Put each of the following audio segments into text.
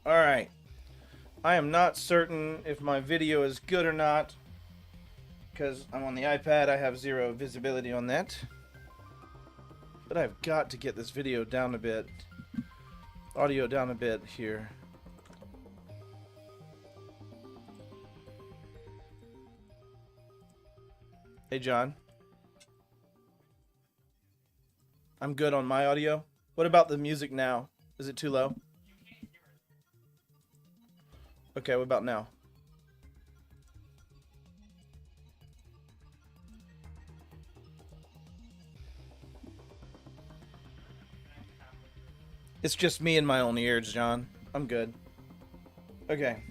Alright. I am not certain if my video is good or not, because I'm on the iPad. I have zero visibility on that. But I've got to get this video down a bit. Audio down a bit here. Hey, John. I'm good on my audio. What about the music now? Is it too low? Okay, what about now? It's just me and my own ears, John. I'm good. Okay.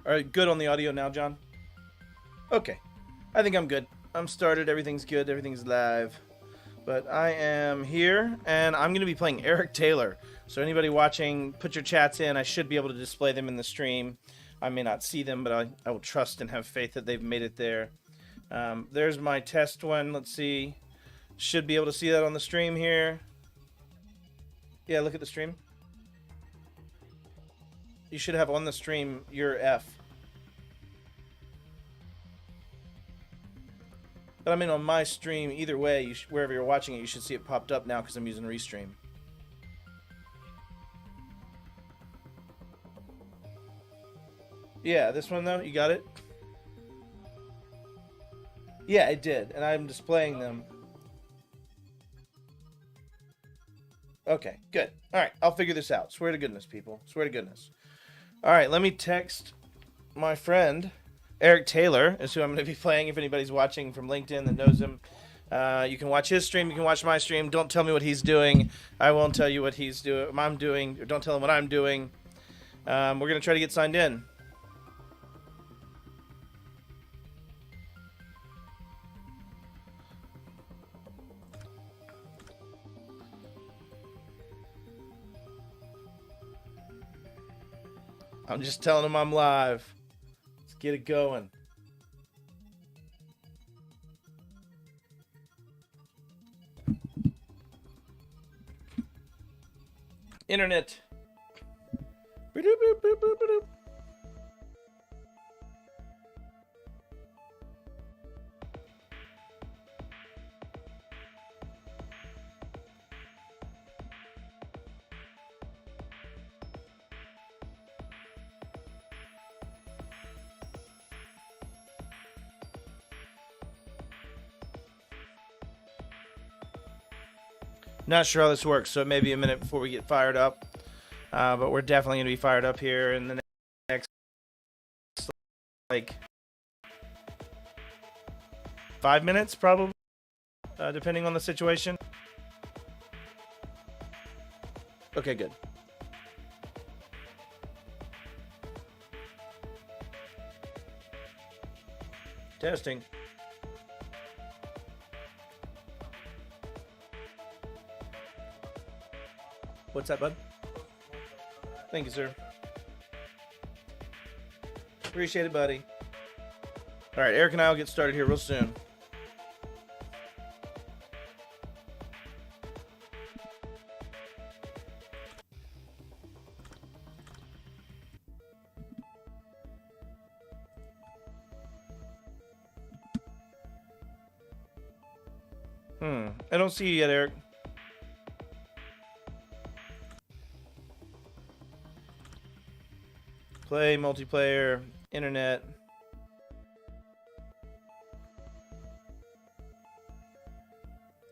Alright, good on the audio now, John? Okay. I think I'm good. I'm started, everything's good, everything's live. But I am here, and I'm going to be playing Eric Taylor. So anybody watching, put your chats in. I should be able to display them in the stream. I may not see them, but I will trust and have faith that they've made it there. There's my test one. Let's see. Should be able to see that on the stream here. Yeah, look at the stream. You should have on the stream your F. But I mean, on my stream, either way, wherever you're watching it, you should see it popped up now because I'm using Restream. Yeah, this one though, you got it? Yeah, it did, and I'm displaying them. Okay, good. Alright, I'll figure this out. Swear to goodness, people. Swear to goodness. Alright, let me text my friend. Eric Taylor is who I'm going to be playing. If anybody's watching from LinkedIn that knows him, you can watch his stream. You can watch my stream. Don't tell me what he's doing. I won't tell you what he's doing. I'm doing. Or don't tell him what I'm doing. We're going to try to get signed in. I'm just telling him I'm live. Get it going. Internet. Not sure how this works, so it may be a minute before we get fired up. But we're definitely going to be fired up here in the next, like, 5 minutes, probably, depending on the situation. Okay, good. Testing. What's that, bud? Thank you, sir. Appreciate it, buddy. All right, Eric and I will get started here real soon. I don't see you yet, Eric. Play, multiplayer, internet.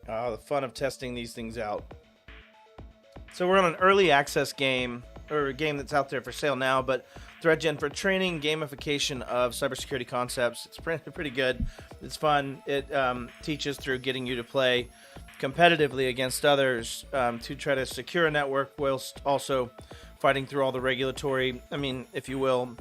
Oh, the fun of testing these things out. So we're on an early access game, or a game that's out there for sale now, but ThreatGEN for training gamification of cybersecurity concepts. It's pretty good. It's fun. It teaches through getting you to play competitively against others to try to secure a network whilst also fighting through all the regulatory, if you will,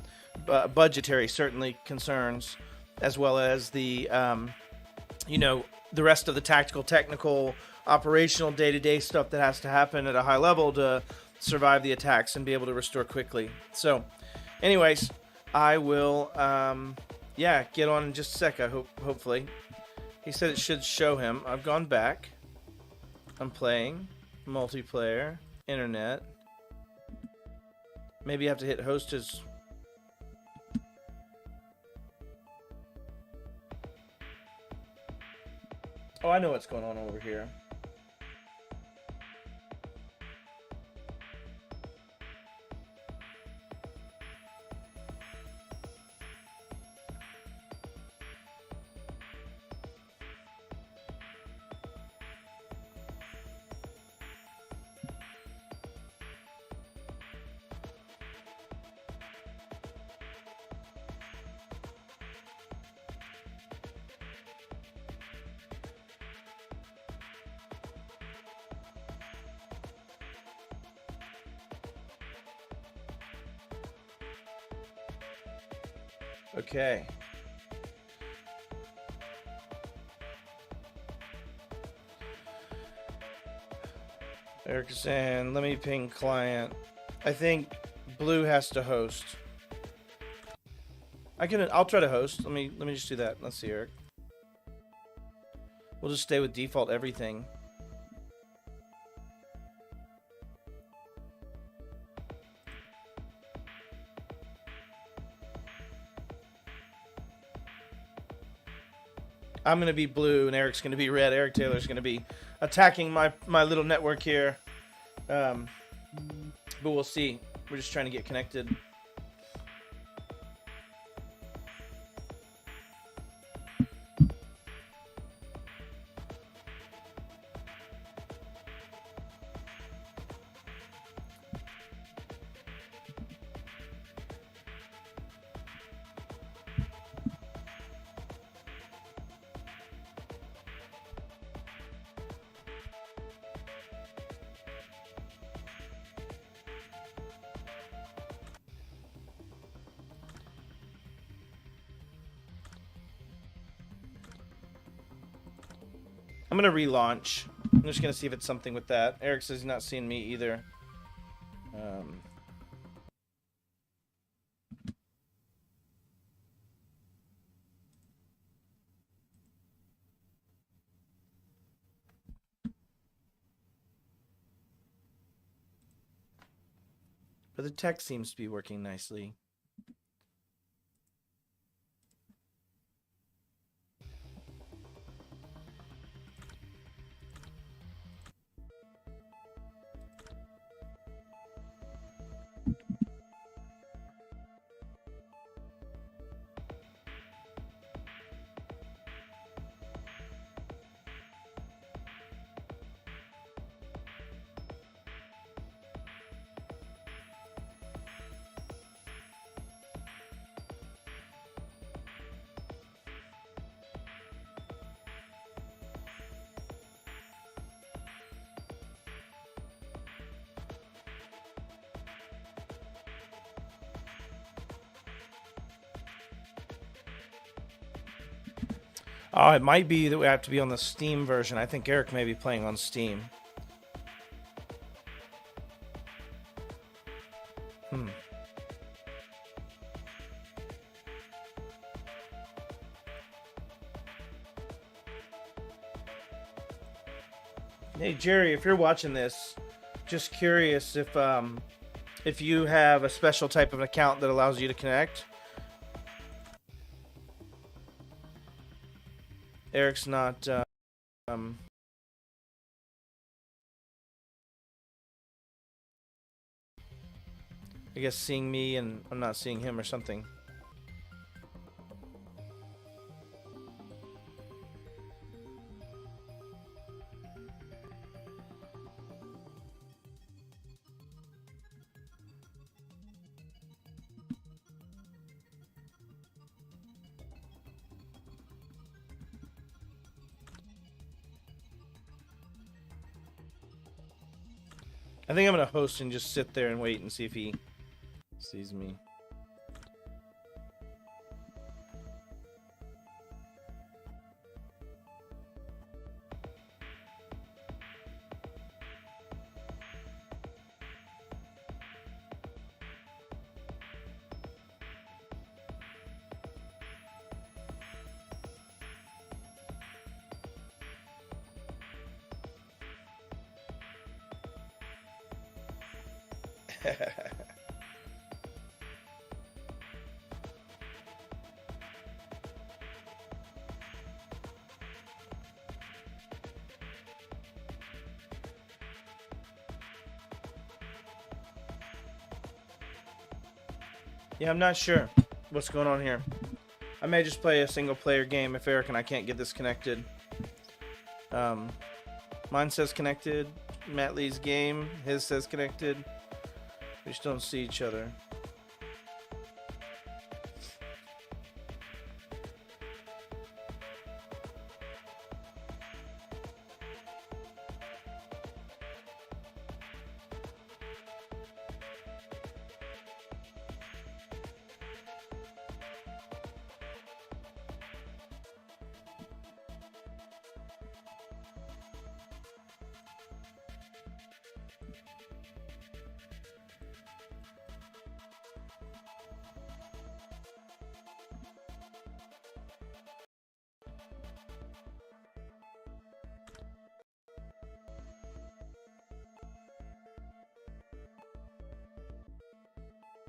budgetary certainly concerns, as well as the, the rest of the tactical, technical, operational, day-to-day stuff that has to happen at a high level to survive the attacks and be able to restore quickly. So, anyways, I will, get on in just a sec. Hopefully, he said it should show him. I've gone back. I'm playing multiplayer, internet. Maybe you have to hit host as... Oh, I know what's going on over here. Okay. Erickson, let me ping client. I think blue has to host. I'll try to host. Let me just do that. Let's see, Eric. We'll just stay with default everything. I'm going to be blue and Eric's going to be red. Eric Taylor's going to be attacking my little network here. But we'll see. We're just trying to get connected. I'm going to relaunch. I'm just going to see if it's something with that. Eric says he's not seeing me either. But the text seems to be working nicely. Oh, it might be that we have to be on the Steam version. I think Eric may be playing on Steam. Hey, Jerry, if you're watching this, just curious if you have a special type of account that allows you to connect. Eric's not I guess seeing me and I'm not seeing him or something. I think I'm gonna host and just sit there and wait and see if he sees me. Yeah, I'm not sure what's going on here. I may just play a single player game if Eric and I can't get this connected. Mine says connected. Matt Lee's game, his says connected. We just don't see each other.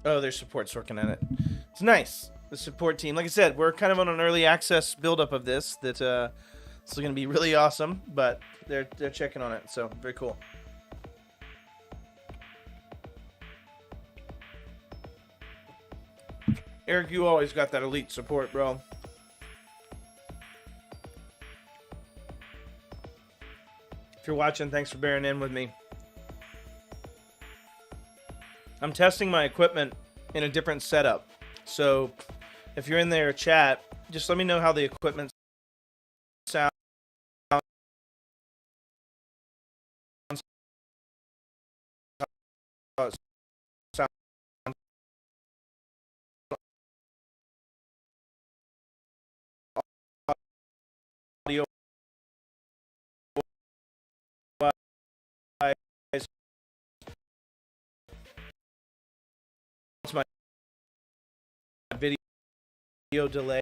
Oh, their support's working on it. It's nice. The support team. Like I said, we're kind of on an early access buildup of this. That it's going to be really awesome, but they're checking on it, so very cool. Eric, you always got that elite support, bro. If you're watching, thanks for bearing in with me. I'm testing my equipment in a different setup. So if you're in their chat, just let me know how the equipment sounds. Audio wise, my video delay.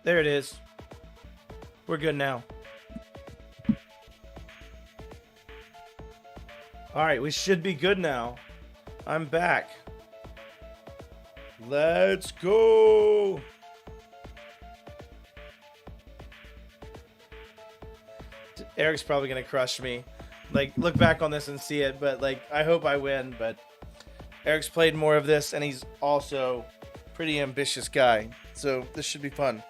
There it is. We're good now. All right, we should be good now. I'm back. Let's go. Eric's probably going to crush me. Like, look back on this and see it, but like, I hope I win, but Eric's played more of this and he's also a pretty ambitious guy. So this should be fun.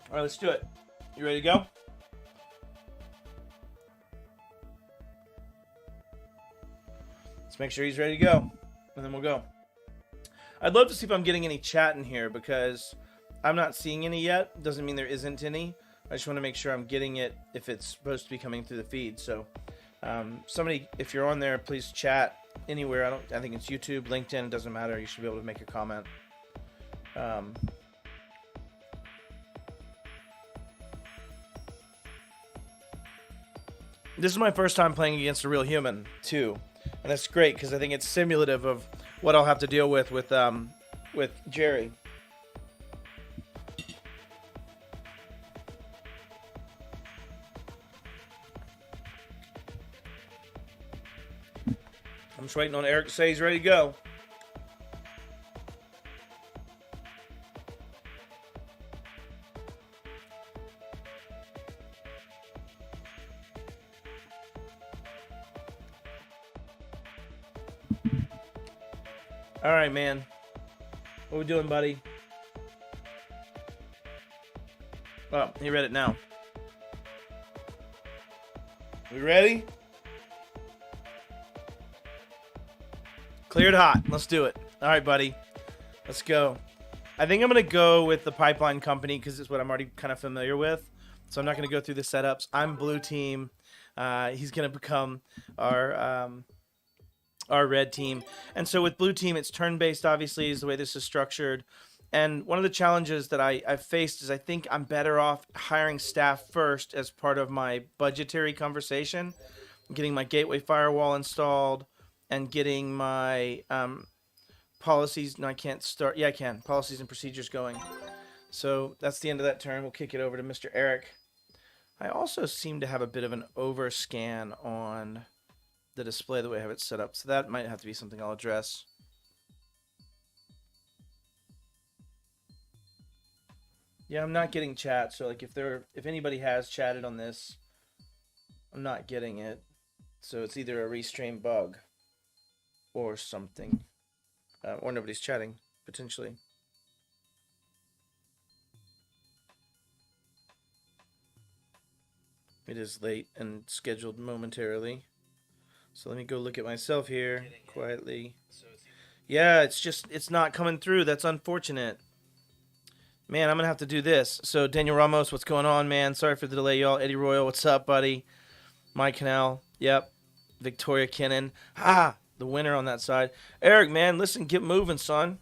All right, let's do it. You ready to go? Let's make sure he's ready to go, and then we'll go. I'd love to see if I'm getting any chat in here because I'm not seeing any yet. Doesn't mean there isn't any. I just want to make sure I'm getting it if it's supposed to be coming through the feed. So somebody, if you're on there, please chat anywhere. I think it's YouTube, LinkedIn, it doesn't matter. You should be able to make a comment. This is my first time playing against a real human too, and that's great because I think it's simulative of what I'll have to deal with Jerry. I'm just waiting on Eric to say he's ready to go. All right, man. What we doing, buddy? Oh, he read it now. We ready? Cleared hot. Let's do it. All right, buddy. Let's go. I think I'm going to go with the pipeline company because it's what I'm already kind of familiar with. So I'm not going to go through the setups. I'm blue team. He's going to become our red team. And so with blue team, it's turn-based, obviously, is the way this is structured. And one of the challenges that I've faced is I think I'm better off hiring staff first as part of my budgetary conversation, getting my gateway firewall installed, and getting my policies. No, I can't start. Yeah, I can. Policies and procedures going. So that's the end of that turn. We'll kick it over to Mr. Eric. I also seem to have a bit of an overscan on the display the way I have it set up. So that might have to be something I'll address. Yeah, I'm not getting chat. So like if anybody has chatted on this, I'm not getting it. So it's either a restream bug or something. Or nobody's chatting, potentially. It is late and scheduled momentarily. So let me go look at myself here quietly. Yeah, it's not coming through. That's unfortunate. Man, I'm going to have to do this. So Daniel Ramos, what's going on, man? Sorry for the delay, y'all. Eddie Royal, what's up, buddy? Mike Canal, yep. Victoria Kinnan. The winner on that side. Eric, man, listen, get moving, son.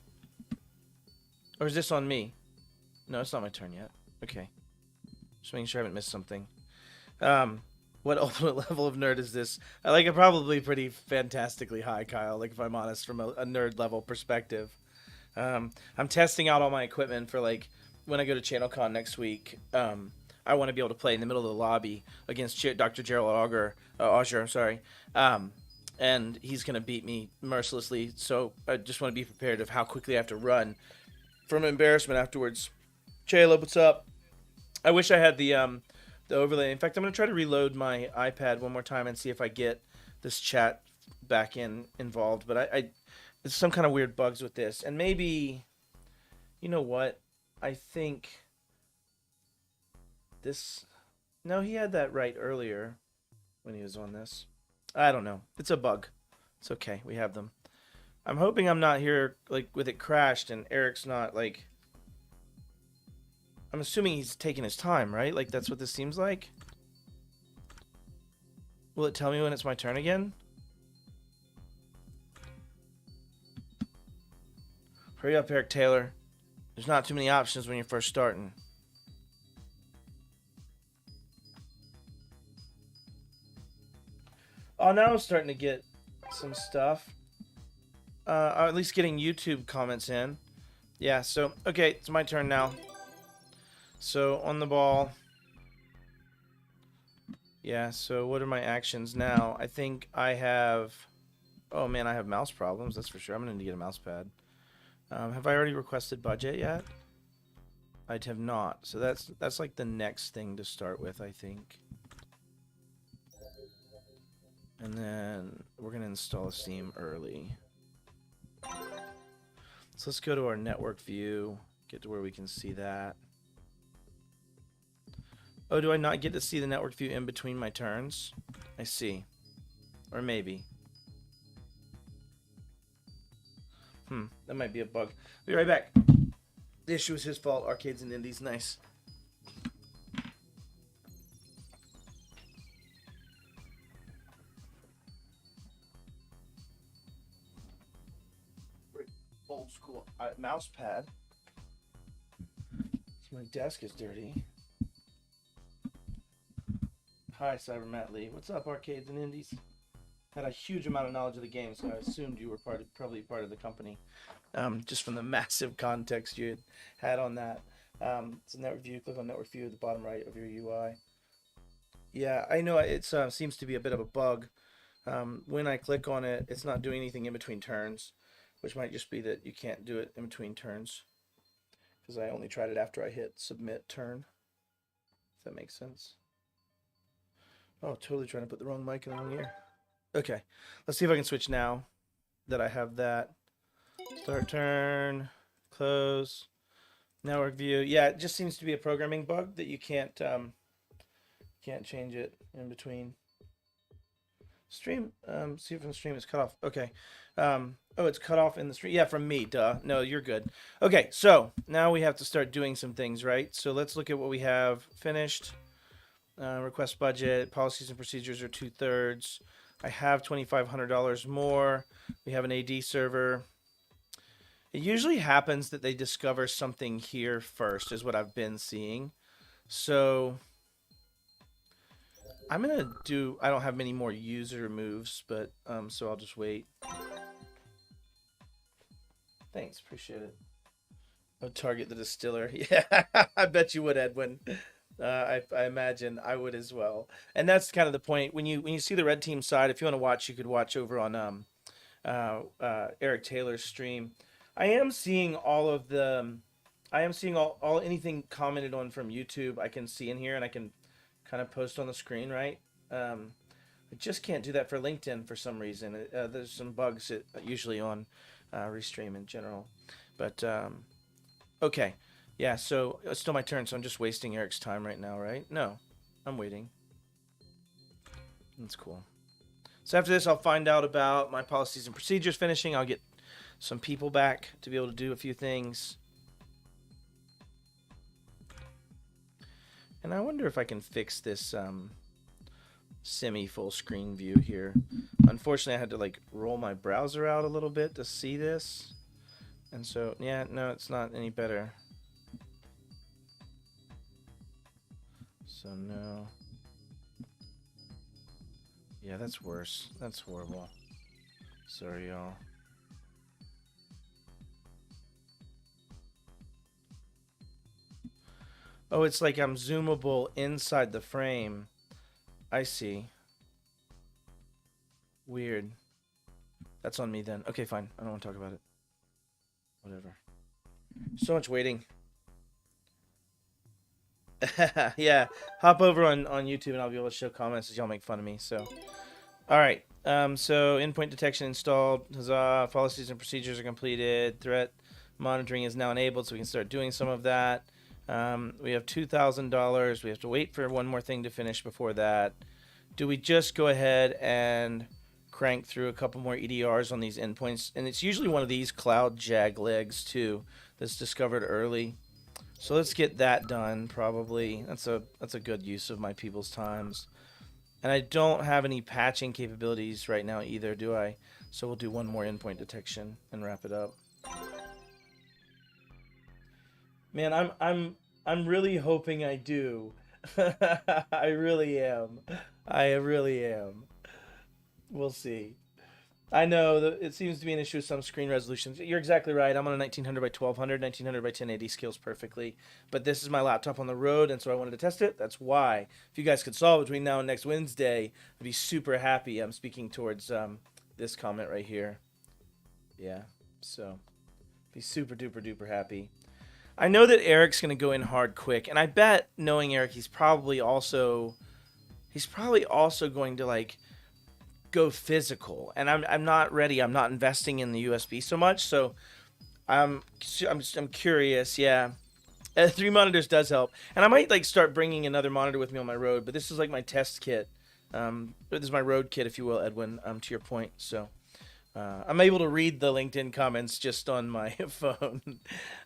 Or is this on me? No, it's not my turn yet. Okay. Just making sure I haven't missed something. What ultimate level of nerd is this? I like it probably pretty fantastically high, Kyle, like if I'm honest, from a nerd level perspective. I'm testing out all my equipment for like when I go to ChannelCon next week. I want to be able to play in the middle of the lobby against Dr. Gerald Auger, I'm sorry. And he's going to beat me mercilessly. So I just want to be prepared of how quickly I have to run from embarrassment afterwards. Caleb, what's up? I wish I had the overlay. In fact, I'm going to try to reload my iPad one more time and see if I get this chat back involved. But there's some kind of weird bugs with this. And maybe, you know what? I think this... No, he had that right earlier when he was on this. I don't know. It's a bug. It's okay. We have them. I'm hoping I'm not here, like, with it crashed and Eric's not, like... I'm assuming he's taking his time, right? Like, that's what this seems like? Will it tell me when it's my turn again? Hurry up, Eric Taylor. There's not too many options when you're first starting. Oh, now I'm starting to get some stuff. Or at least getting YouTube comments in. Yeah, so, okay, it's my turn now. So, on the ball. Yeah, so what are my actions now? I think I have... Oh, man, I have mouse problems, that's for sure. I'm going to need to get a mouse pad. Have I already requested budget yet? I have not. So that's like the next thing to start with, I think. And then we're going to install a Steam early. So let's go to our network view, get to where we can see that. Oh, do I not get to see the network view in between my turns? I see. Or maybe. That might be a bug. Be right back. The issue is his fault. Arcades and Indies, nice. Old school mouse pad. So my desk is dirty. Hi, Cyber Matt Lee. What's up, Arcades and Indies? Had a huge amount of knowledge of the game, so I assumed you were probably part of the company, just from the massive context you had on that. So network view, click on network view at the bottom right of your UI. Yeah, I know it seems to be a bit of a bug. when I click on it, it's not doing anything in between turns, which might just be that you can't do it in between turns because I only tried it after I hit submit turn. If that makes sense. Oh, totally trying to put the wrong mic in the wrong ear. Okay, let's see if I can switch now that I have that. Start turn, close, network view. Yeah, it just seems to be a programming bug that you can't change it in between. Stream, see it from the stream, it's cut off. Okay. Oh, it's cut off in the stream. Yeah, from me, duh. No, you're good. Okay, so now we have to start doing some things, right? So let's look at what we have finished. Request budget, policies and procedures are 2/3. I have $2,500 more. We have an AD server. It usually happens that they discover something here first, is what I've been seeing. So I'm gonna do. I don't have many more user moves, but so I'll just wait. Thanks, appreciate it. Oh, target the distiller. Yeah, I bet you would, Edwin. I imagine I would as well. And that's kind of the point. When you see the red team side, if you want to watch, you could watch over on Eric Taylor's stream. I am seeing all of the. I am seeing all anything commented on from YouTube. I can see in here, and I can kind of post on the screen, right? I just can't do that for LinkedIn for some reason. There's some bugs usually on Restream in general. But okay, yeah. So it's still my turn. So I'm just wasting Eric's time right now, right? No, I'm waiting. That's cool. So after this, I'll find out about my policies and procedures finishing. I'll get some people back to be able to do a few things. And I wonder if I can fix this semi-full screen view here. Unfortunately, I had to like roll my browser out a little bit to see this. And so, yeah, no, it's not any better. So, no. Yeah, that's worse. That's horrible. Sorry, y'all. Oh, it's like I'm zoomable inside the frame. I see. Weird. That's on me then. Okay, fine. I don't want to talk about it. Whatever. So much waiting. Yeah, hop over on YouTube and I'll be able to show comments as y'all make fun of me. So, all right. So endpoint detection installed. Huzzah! Policies and procedures are completed. Threat monitoring is now enabled, so we can start doing some of that. We have $2,000. We have to wait for one more thing to finish before that. Do we just go ahead and crank through a couple more EDRs on these endpoints? And it's usually one of these cloud jag legs too that's discovered early. So let's get that done. Probably that's a good use of my people's times. And I don't have any patching capabilities right now either, do I? So we'll do one more endpoint detection and wrap it up. Man, I'm really hoping I do. I really am. I really am. We'll see. I know that it seems to be an issue with some screen resolutions. You're exactly right. I'm on a 1900 by 1200, 1900 by 1080 scales perfectly. But this is my laptop on the road, and so I wanted to test it. That's why. If you guys could solve it between now and next Wednesday, I'd be super happy. I'm speaking towards this comment right here. Yeah, so be super duper duper happy. I know that Eric's going to go in hard quick, and I bet, knowing Eric, he's probably also going to like go physical, and I'm not ready. I'm not investing in the USB so much, so I'm curious. Yeah, 3 monitors does help, and I might like start bringing another monitor with me on my road. But this is like my test kit. This is my road kit, if you will, Edwin. To your point, so. I'm able to read the LinkedIn comments just on my phone,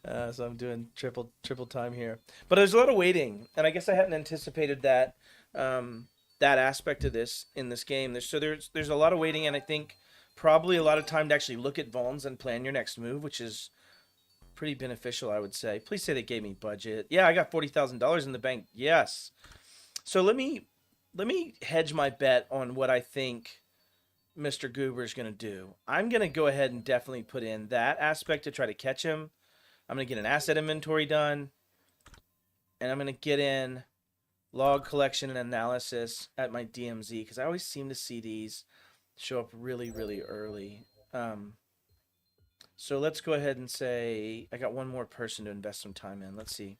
so I'm doing triple time here. But there's a lot of waiting, and I guess I hadn't anticipated that that aspect of this in this game. There's a lot of waiting, and I think probably a lot of time to actually look at vulns and plan your next move, which is pretty beneficial, I would say. Please say they gave me budget. Yeah, I got $40,000 in the bank. Yes. So let me hedge my bet on what I think Mr. Goober's going to do. I'm going to go ahead and definitely put in that aspect to try to catch him. I'm going to get an asset inventory done. And I'm going to get in log collection and analysis at my DMZ, because I always seem to see these. show up really, really early. So let's go ahead and say I got one more person to invest some time in. Let's see.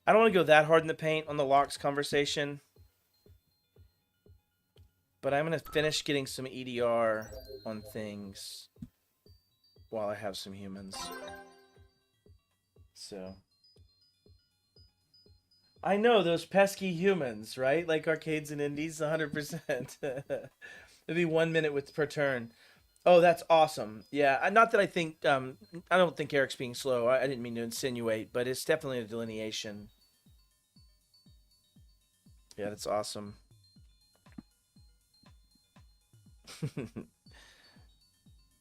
I don't want to go that hard in the paint on the locks conversation, but I'm going to finish getting some EDR on things while I have some humans. So I know those pesky humans, right? Like arcades and indies, 100%. It'd be 1 minute with per turn. Oh, that's awesome. Yeah, not that I don't think Eric's being slow. I didn't mean to insinuate, but it's definitely a delineation. Yeah, that's awesome.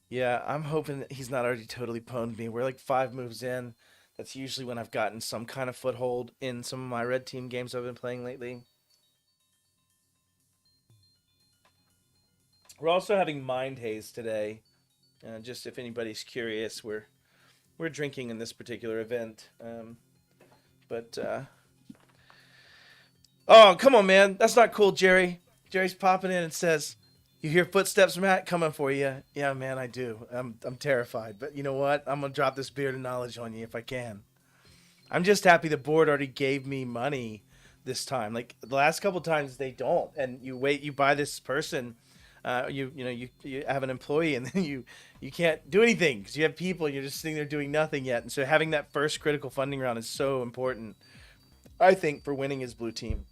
Yeah, I'm hoping that he's not already totally pwned me. We're like 5 moves in. That's usually when I've gotten some kind of foothold in some of my red team games I've been playing lately. We're also having Mind Haze today. Just if anybody's curious, we're drinking in this particular event. But oh, come on, man, that's not cool, Jerry. Jerry's popping in and says, "You hear footsteps, Matt, coming for you." Yeah, man, I do. I'm terrified, but you know what? I'm gonna drop this beard of knowledge on you if I can. I'm just happy the board already gave me money this time. Like the last couple times they don't, and you buy this person, you have an employee, and then you can't do anything because you have people. You're just sitting there doing nothing yet, and so having that first critical funding round is so important. I think for winning his blue team.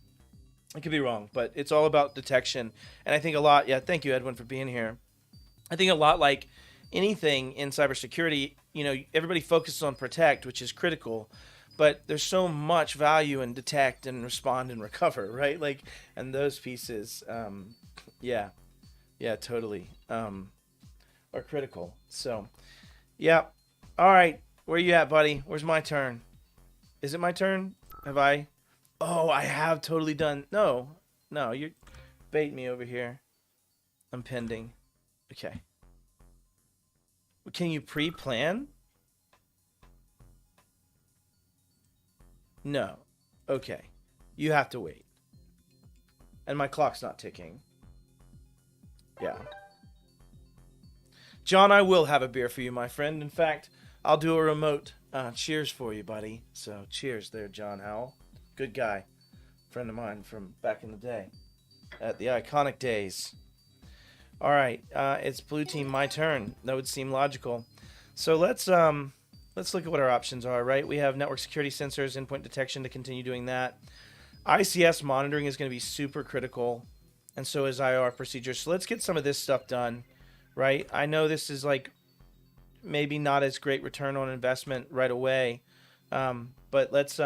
I could be wrong, but it's all about detection, and I think a lot. Yeah, thank you, Edwin, for being here. I think a lot like anything in cybersecurity, everybody focuses on protect, which is critical, but there's so much value in detect and respond and recover, right? Like, and those pieces, yeah, yeah, totally, are critical. So, yeah. All right, where you at, buddy? Where's my turn? Is it my turn? Have I? Oh, I have totally done. No, no, you bait me over here. I'm pending. Okay. Can you pre-plan? No. Okay. You have to wait. And my clock's not ticking. Yeah. John, I will have a beer for you, my friend. In fact, I'll do a remote cheers for you, buddy. So, cheers there, John Howell. Good guy. Friend of mine from back in the day. At the iconic days. All right. It's blue team, my turn. That would seem logical. So, let's look at what our options are, right? We have network security sensors, endpoint detection to continue doing that. ICS monitoring is going to be super critical, and so is IR procedures. So let's get some of this stuff done, right? I know this is like maybe not as great return on investment right away, but let's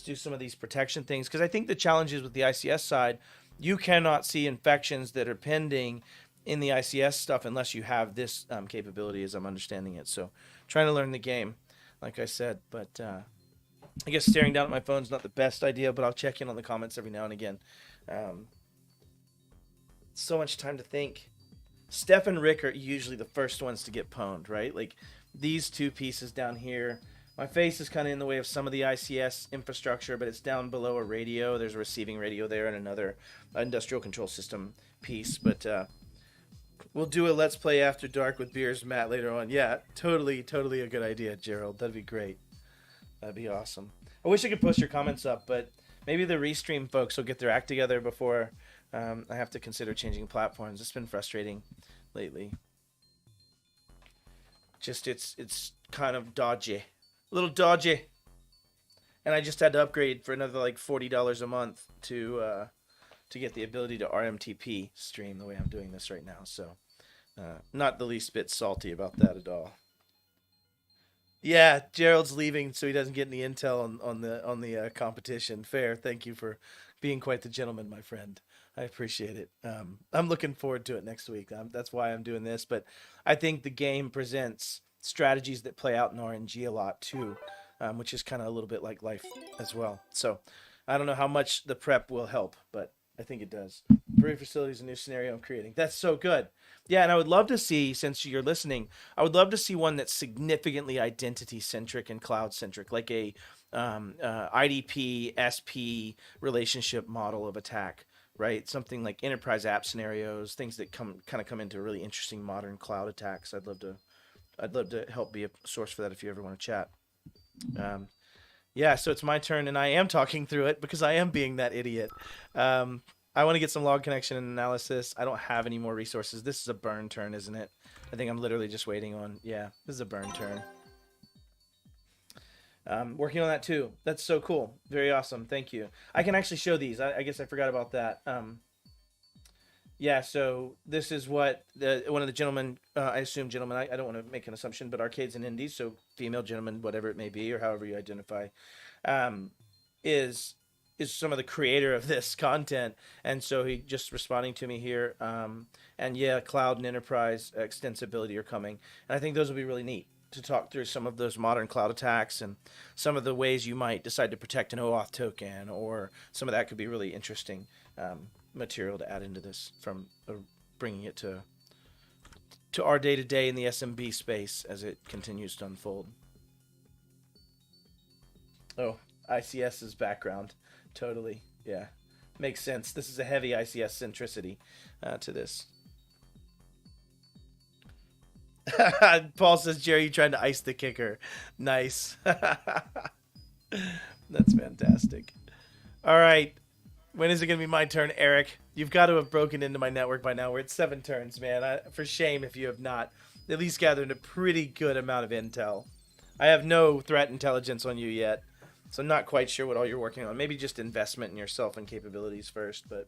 do some of these protection things because I think the challenge is with the ICS side, you cannot see infections that are pending in the ICS stuff unless you have this capability, as I'm understanding it. So trying to learn the game, like I said, but I guess staring down at my phone is not the best idea, but I'll check in on the comments every now and again. So much time to think. Steph and Rick are usually the first ones to get pwned, right? Like these two pieces down here. My face is kind of in the way of some of the ICS infrastructure, but it's down below a radio. There's a receiving radio there and another industrial control system piece. But we'll do a Let's Play After Dark with Beers Matt later on. Yeah, totally a good idea, Gerald. That'd be great. That'd be awesome. I wish I could post your comments up, but maybe the Restream folks will get their act together before I have to consider changing platforms. It's been frustrating lately. Just it's kind of dodgy, a little dodgy, and I just had to upgrade for another like $40 a month to get the ability to RMTP stream the way I'm doing this right now. So not the least bit salty about that at all. Yeah, Gerald's leaving, so he doesn't get any intel on the competition. Fair. Thank you for being quite the gentleman, my friend. I appreciate it. I'm looking forward to it next week. That's why I'm doing this. But I think the game presents strategies that play out in RNG a lot too, which is kind of a little bit like life as well. So I don't know how much the prep will help, but I think it does. Brewery facility is a new scenario I'm creating. That's so good. Yeah, and I would love to see, since you're listening, I would love to see one that's significantly identity-centric and cloud-centric, like a IDP, SP relationship model of attack, right? Something like enterprise app scenarios, things that kind of come into really interesting modern cloud attacks. I'd love to help be a source for that if you ever want to chat. Um, yeah, so it's my turn, and I am talking through it because I am being that idiot. Um, I want to get some log connection and analysis. I don't have any more resources. This is a burn turn, isn't it? I think I'm literally just waiting on. Yeah, this is a burn turn. Working on that too. That's so cool. Very awesome. Thank you. I can actually show these. I guess I forgot about that. Yeah, so this is what one of the gentlemen, I assume gentlemen, I don't want to make an assumption, but arcades and indies, so female gentlemen, whatever it may be, or however you identify, um, is some of the creator of this content, and so he just responding to me here, and yeah, cloud and enterprise extensibility are coming, and I think those will be really neat to talk through some of those modern cloud attacks and some of the ways you might decide to protect an OAuth token, or some of that could be really interesting. Material to add into this from bringing it to our day to day in the SMB space as it continues to unfold. Oh, ICS's background, totally, yeah, makes sense. This is a heavy ICS centricity to this. Paul says, Jerry, you trying to ice the kicker? Nice. That's fantastic. All right. When is it going to be my turn, Eric? You've got to have broken into my network by now. We're at 7 turns, man. For shame if you have not. At least gathered a pretty good amount of intel. I have no threat intelligence on you yet, so I'm not quite sure what all you're working on. Maybe just investment in yourself and capabilities first, but...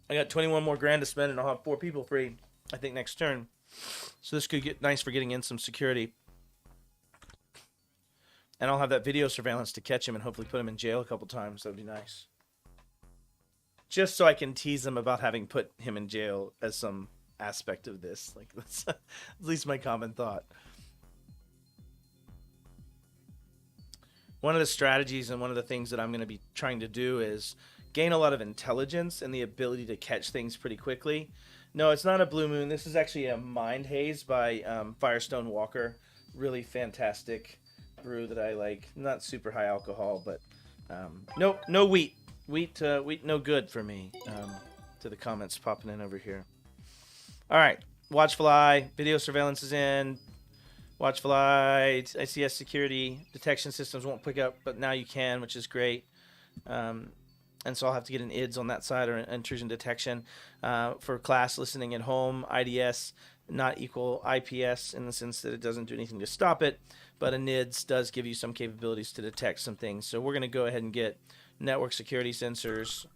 I got 21 more grand to spend, and I'll have 4 people free, I think, next turn. So this could get nice for getting in some security. And I'll have that video surveillance to catch him and hopefully put him in jail a couple times. That would be nice. Just so I can tease him about having put him in jail as some aspect of this. Like, that's at least my common thought. One of the strategies and one of the things that I'm going to be trying to do is gain a lot of intelligence and the ability to catch things pretty quickly. No, it's not a Blue Moon. This is actually a Mind Haze by Firestone Walker. Really fantastic brew that I like. Not super high alcohol, but no wheat. Wheat no good for me. To the comments popping in over here. All right, Watchfly video surveillance is in. Watchfly ICS security detection systems won't pick up, but now you can, which is great. And so I'll have to get an IDS on that side, or an intrusion detection. For class listening at home, IDS not equal IPS in the sense that it doesn't do anything to stop it, but a NIDS does give you some capabilities to detect some things. So we're going to go ahead and get network security sensors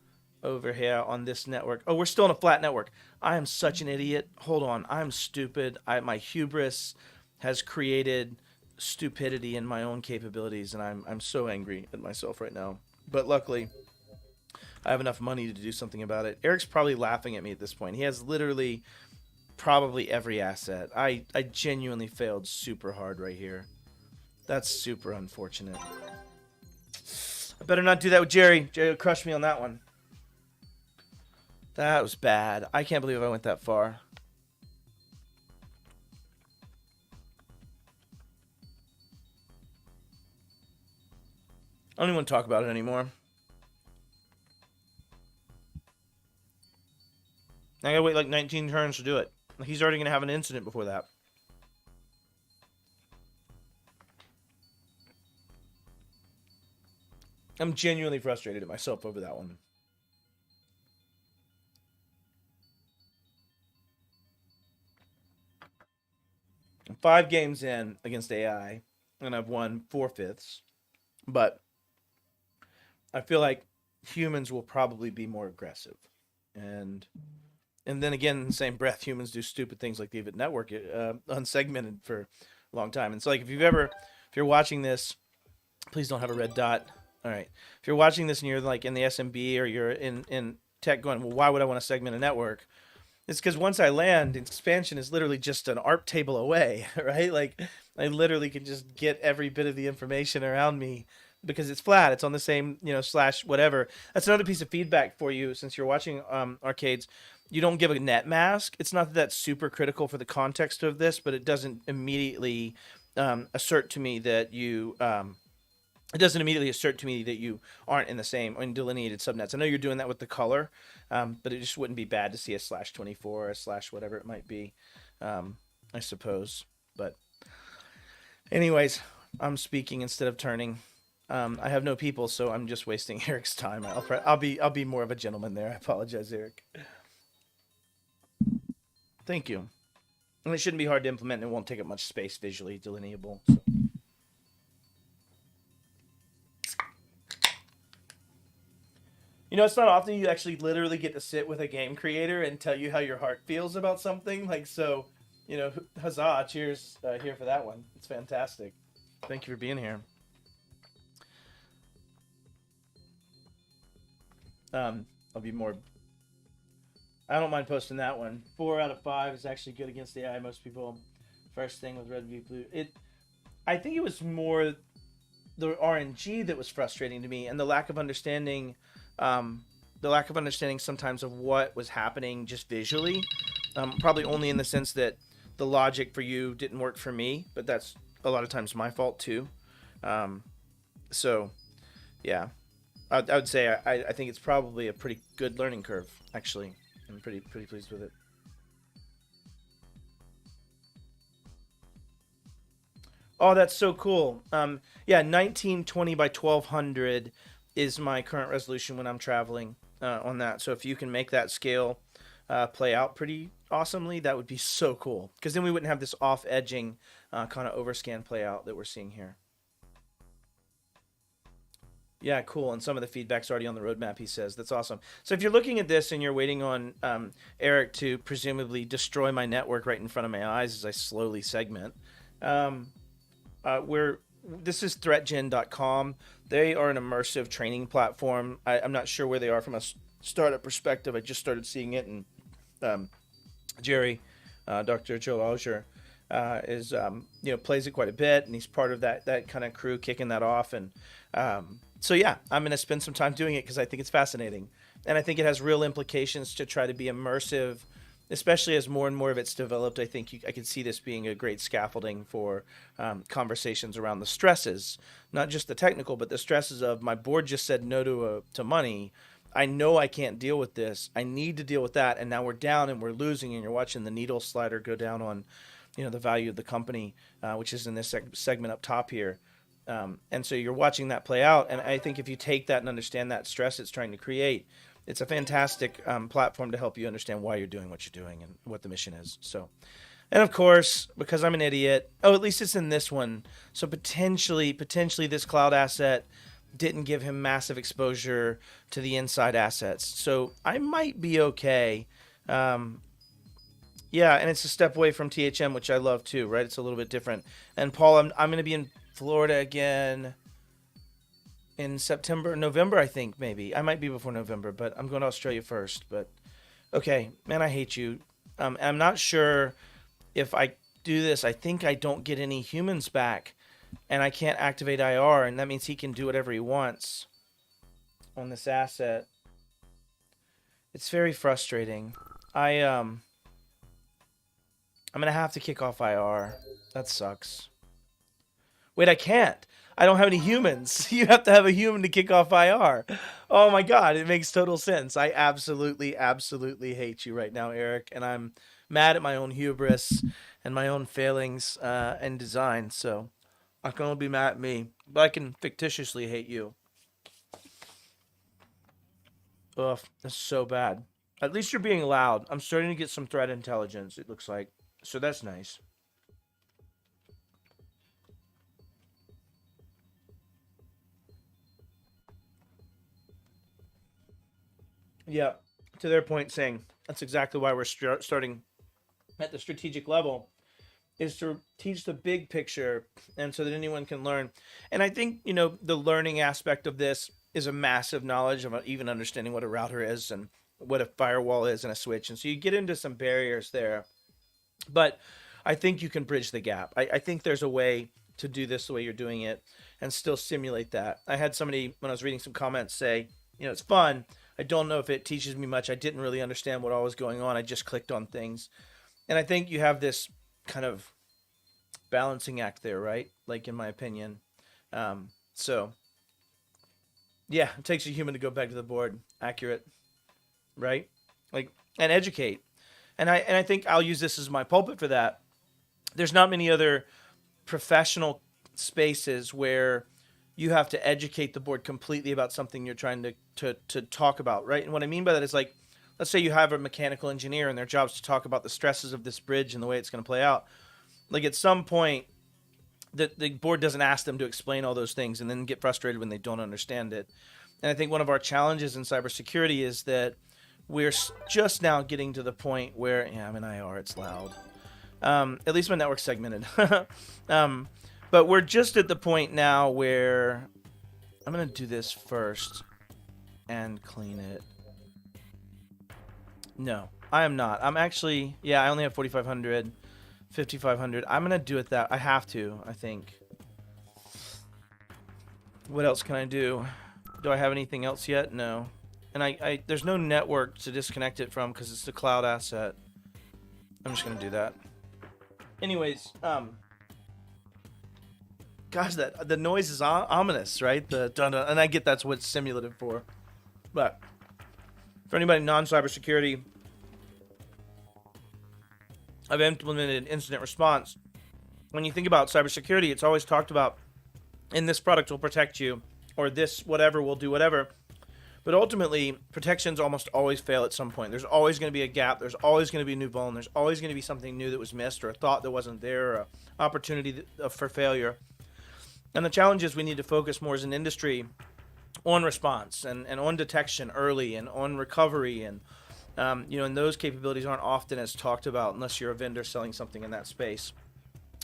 over here on this network. Oh, we're still on a flat network. I am such an idiot. Hold on. I'm stupid. My hubris has created stupidity in my own capabilities, and I'm so angry at myself right now. But luckily, I have enough money to do something about it. Eric's probably laughing at me at this point. He has literally probably every asset. I genuinely failed super hard right here. That's super unfortunate. I better not do that with Jerry. Jerry will crush me on that one. That was bad. I can't believe I went that far. I don't even want to talk about it anymore. I gotta wait like 19 turns to do it. He's already gonna have an incident before that. I'm genuinely frustrated at myself over that one. I'm 5 games in against AI, and I've won 4/5. But I feel like humans will probably be more aggressive. And then again, in the same breath, humans do stupid things like leave it network unsegmented for a long time. And so, like, if you're watching this, please don't have a red dot. All right. If you're watching this and you're like in the SMB or you're in tech going, well, why would I want to segment a network? It's because once I land, expansion is literally just an ARP table away, right? Like, I literally can just get every bit of the information around me because it's flat. It's on the same, slash whatever. That's another piece of feedback for you since you're watching arcades. You don't give a net mask. It's not that that's super critical for the context of this, but it doesn't immediately assert to me that you it doesn't immediately assert to me that you aren't in the same in delineated subnets. I know you're doing that with the color, but it just wouldn't be bad to see a /24 or a slash whatever it might be, I suppose. But anyways, I'm speaking instead of turning. I have no people, so I'm just wasting Eric's time. I'll be more of a gentleman there. I apologize, Eric. Thank you. And it shouldn't be hard to implement, and it won't take up much space visually delineable. So. You know, it's not often you actually literally get to sit with a game creator and tell you how your heart feels about something. Like, so, huzzah, cheers here for that one. It's fantastic. Thank you for being here. I'll be more. I don't mind posting that one. 4 out of 5 is actually good against AI. Most people, first thing with red v blue. I think it was more the RNG that was frustrating to me, and the lack of understanding, sometimes of what was happening just visually. Probably only in the sense that the logic for you didn't work for me, but that's a lot of times my fault too. So, yeah, I would say I think it's probably a pretty good learning curve. Actually, I'm pretty pleased with it. Oh, that's so cool. Yeah, 1920 by 1200 is my current resolution when I'm traveling on that. So if you can make that scale play out pretty awesomely, that would be so cool. Because then we wouldn't have this off edging kind of overscan play out that we're seeing here. Yeah, cool. And some of the feedback's already on the roadmap, he says. That's awesome. So if you're looking at this and you're waiting on Eric to presumably destroy my network right in front of my eyes as I slowly segment, um, we're this is ThreatGEN.com. They are an immersive training platform. I'm not sure where they are from a startup perspective. I just started seeing it, and Jerry, Dr. Joe Auger, is plays it quite a bit, and he's part of that kind of crew kicking that off. And so yeah, I'm gonna spend some time doing it because I think it's fascinating, and I think it has real implications to try to be immersive, especially as more and more of it's developed. I think I can see this being a great scaffolding for conversations around the stresses, not just the technical, but the stresses of my board just said no to money. I know I can't deal with this. I need to deal with that, and now we're down and we're losing, and you're watching the needle slider go down on, the value of the company, which is in this segment up top here. And so you're watching that play out, and I think if you take that and understand that stress it's trying to create, it's a fantastic platform to help you understand why you're doing what you're doing and what the mission is. So, and of course, because I'm an idiot, at least it's in this one. So potentially this cloud asset didn't give him massive exposure to the inside assets. So I might be okay. Um, yeah, and it's a step away from THM, which I love too, right? It's a little bit different. And Paul, I'm going to be in Florida again in September, November, I think maybe. I might be before November, but I'm going to Australia first. But okay, man, I hate you. I'm not sure if I do this. I think I don't get any humans back, and I can't activate IR, and that means he can do whatever he wants on this asset. It's very frustrating. I'm gonna have to kick off IR. That sucks. Wait, I can't. I don't have any humans. You have to have a human to kick off IR. Oh my god, it makes total sense. I absolutely, absolutely hate you right now, Eric, and I'm mad at my own hubris and my own failings in design. So I can only be mad at me, but I can fictitiously hate you. Ugh, that's so bad. At least you're being loud. I'm starting to get some threat intelligence, it looks like. So that's nice. Yeah, to their point, saying that's exactly why we're starting at the strategic level, is to teach the big picture and so that anyone can learn. And I think, the learning aspect of this is a massive knowledge of even understanding what a router is and what a firewall is and a switch. And so you get into some barriers there. But I think you can bridge the gap. I think there's a way to do this the way you're doing it and still simulate that. I had somebody, when I was reading some comments, say, it's fun. I don't know if it teaches me much. I didn't really understand what all was going on. I just clicked on things. And I think you have this kind of balancing act there, right? Like, in my opinion. So Yeah, it takes a human to go back to the board. Accurate, right? Like, and educate. And I think I'll use this as my pulpit for that. There's not many other professional spaces where you have to educate the board completely about something you're trying to talk about, right? And what I mean by that is, like, let's say you have a mechanical engineer and their job is to talk about the stresses of this bridge and the way it's going to play out. Like, at some point, the board doesn't ask them to explain all those things and then get frustrated when they don't understand it. And I think one of our challenges in cybersecurity is that we're just now getting to the point where, yeah, I'm in IR, it's loud. At least my network's segmented. um, but we're just at the point now where I'm going to do this first and clean it. No, I am not. I'm actually, yeah, I only have 4,500, 5,500. I'm going to do it that. I have to, I think. What else can I do? Do I have anything else yet? No. And there's no network to disconnect it from because it's the cloud asset. I'm just going to do that. Anyways, gosh, that the noise is ominous, right? The dun-dun, and I get that's what it's simulative for. But for anybody non-cybersecurity, I've implemented incident response. When you think about cybersecurity, it's always talked about, and this product will protect you, or this whatever will do whatever. But ultimately, protections almost always fail at some point. There's always going to be a gap. There's always going to be a new vuln. There's always going to be something new that was missed, or a thought that wasn't there, or an opportunity for failure. And the challenge is we need to focus more as an industry on response and on detection early and on recovery. And, and those capabilities aren't often as talked about unless you're a vendor selling something in that space.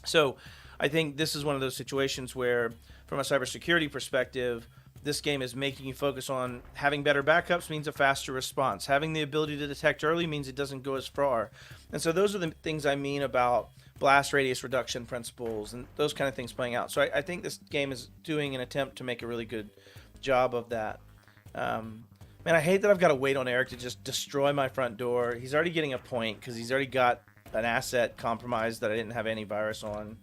So I think this is one of those situations where, from a cybersecurity perspective, this game is making you focus on having better backups means a faster response. Having the ability to detect early means it doesn't go as far. And so those are the things I mean about blast radius reduction principles and those kind of things playing out. So I think this game is doing an attempt to make a really good job of that. Man, I hate that I've got to wait on Eric to just destroy my front door. He's already getting a point because he's already got an asset compromised that I didn't have any virus on.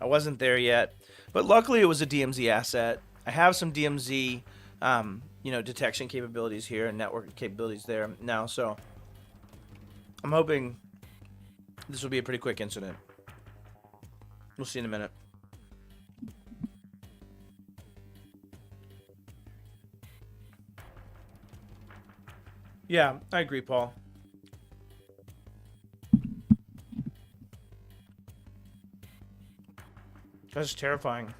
I wasn't there yet. But luckily it was a DMZ asset. I have some DMZ, detection capabilities here and network capabilities there now. So I'm hoping this will be a pretty quick incident. We'll see in a minute. Yeah, I agree, Paul. That's terrifying.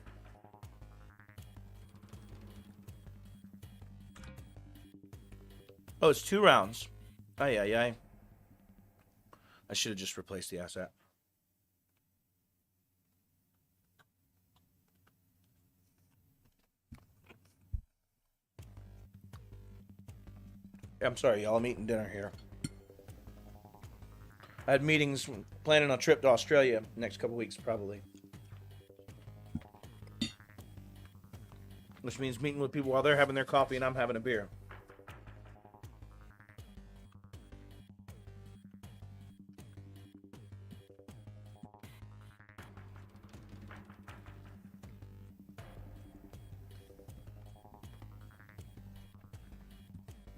Oh, it's 2 rounds. Ay, ay, ay. I should have just replaced the asset. I'm sorry, y'all. I'm eating dinner here. I had meetings, planning on a trip to Australia next couple weeks, probably. Which means meeting with people while they're having their coffee and I'm having a beer.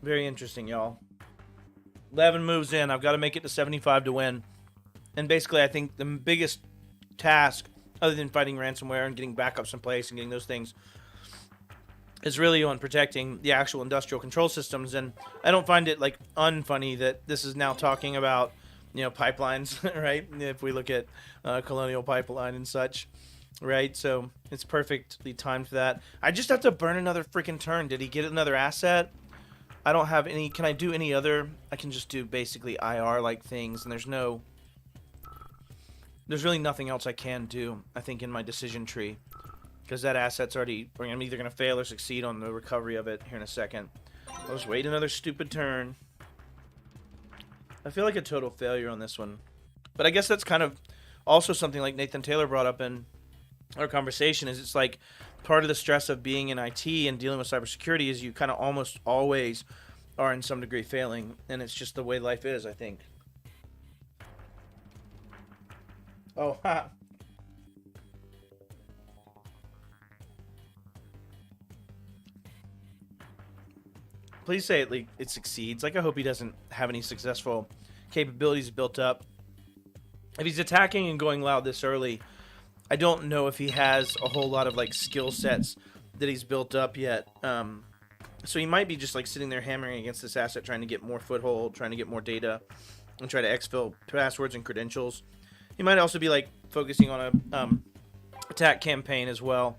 Very interesting, y'all. 11 moves in. I've got to make it to 75 to win. And basically, I think the biggest task, other than fighting ransomware and getting backups in place and getting those things, is really on protecting the actual industrial control systems. And I don't find it like unfunny that this is now talking about, pipelines, right? If we look at Colonial Pipeline and such, right? So it's perfectly timed for that. I just have to burn another freaking turn. Did he get another asset? I don't have any. Can I do any other? I can just do basically IR-like things, and there's really nothing else I can do, I think, in my decision tree. Because that asset's already, I'm either going to fail or succeed on the recovery of it here in a second. I'll just wait another stupid turn. I feel like a total failure on this one. But I guess that's kind of also something like Nathan Taylor brought up in our conversation, is it's like part of the stress of being in IT and dealing with cybersecurity is you kind of almost always are in some degree failing. And it's just the way life is, I think. Oh, ha. Please say it succeeds. Like, I hope he doesn't have any successful capabilities built up. If he's attacking and going loud this early, I don't know if he has a whole lot of like skill sets that he's built up yet. So he might be just like sitting there hammering against this asset, trying to get more foothold, trying to get more data, and try to exfil passwords and credentials. He might also be like focusing on a attack campaign as well.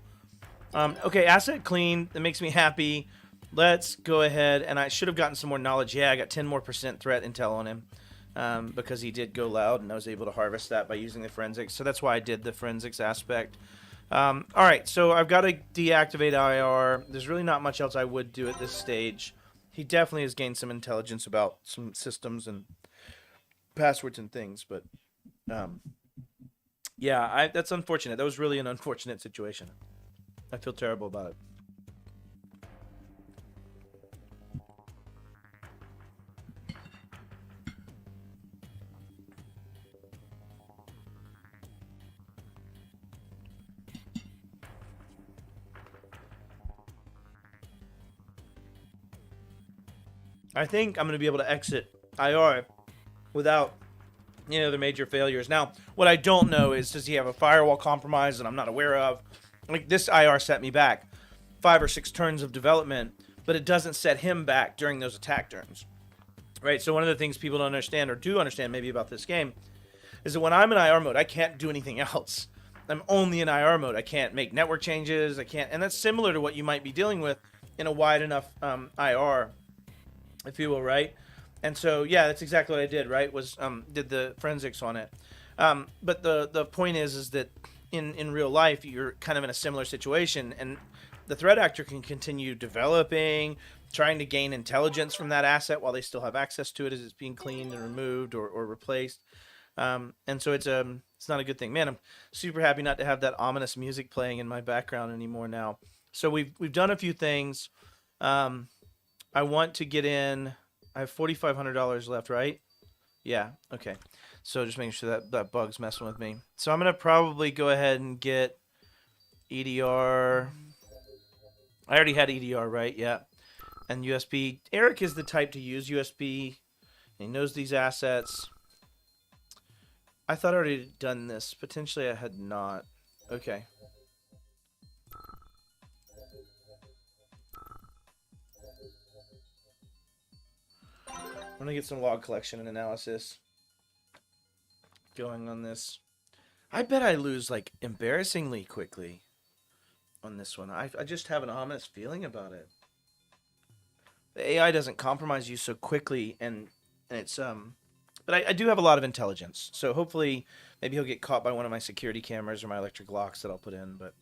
Okay, asset clean. That makes me happy. Let's go ahead, and I should have gotten some more knowledge. Yeah, I got 10% more threat intel on him because he did go loud, and I was able to harvest that by using the forensics. So that's why I did the forensics aspect. All right, so I've got to deactivate IR. There's really not much else I would do at this stage. He definitely has gained some intelligence about some systems and passwords and things, but yeah, that's unfortunate. That was really an unfortunate situation. I feel terrible about it. I think I'm going to be able to exit IR without any other major failures. Now, what I don't know is, does he have a firewall compromise that I'm not aware of? Like, this IR set me back 5 or 6 turns of development, but it doesn't set him back during those attack turns. Right? So one of the things people don't understand, or do understand maybe about this game, is that when I'm in IR mode, I can't do anything else. I'm only in IR mode. I can't make network changes. I can't, and that's similar to what you might be dealing with in a wide enough IR, if you will, right? And so, yeah, that's exactly what I did, right? Was did the forensics on it. But the point is that in real life, you're kind of in a similar situation, and the threat actor can continue developing, trying to gain intelligence from that asset while they still have access to it as it's being cleaned and removed or replaced. And so it's not a good thing. Man, I'm super happy not to have that ominous music playing in my background anymore now. So we've done a few things. I want to get in. I have $4,500 left, right? Yeah, okay. So just making sure that bug's messing with me. So I'm going to probably go ahead and get EDR. I already had EDR, right? Yeah. And USB. Eric is the type to use USB. He knows these assets. I thought I already had done this. Potentially I had not. Okay. I'm going to get some log collection and analysis going on this. I bet I lose, like, embarrassingly quickly on this one. I just have an ominous feeling about it. The AI doesn't compromise you so quickly, and it's, but I do have a lot of intelligence. So hopefully, maybe he'll get caught by one of my security cameras or my electric locks that I'll put in, but...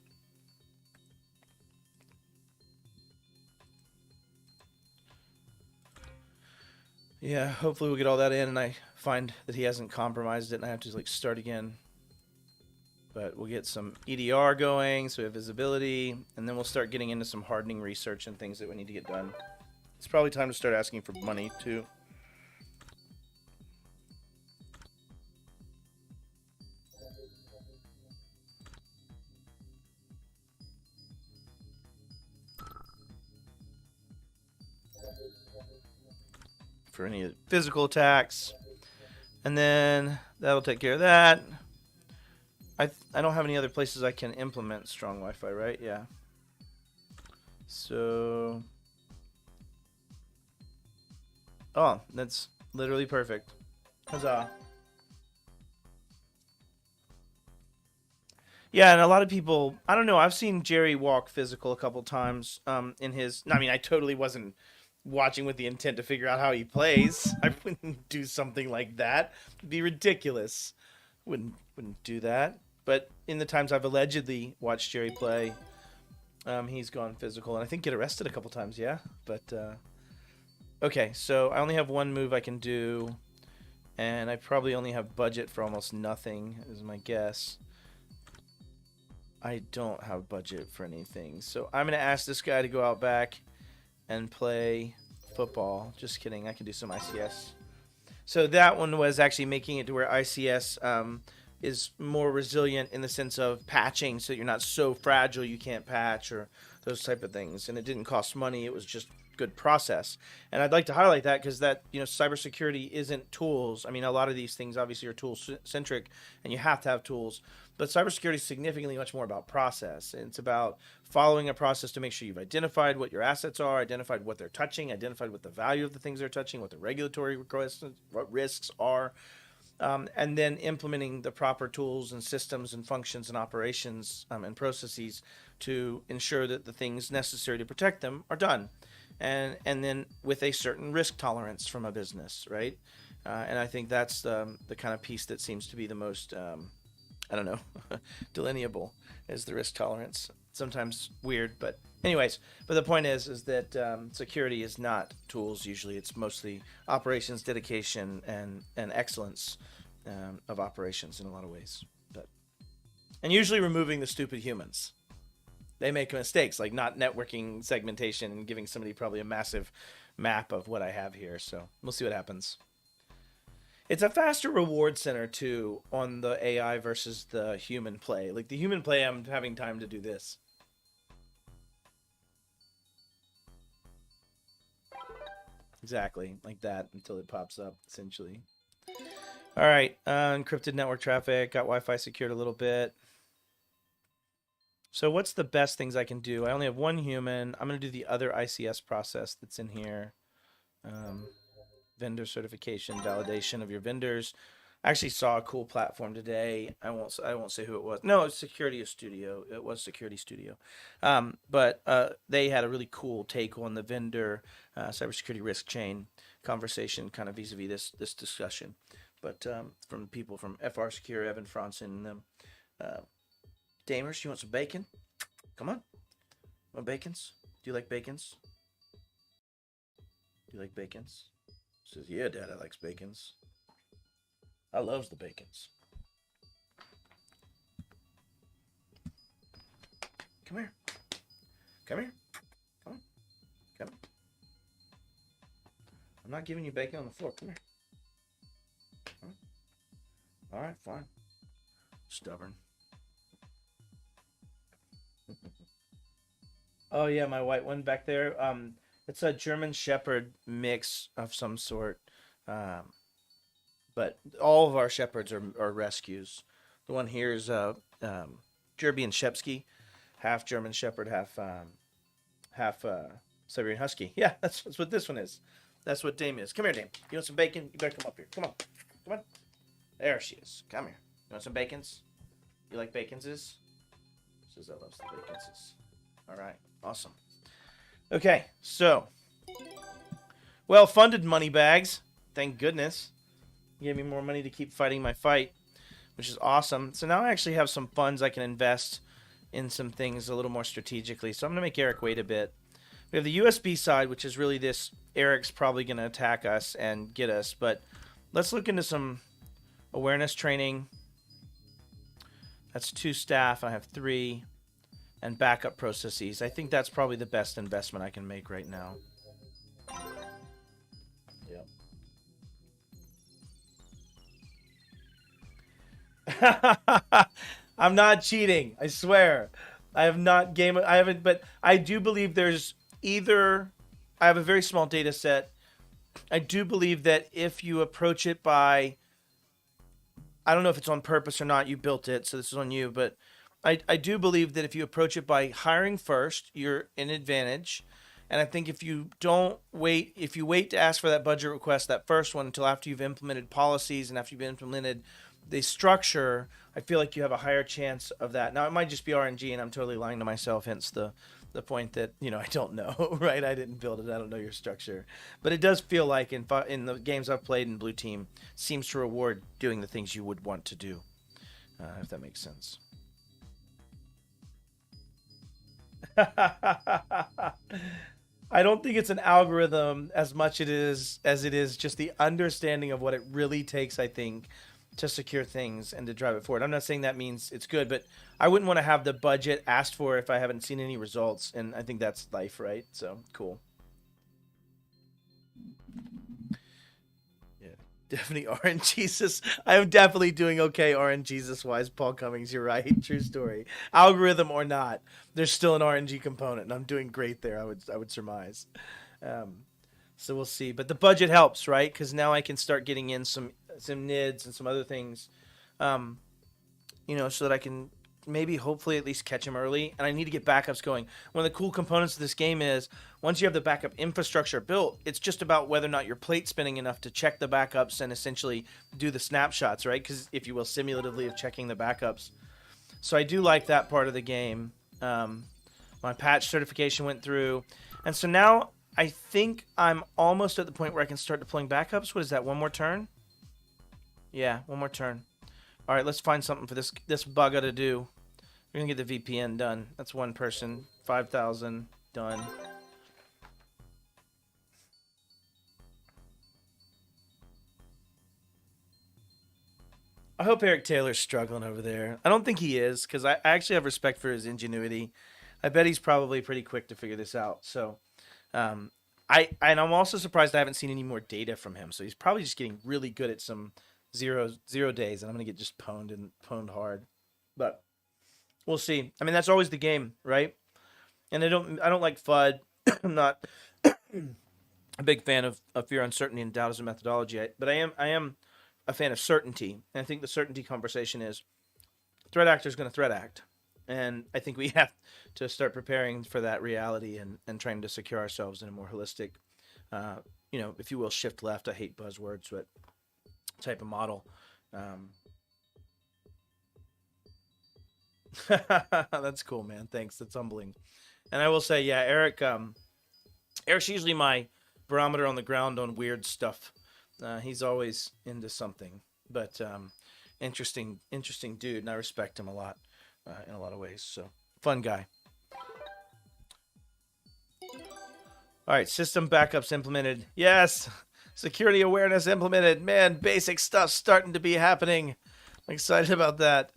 yeah, hopefully we'll get all that in and I find that he hasn't compromised it and I have to like start again. But we'll get some EDR going, so we have visibility, and then we'll start getting into some hardening research and things that we need to get done. It's probably time to start asking for money too. For any physical attacks, and then that'll take care of that. I don't have any other places I can implement strong Wi-Fi, right? Yeah. So, oh, that's literally perfect. Huzzah. Yeah, and a lot of people, I don't know, I've seen Jerry walk physical a couple times in his, I mean, I totally wasn't watching with the intent to figure out how he plays. I wouldn't do something like that. It'd be ridiculous. Wouldn't do that. But in the times I've allegedly watched Jerry play, he's gone physical, and I think get arrested a couple times, yeah? But, okay, so I only have one move I can do, and I probably only have budget for almost nothing, is my guess. I don't have budget for anything, so I'm going to ask this guy to go out back and play football. Just kidding, I can do some ICS. So that one was actually making it to where ICS is more resilient in the sense of patching, so you're not so fragile you can't patch or those type of things. And it didn't cost money, it was just good process. And I'd like to highlight that because that, cybersecurity isn't tools. I mean, a lot of these things obviously are tool centric, and you have to have tools. But cybersecurity is significantly much more about process. It's about following a process to make sure you've identified what your assets are, identified what they're touching, identified what the value of the things they're touching, what the regulatory requests, what risks are, and then implementing the proper tools and systems and functions and operations and processes to ensure that the things necessary to protect them are done, and then with a certain risk tolerance from a business, right? And I think that's the kind of piece that seems to be the most I don't know, delineable is the risk tolerance. Sometimes weird, but anyways. But the point is that security is not tools. Usually, it's mostly operations, dedication, and excellence of operations in a lot of ways. And usually removing the stupid humans. They make mistakes, like not networking segmentation and giving somebody probably a massive map of what I have here. So we'll see what happens. It's a faster reward center, too, on the AI versus the human play. Like, the human play, I'm having time to do this. Exactly, like that, until it pops up, essentially. All right, encrypted network traffic, got Wi-Fi secured a little bit. So what's the best things I can do? I only have one human. I'm going to do the other ICS process that's in here. Vendor certification, validation of your vendors. I actually saw a cool platform today. I won't say who it was. No, it was Security Studio. It was Security Studio. But they had a really cool take on the vendor cybersecurity risk chain conversation, kind of vis-a-vis this discussion. But from people from FR Secure, Evan Franson, and them. Damers, you want some bacon? Come on. Want bacons? Do you like bacons? Do you like bacons? Says, yeah, Dad, I likes bacons. I loves the bacons. Come here. Come here. Come on. Come on. I'm not giving you bacon on the floor. Come here. Come on. All right, fine. Stubborn. Oh, yeah, my white one back there. It's a German Shepherd mix of some sort. But all of our Shepherds are rescues. The one here is Jerby and Shepsky, half German Shepherd, half Siberian Husky. Yeah, that's what this one is. That's what Dame is. Come here, Dame. You want some bacon? You better come up here. Come on. Come on. There she is. Come here. You want some bacons? You like baconses? Says I loves the baconses. All right. Awesome. Okay, so well-funded money bags. Thank goodness. Gave me more money to keep fighting my fight, which is awesome. So now I actually have some funds I can invest in some things a little more strategically. So I'm going to make Eric wait a bit. We have the USB side, which is really this. Eric's probably going to attack us and get us. But let's look into some awareness training. That's 2 staff. I have 3. And backup processes. I think that's probably the best investment I can make right now. Yep. I'm not cheating. I swear. I haven't, but I do believe there's either. I have a very small data set. I do believe that if you approach it by. I don't know if it's on purpose or not. You built it, so this is on you, but. I do believe that if you approach it by hiring first, you're in advantage. And I think if you wait to ask for that budget request, that first one, until after you've implemented policies and after you've implemented the structure, I feel like you have a higher chance of that. Now, it might just be RNG, and I'm totally lying to myself, hence the point that, I don't know, right? I didn't build it. I don't know your structure. But it does feel like in the games I've played in Blue Team, seems to reward doing the things you would want to do, if that makes sense. I don't think it's an algorithm as much as it is just the understanding of what it really takes, I think, to secure things and to drive it forward. I'm not saying that means it's good, but I wouldn't want to have the budget asked for if I haven't seen any results, and I think that's life, right? So, cool. Definitely RNGesus. I am definitely doing okay RNGesus wise, Paul Cummings. You're right. True story. Algorithm or not, there's still an RNG component, and I'm doing great there. I would surmise. So we'll see. But the budget helps, right? Because now I can start getting in some NIDs and some other things, um, so that I can maybe hopefully at least catch him early. And I need to get backups going. One of the cool components of this game is once you have the backup infrastructure built, it's just about whether or not you're plate spinning enough to check the backups and essentially do the snapshots, right? Because if you will, simulatively of checking the backups. So I do like that part of the game. My patch certification went through. And so now I think I'm almost at the point where I can start deploying backups. What is that, one more turn? Yeah, one more turn. All right, let's find something for this bugger to do. We're going to get the VPN done. That's one person. 5,000 done. I hope Eric Taylor's struggling over there. I don't think he is, because I actually have respect for his ingenuity. I bet he's probably pretty quick to figure this out. So, and I'm also surprised I haven't seen any more data from him. So he's probably just getting really good at some zero days, and I'm gonna get just pwned hard. But we'll see. I mean, that's always the game, right? And I don't like FUD. I'm not a big fan of fear, uncertainty, and doubt as a methodology. But I am a fan of certainty, and I think the certainty conversation is threat actor is going to threat act, and I think we have to start preparing for that reality and trying to secure ourselves in a more holistic, if you will, shift left. I hate buzzwords, but type of model. That's cool, man. Thanks. That's humbling. And I will say, yeah, Eric's usually my barometer on the ground on weird stuff. He's always into something, but interesting dude, and I respect him a lot in a lot of ways. So fun guy. All right, system backups implemented. Yes, security awareness implemented. Man, basic stuff starting to be happening. I'm excited about that.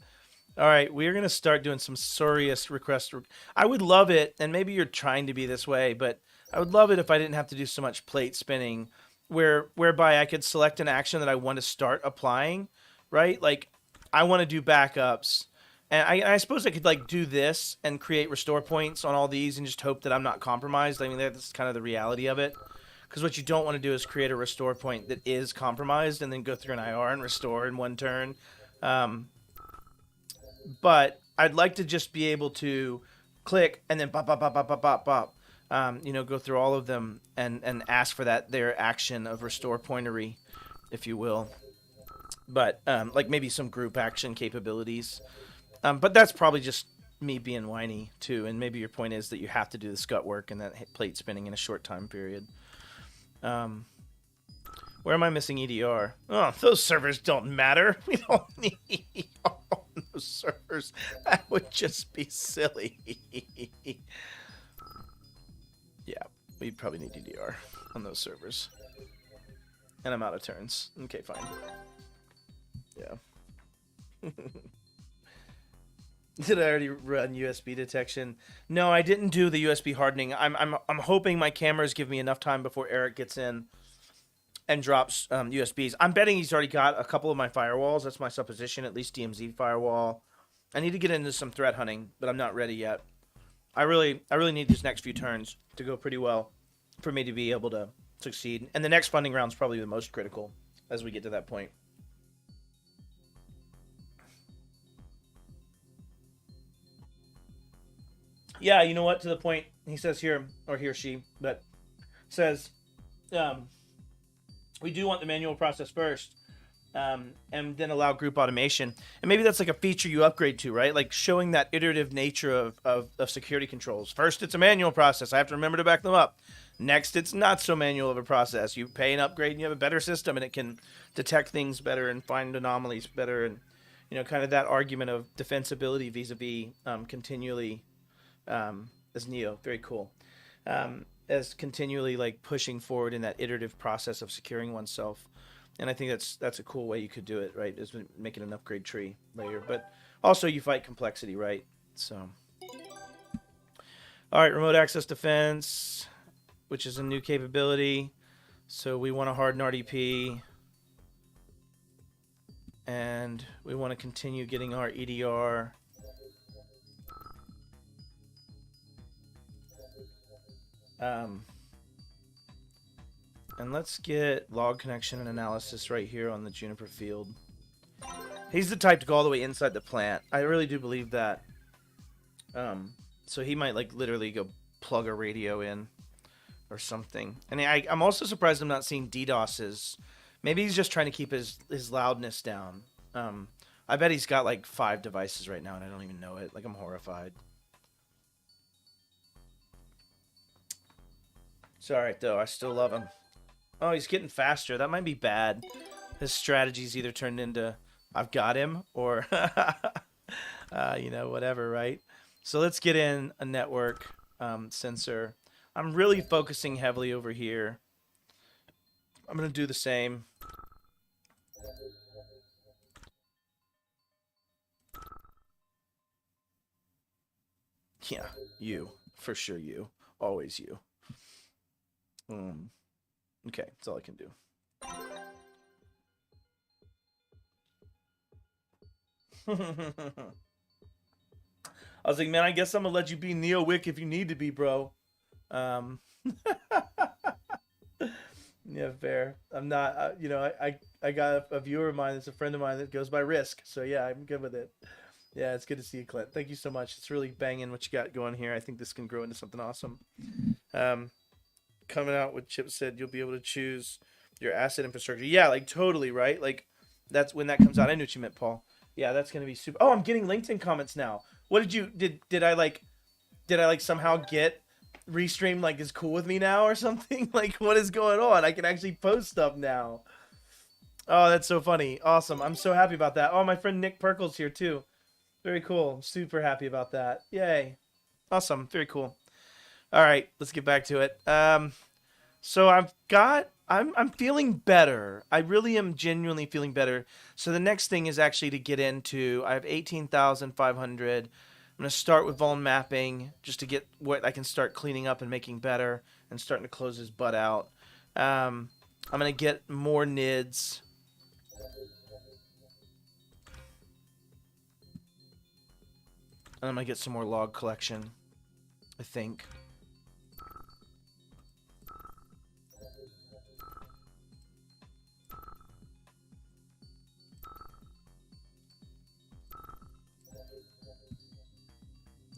All right, we're going to start doing some serious requests. I would love it, and maybe you're trying to be this way, but I would love it if I didn't have to do so much plate spinning, whereby I could select an action that I want to start applying, right? Like, I want to do backups, and I suppose I could, like, do this and create restore points on all these and just hope that I'm not compromised. I mean, that's kind of the reality of it. Because what you don't want to do is create a restore point that is compromised and then go through an IR and restore in one turn. But I'd like to just be able to click and then bop, bop, bop, bop, bop, bop, bop. Go through all of them and ask for their action of restore pointery, if you will. But like maybe some group action capabilities. But that's probably just me being whiny too. And maybe your point is that you have to do the scut work and that plate spinning in a short time period. Where am I missing EDR? Oh, those servers don't matter. We don't need EDR on those servers. That would just be silly. Yeah, we probably need EDR on those servers. And I'm out of turns. Okay, fine. Yeah. Did I already run USB detection? No, I didn't do the USB hardening. I'm hoping my cameras give me enough time before Eric gets in and drops USBs. I'm betting he's already got a couple of my firewalls. That's my supposition, at least DMZ firewall. I need to get into some threat hunting, but I'm not ready yet. I really need these next few turns to go pretty well for me to be able to succeed. And the next funding round is probably the most critical as we get to that point. Yeah, you know what? To the point, he says here, or he or she, but says, we do want the manual process first, and then allow group automation. And maybe that's like a feature you upgrade to, right? Like showing that iterative nature of security controls. First, it's a manual process. I have to remember to back them up. Next, it's not so manual of a process. You pay an upgrade and you have a better system, and it can detect things better and find anomalies better. And, kind of that argument of defensibility vis-a-vis continually... as Neo, very cool. As continually like pushing forward in that iterative process of securing oneself, and I think that's a cool way you could do it, right? Is making an upgrade tree layer, but also you fight complexity, right? So, all right, remote access defense, which is a new capability. So we want to harden RDP, and we want to continue getting our EDR. And let's get log connection and analysis right here on the Juniper field. He's the type to go all the way inside the plant. I really do believe that. So he might like literally go plug a radio in or something. And I'm also surprised I'm not seeing DDoSes. Maybe he's just trying to keep his loudness down. I bet he's got like 5 devices right now and I don't even know it. Like, I'm horrified. It's alright though, I still love him. Oh, he's getting faster. That might be bad. His strategy's either turned into I've got him or you know, whatever, right? So let's get in a network sensor. I'm really focusing heavily over here. I'm going to do the same. Yeah, you. For sure you. Always you. Okay, that's all I can do. I was like, man, I guess I'm gonna let you be NeoWick if you need to be, bro. Yeah, fair. I'm not, you know, I got a viewer of mine that's a friend of mine that goes by Risk. So yeah, I'm good with it. Yeah, it's good to see you, Clint. Thank you so much. It's really banging what you got going here. I think this can grow into something awesome. Coming out with Chip said you'll be able to choose your asset infrastructure. Yeah, like totally, right? Like that's when that comes out. I knew what you meant, Paul. Yeah, that's gonna be super. Oh, I'm getting LinkedIn comments now. What did you did I like somehow get Restream like is cool with me now or something? Like, what is going on? I can actually post stuff now. Oh, that's so funny. Awesome. I'm so happy about that. Oh, my friend Nick Perkle's here too. Very cool. Super happy about that. Yay. Awesome. Very cool. All right, let's get back to it. So I'm feeling better. I really am genuinely feeling better. So the next thing is actually to get into, I have 18,500. I'm going to start with vuln mapping just to get what I can start cleaning up and making better and starting to close his butt out. I'm going to get more NIDs. And I'm going to get some more log collection, I think.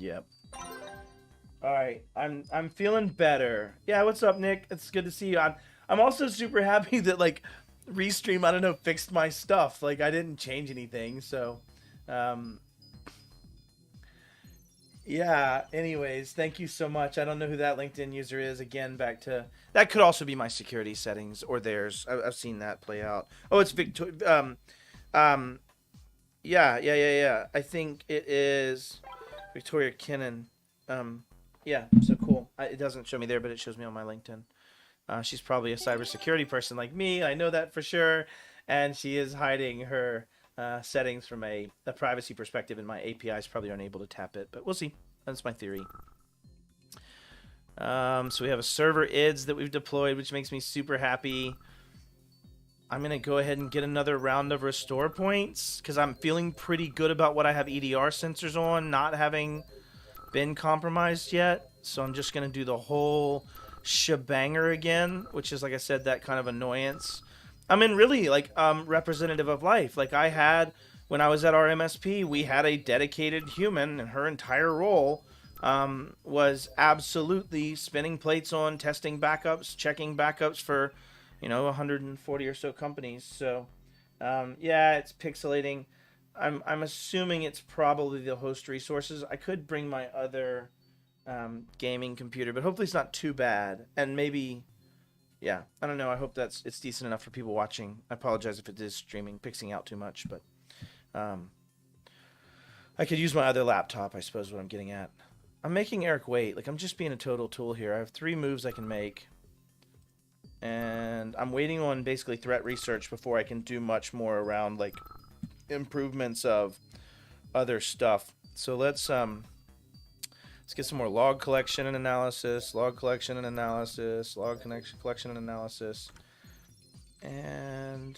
Yep. All right, I'm feeling better. Yeah, what's up, Nick? It's good to see you. I'm also super happy that like Restream, I don't know, fixed my stuff. Like I didn't change anything, so yeah. Anyways, thank you so much. I don't know who that LinkedIn user is. Again, back to that could also be my security settings or theirs. I've seen that play out. Oh, it's Victor. Yeah. I think it is Victoria Kinnan. Yeah, so cool. It doesn't show me there, but it shows me on my LinkedIn. She's probably a cybersecurity person like me. I know that for sure. And she is hiding her settings from a privacy perspective, and my APIs probably aren't able to tap it. But we'll see. That's my theory. So we have a server IDS that we've deployed, which makes me super happy. I'm going to go ahead and get another round of restore points because I'm feeling pretty good about what I have EDR sensors on, not having been compromised yet. So I'm just going to do the whole shebanger again, which is, like I said, that kind of annoyance. I mean, really, like, representative of life. Like I had, when I was at our MSP, we had a dedicated human, and her entire role was absolutely spinning plates on, testing backups, checking backups for, you know, 140 or so companies. So, yeah, it's pixelating. I'm assuming it's probably the host resources. I could bring my other gaming computer, but hopefully it's not too bad. And maybe, yeah, I don't know. I hope it's decent enough for people watching. I apologize if it is streaming, pixing out too much, but I could use my other laptop, I suppose, what I'm getting at. I'm making Eric wait. Like, I'm just being a total tool here. I have 3 moves I can make. And I'm waiting on basically threat research before I can do much more around, like, improvements of other stuff. So let's get some more log collection and analysis, log collection and analysis, log collection and analysis. And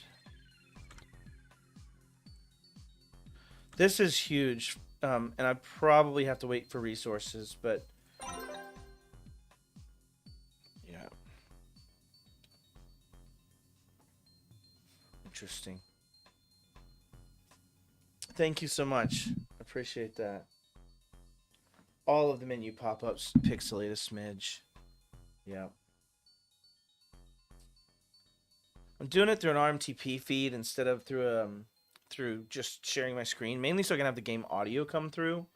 this is huge. And I probably have to wait for resources, but yeah. Interesting. Thank you so much. Appreciate that. All of the menu pop-ups pixelate a smidge. Yeah. I'm doing it through an RMTP feed instead of through just sharing my screen, mainly so I can have the game audio come through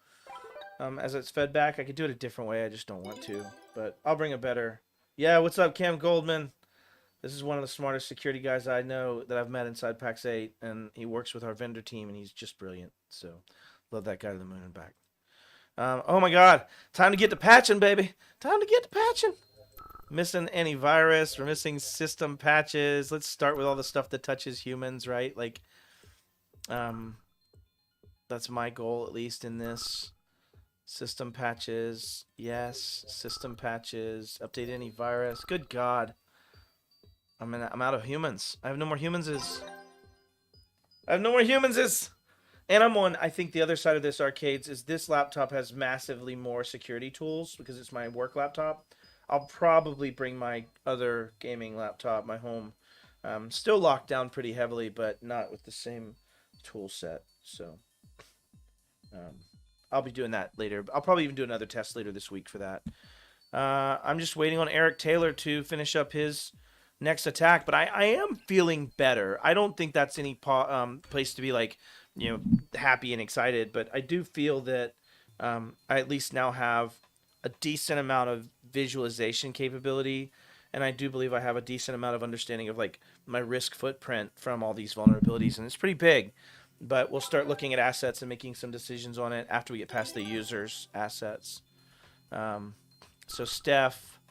as it's fed back. I could do it a different way. I just don't want to, but I'll bring a better. Yeah, what's up, Cam Goldman? This is one of the smartest security guys I know that I've met inside PAX 8, and he works with our vendor team, and he's just brilliant. So, love that guy to the moon and back. Oh my God, time to get to patching, baby. Time to get to patching. Missing antivirus, we're missing system patches. Let's start with all the stuff that touches humans, right? Like, that's my goal, at least in this. System patches, yes. System patches, update antivirus. Good God. I'm out of humans. I have no more humanses. I have no more humanses. And I'm on, I think the other side of this, Arcades, is this laptop has massively more security tools because it's my work laptop. I'll probably bring my other gaming laptop, my home, still locked down pretty heavily, but not with the same tool set. So I'll be doing that later. I'll probably even do another test later this week for that. I'm just waiting on Eric Taylor to finish up his next attack, but I am feeling better. I don't think that's any place to be like, happy and excited, but I do feel that I at least now have a decent amount of visualization capability, and I do believe I have a decent amount of understanding of like my risk footprint from all these vulnerabilities, and it's pretty big. But we'll start looking at assets and making some decisions on it after we get past the users' assets. So Steph,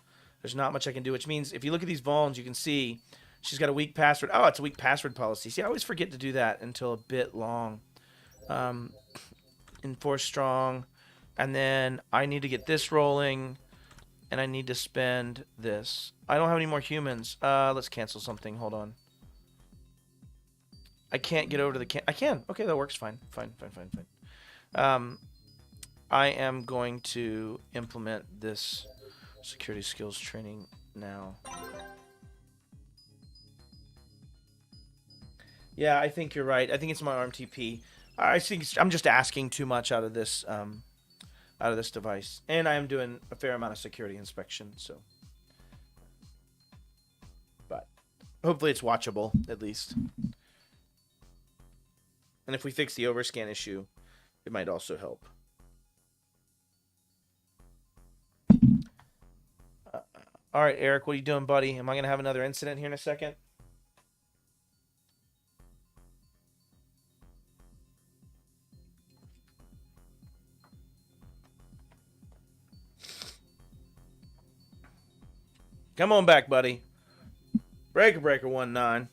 there's not much I can do, which means if you look at these vulns, you can see she's got a weak password. Oh, it's a weak password policy. See, I always forget to do that until a bit long. Enforce strong. And then I need to get this rolling. And I need to spend this. I don't have any more humans. Let's cancel something. Hold on. I can't get over to the I can. Okay, that works. Fine. Fine. I am going to implement this security skills training now. Yeah, I think you're right. I think it's my RMTP. I think I'm just asking too much out of this device, and I am doing a fair amount of security inspection. So, but hopefully it's watchable at least. And if we fix the overscan issue, it might also help. All right, Eric, what are you doing, buddy? Am I going to have another incident here in a second? Come on back, buddy. Breaker 19.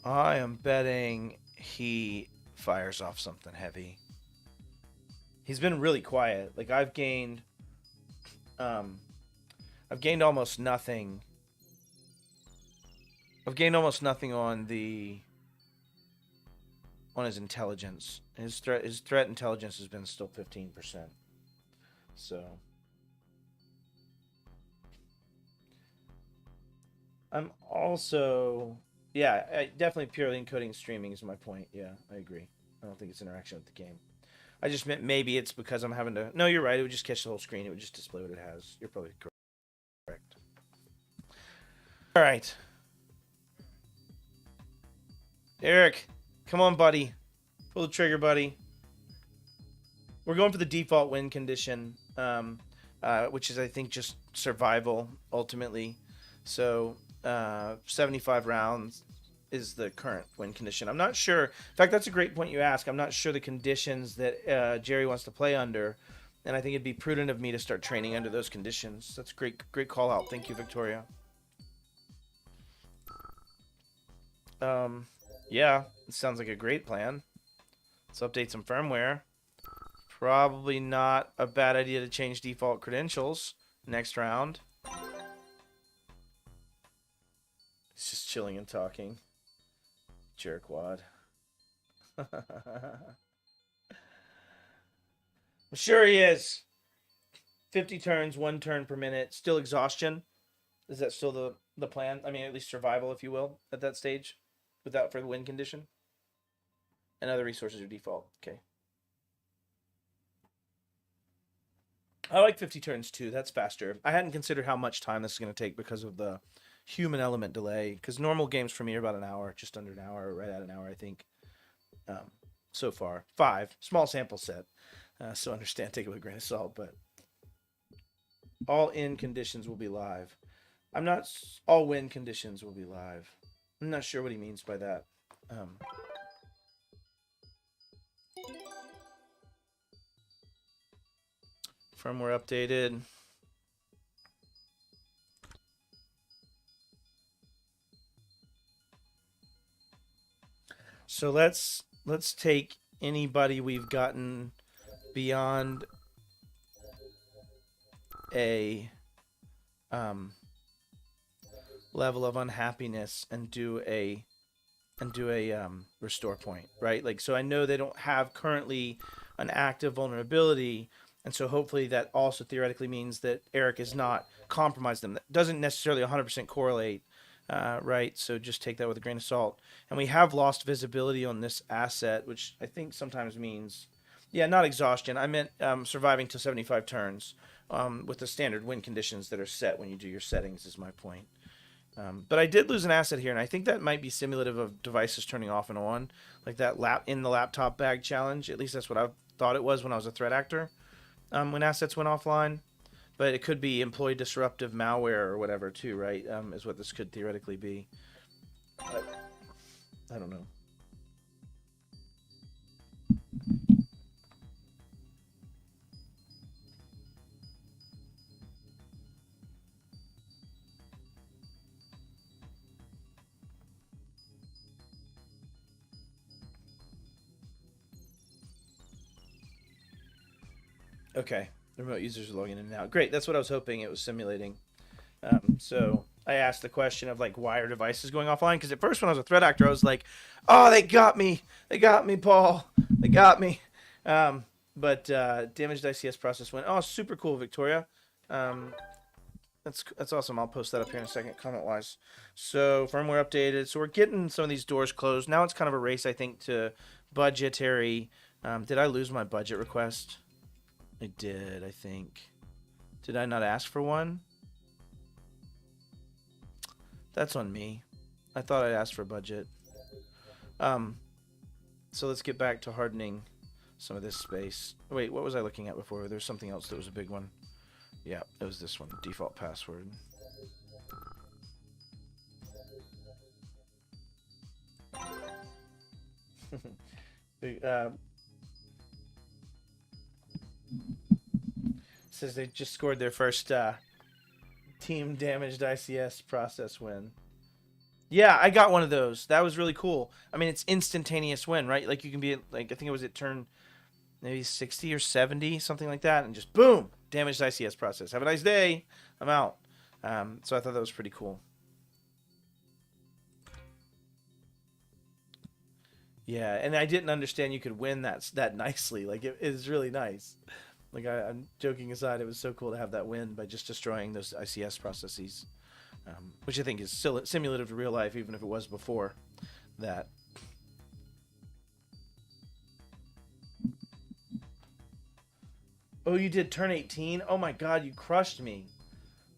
I am betting he fires off something heavy. He's been really quiet. Like I've gained almost nothing. I've gained almost nothing on his intelligence. His threat intelligence has been still 15%. So I'm also definitely purely encoding streaming is my point. Yeah, I agree. I don't think it's interaction with the game. I just meant maybe it's because I'm having to. No, you're right. It would just catch the whole screen. It would just display what it has. You're probably correct. All right. Eric, come on, buddy. Pull the trigger, buddy. We're going for the default win condition, which is, I think, just survival, ultimately. So, 75 rounds is the current win condition. I'm not sure. In fact, that's a great point you ask. I'm not sure the conditions that Jerry wants to play under, and I think it'd be prudent of me to start training under those conditions. That's a great call out. Thank you, Victoria. Yeah, it sounds like a great plan. Let's update some firmware. Probably not a bad idea to change default credentials next round. It's just chilling and talking. Jerkwad. Sure he is. 50 turns, 1 turn per minute. Still exhaustion. Is that still the plan? I mean, at least survival, if you will, at that stage, without for the win condition. And other resources are default. Okay. I like 50 turns too. That's faster. I hadn't considered how much time this is going to take because of the human element delay. Because normal games for me are about an hour, just under an hour, right at an hour, I think. So far, 5 small sample set. So understand, take it with a grain of salt. But all in conditions will be live. I'm not. All win conditions will be live. I'm not sure what he means by that. Firmware updated. So let's take anybody we've gotten beyond a level of unhappiness and do a restore point, right? Like, so I know they don't have currently an active vulnerability, and so hopefully that also theoretically means that Eric is not compromised them. That doesn't necessarily 100% correlate, right? So just take that with a grain of salt. And we have lost visibility on this asset, which I think sometimes means, yeah, not exhaustion. I meant surviving to 75 turns with the standard win conditions that are set when you do your settings, is my point. But I did lose an asset here, and I think that might be simulative of devices turning off and on, like that in the laptop bag challenge. At least that's what I thought it was when I was a threat actor, when assets went offline. But it could be employee disruptive malware or whatever too, right? Is what this could theoretically be. But I don't know. Okay, the remote users are logging in now. Great, that's what I was hoping it was simulating. So I asked the question of like, why are devices going offline? Because at first when I was a threat actor, I was like, oh, they got me, Paul, they got me. But damaged ICS process went. Oh, super cool, Victoria. That's awesome. I'll post that up here in a second, comment wise. So firmware updated. So we're getting some of these doors closed. Now it's kind of a race, I think, to budgetary. Did I lose my budget request? I did, I think. Did I not ask for one? That's on me. I thought I asked for budget. So let's get back to hardening some of this space. Wait, what was I looking at before? There was something else that was a big one. Yeah, it was this one. Default password. Says they just scored their first team damaged ICS process win. Yeah, I got one of those. That was really cool. I mean, it's instantaneous win, right? Like you can be like, I think it was at turn maybe 60 or 70, something like that, and just boom, damaged ICS process. Have a nice day. I'm out. So I thought that was pretty cool. Yeah, and I didn't understand you could win that nicely. Like it is really nice. Like I'm joking aside, it was so cool to have that win by just destroying those ICS processes, which I think is still simulative to real life, even if it was before that. Oh, you did turn 18? Oh my god, you crushed me.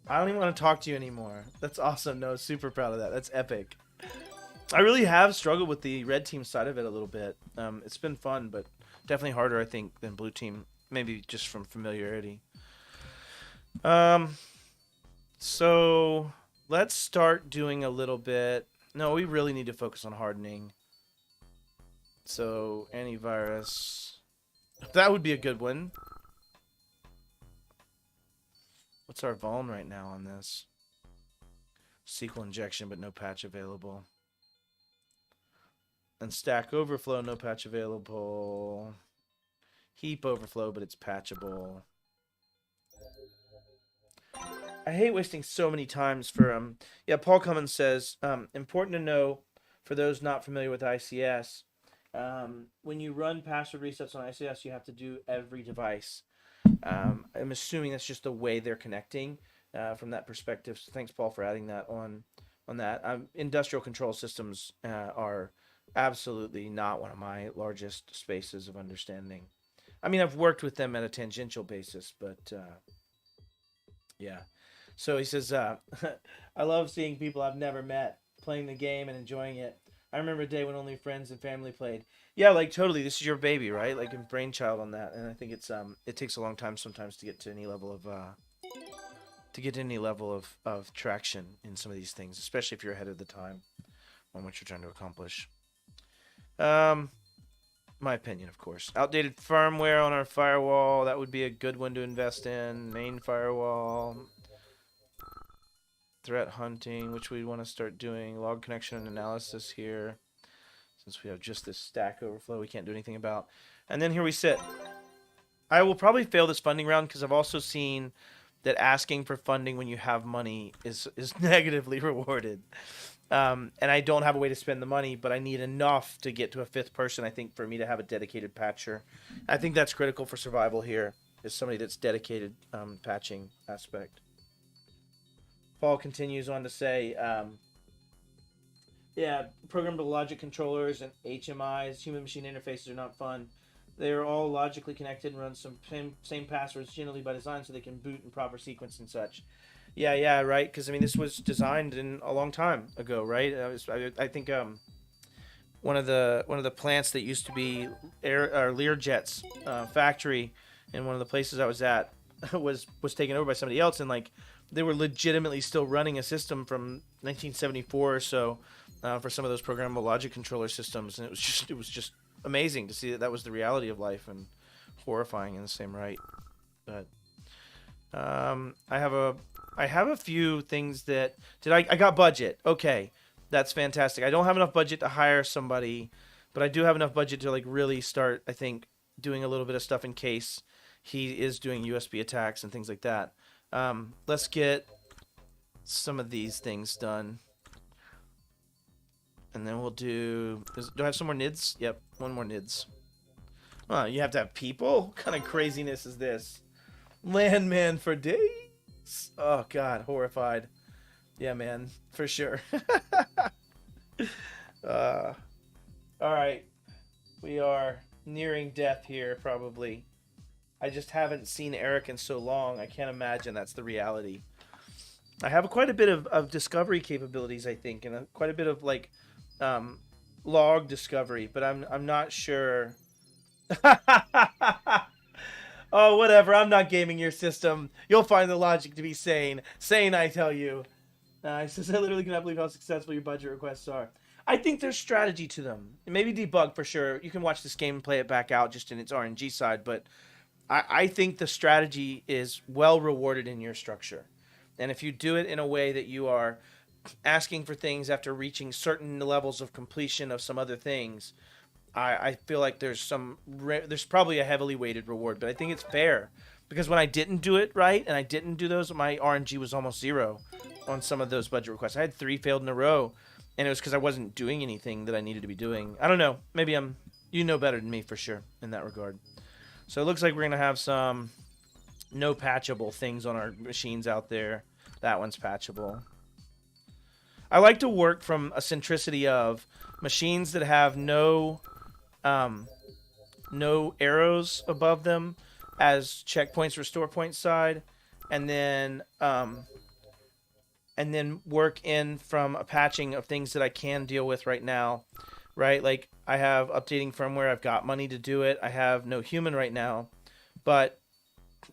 I don't even want to talk to you anymore. That's awesome. No, super proud of that. That's epic. I really have struggled with the red team side of it a little bit. It's been fun, but definitely harder, I think, than blue team. Maybe just from familiarity. So let's start doing a little bit. No, we really need to focus on hardening. So antivirus. That would be a good one. What's our vuln right now on this? SQL injection, but no patch available. And Stack Overflow, no patch available. Heap Overflow, but it's patchable. I hate wasting so many times for yeah, Paul Cummins says important to know for those not familiar with ICS, When you run password resets on ICS, you have to do every device. I'm assuming that's just the way they're connecting from that perspective. So thanks, Paul, for adding that on that. Industrial control systems are absolutely not one of my largest spaces of understanding. I mean, I've worked with them at a tangential basis, but yeah. So he says, I love seeing people I've never met playing the game and enjoying it. I remember a day when only friends and family played. Yeah, like totally. This is your baby, right? Like a brainchild on that, and I think it's it takes a long time sometimes to get to any level of traction in some of these things, especially if you're ahead of the time on what you're trying to accomplish. My opinion, of course. Outdated firmware on our firewall, that would be a good one to invest in. Main firewall. Threat hunting, which we want to start doing. Log connection and analysis here. Since we have just this Stack Overflow we can't do anything about. And then here we sit. I will probably fail this funding round because I've also seen that asking for funding when you have money is negatively rewarded. And I don't have a way to spend the money, but I need enough to get to a fifth person, I think, for me to have a dedicated patcher. I think that's critical for survival here, is somebody that's dedicated patching aspect. Paul continues on to say, yeah, programmable logic controllers and HMIs, human-machine interfaces, are not fun. They are all logically connected and run some same passwords, generally by design, so they can boot in proper sequence and such. Yeah, right. Because I mean, this was designed in a long time ago, right? I think one of the plants that used to be Learjet's factory in one of the places I was at was taken over by somebody else, and like they were legitimately still running a system from 1974 or so for some of those programmable logic controller systems, and it was just amazing to see that was the reality of life, and horrifying in the same right. But I have a few things that I got budget. Okay, that's fantastic. I don't have enough budget to hire somebody, but I do have enough budget to like really start, I think, doing a little bit of stuff in case he is doing USB attacks and things like that. Let's get some of these things done. And then we'll do I have some more NIDs? Yep, one more NIDs. Oh, you have to have people? What kind of craziness is this? Landman for days? Oh, God, horrified. Yeah, man, for sure. Alright. We are nearing death here, probably. I just haven't seen Eric in so long. I can't imagine that's the reality. I have quite a bit of discovery capabilities, I think, and quite a bit of, like, log discovery, but I'm not sure. Oh, whatever. I'm not gaming your system. You'll find the logic to be sane. Sane, I tell you. He says, I literally cannot believe how successful your budget requests are. I think there's strategy to them. Maybe debug for sure. You can watch this game and play it back out just in its RNG side, but I think the strategy is well rewarded in your structure. And if you do it in a way that you are asking for things after reaching certain levels of completion of some other things, I feel like there's probably a heavily weighted reward, but I think it's fair because when I didn't do it right and I didn't do those, my RNG was almost 0 on some of those budget requests. I had 3 failed in a row, and it was because I wasn't doing anything that I needed to be doing. I don't know. Maybe you know better than me for sure in that regard. So it looks like we're gonna have some no patchable things on our machines out there. That one's patchable. I like to work from a centricity of machines that have no arrows above them as checkpoints or store point side, and then work in from a patching of things that I can deal with right now, right? Like I have updating firmware, I've got money to do it, I have no human right now, but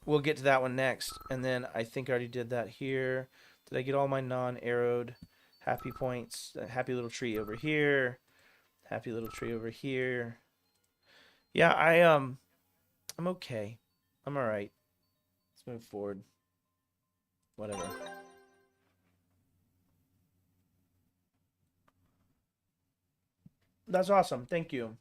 we'll get to that one next. And then I think I already did that here. Did I get all my non-arrowed happy points? Happy little tree over here. Happy little tree over here. Yeah, I'm okay. I'm all right. Let's move forward. Whatever. That's awesome. Thank you.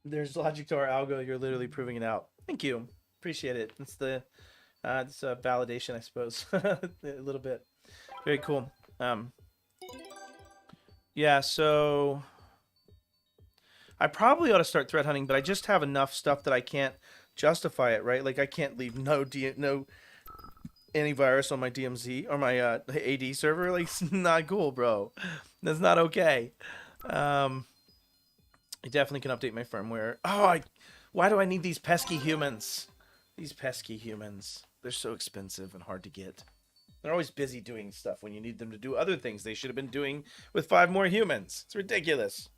There's logic to our algo. You're literally proving it out. Thank you. Appreciate it. It's it's a validation, I suppose. A little bit. Very cool. Yeah, so I probably ought to start threat hunting, but I just have enough stuff that I can't justify it, right? Like I can't leave no antivirus on my DMZ or my AD server. Like it's not cool, bro. That's not okay. Um, I definitely can update my firmware. Why do I need these pesky humans? These pesky humans. They're so expensive and hard to get. They're always busy doing stuff when you need them to do other things they should have been doing with 5 more humans. It's ridiculous.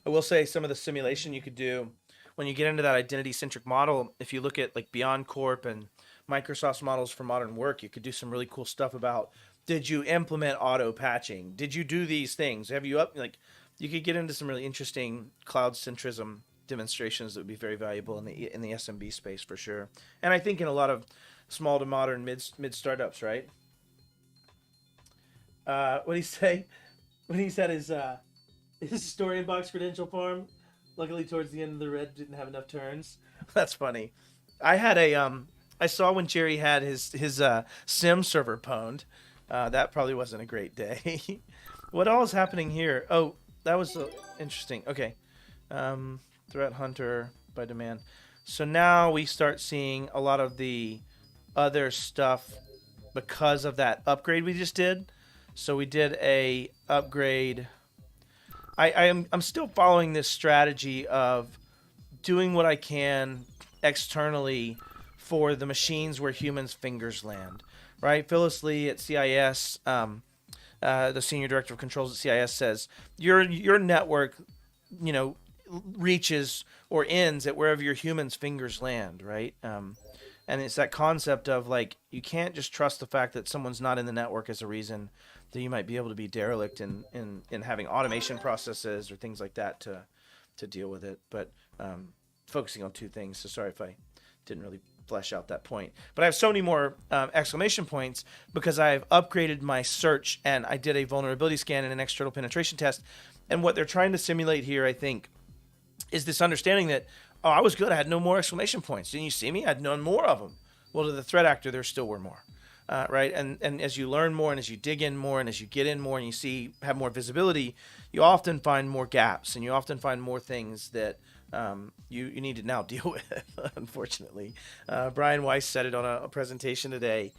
I will say some of the simulation you could do when you get into that identity-centric model, if you look at like Beyond Corp and Microsoft's models for modern work, you could do some really cool stuff about, did you implement auto patching? Did you do these things? Have you you could get into some really interesting cloud centrism demonstrations that would be very valuable in the SMB space for sure. And I think in a lot of small to modern mid startups, right? What he say? When he said his story box credential farm, luckily towards the end of the red didn't have enough turns. That's funny. I had I saw when Jerry had his sim server pwned. That probably wasn't a great day. What all is happening here? Oh, that was interesting. Okay. Threat Hunter by demand. So now we start seeing a lot of the other stuff because of that upgrade we just did. So we did a upgrade. I'm still following this strategy of doing what I can externally for the machines where humans' fingers land. Right? Phyllis Lee at CIS, the senior director of controls at CIS, says your network, reaches or ends at wherever your humans' fingers land, right? And it's that concept of like you can't just trust the fact that someone's not in the network as a reason that you might be able to be derelict in having automation processes or things like that to deal with it. But focusing on two things. So sorry if I didn't really flesh out that point. But I have so many more exclamation points because I've upgraded my search and I did a vulnerability scan and an external penetration test. And what they're trying to simulate here, I think, is this understanding that, oh, I was good. I had no more exclamation points. Didn't you see me? I had none more of them. Well, to the threat actor, there still were more. Right? And as you learn more and as you dig in more and as you get in more and you have more visibility, you often find more gaps and you often find more things that you need to now deal with, unfortunately. Brian Weiss said it on a presentation today.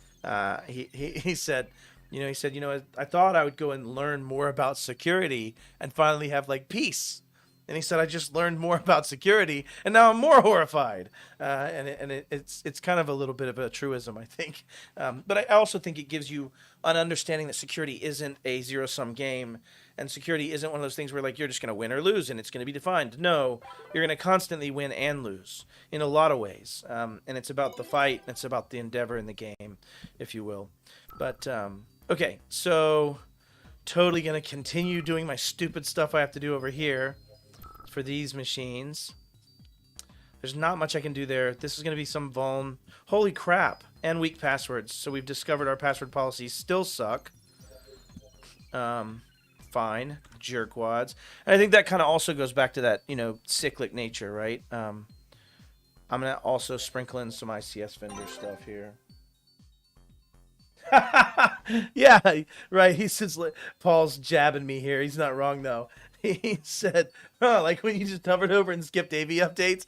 He said, I thought I would go and learn more about security and finally have like peace. And he said, I just learned more about security, and now I'm more horrified. It's kind of a little bit of a truism, I think. But I also think it gives you an understanding that security isn't a zero-sum game, and security isn't one of those things where like you're just going to win or lose, and it's going to be defined. No, you're going to constantly win and lose in a lot of ways. And it's about the fight, and it's about the endeavor in the game, if you will. But, okay, so totally going to continue doing my stupid stuff I have to do over here for these machines. There's not much I can do there. This is going to be some vuln. Holy crap. And weak passwords. So we've discovered our password policies still suck. Fine. Jerkwads. And I think that kind of also goes back to that, cyclic nature, right? I'm going to also sprinkle in some ICS vendor stuff here. Yeah, right. He says, Paul's jabbing me here. He's not wrong, though. He said, like when you just hovered over and skipped AV updates.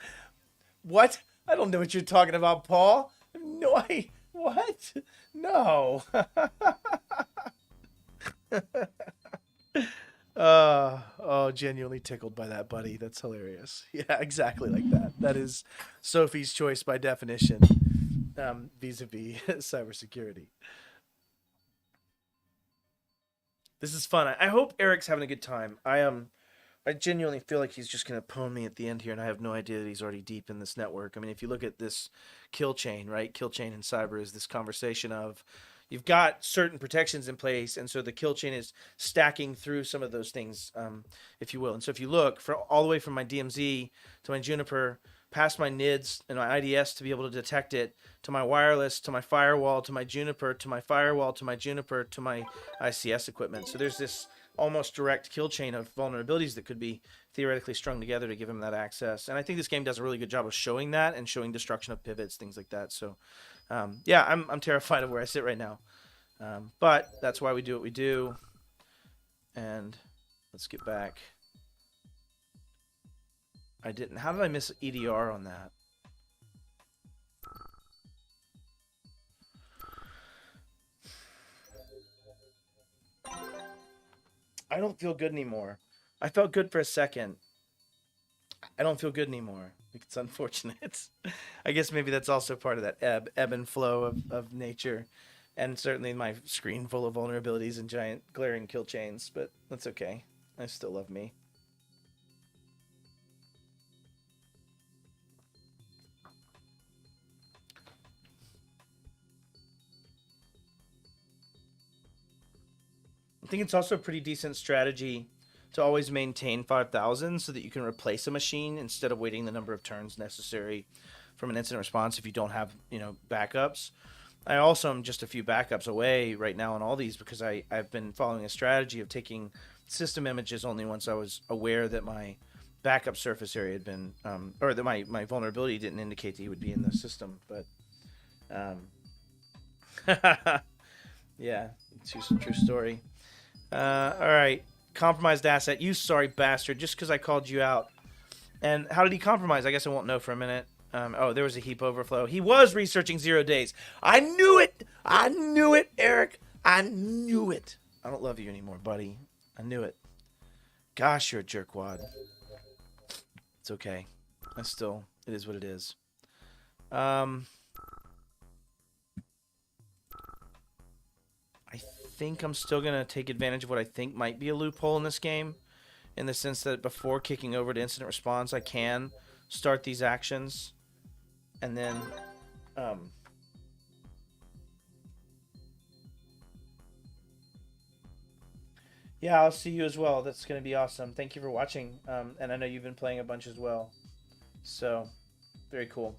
What? I don't know what you're talking about, Paul. No, what? No. Genuinely tickled by that, buddy. That's hilarious. Yeah, exactly like that. That is Sophie's choice by definition, vis-a-vis cybersecurity. This is fun. I hope Eric's having a good time. I genuinely feel like he's just going to pwn me at the end here, and I have no idea that he's already deep in this network. I mean, if you look at this kill chain, right? Kill chain in cyber is this conversation of you've got certain protections in place, and so the kill chain is stacking through some of those things, if you will. And so if you look for all the way from my DMZ to my Juniper, past my NIDS and my IDS to be able to detect it, to my wireless, to my firewall, to my Juniper, to my firewall, to my Juniper, to my ICS equipment. So there's this almost direct kill chain of vulnerabilities that could be theoretically strung together to give him that access. And I think this game does a really good job of showing that and showing destruction of pivots, things like that. So, yeah, I'm terrified of where I sit right now. But that's why we do what we do. And let's get back. I didn't. How did I miss EDR on that? I don't feel good anymore. I felt good for a second. I don't feel good anymore. It's unfortunate. I guess maybe that's also part of that ebb and flow of nature. And certainly my screen full of vulnerabilities and giant glaring kill chains, but that's okay. I still love me. I think it's also a pretty decent strategy to always maintain 5,000 so that you can replace a machine instead of waiting the number of turns necessary from an incident response if you don't have, backups. I also am just a few backups away right now on all these because I've been following a strategy of taking system images only once I was aware that my backup surface area had been, or that my vulnerability didn't indicate that he would be in the system. But, yeah, true story. All right. Compromised asset. You sorry bastard. Just because I called you out. And how did he compromise? I guess I won't know for a minute. Oh, there was a heap overflow. He was researching 0 days. I knew it. I knew it, Eric. I knew it. I don't love you anymore, buddy. I knew it. Gosh, you're a jerkwad. It's okay. It is what it is. I think I'm still going to take advantage of what I think might be a loophole in this game, in the sense that before kicking over to incident response, I can start these actions, and then yeah, I'll see you as well. That's going to be awesome. Thank you for watching, and I know you've been playing a bunch as well, so very cool.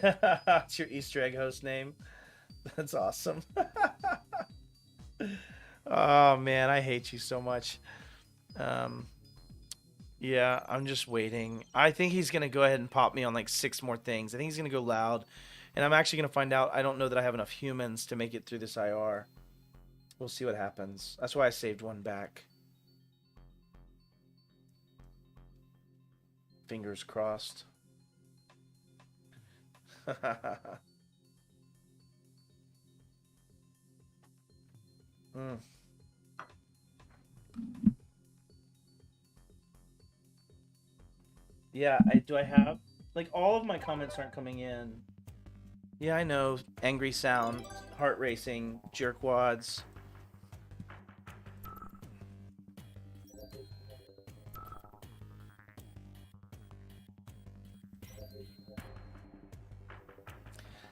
It's your Easter egg host name. That's awesome. Oh man, I hate you so much. Yeah, I'm just waiting. I think he's gonna go ahead and pop me on like 6 more things. I think he's gonna go loud, and I'm actually gonna find out. I don't know that I have enough humans to make it through this IR. We'll see what happens. That's why I saved one back. Fingers crossed. Yeah, I have like all of my comments aren't coming in. Yeah, I know. Angry sound, heart racing, jerkwads.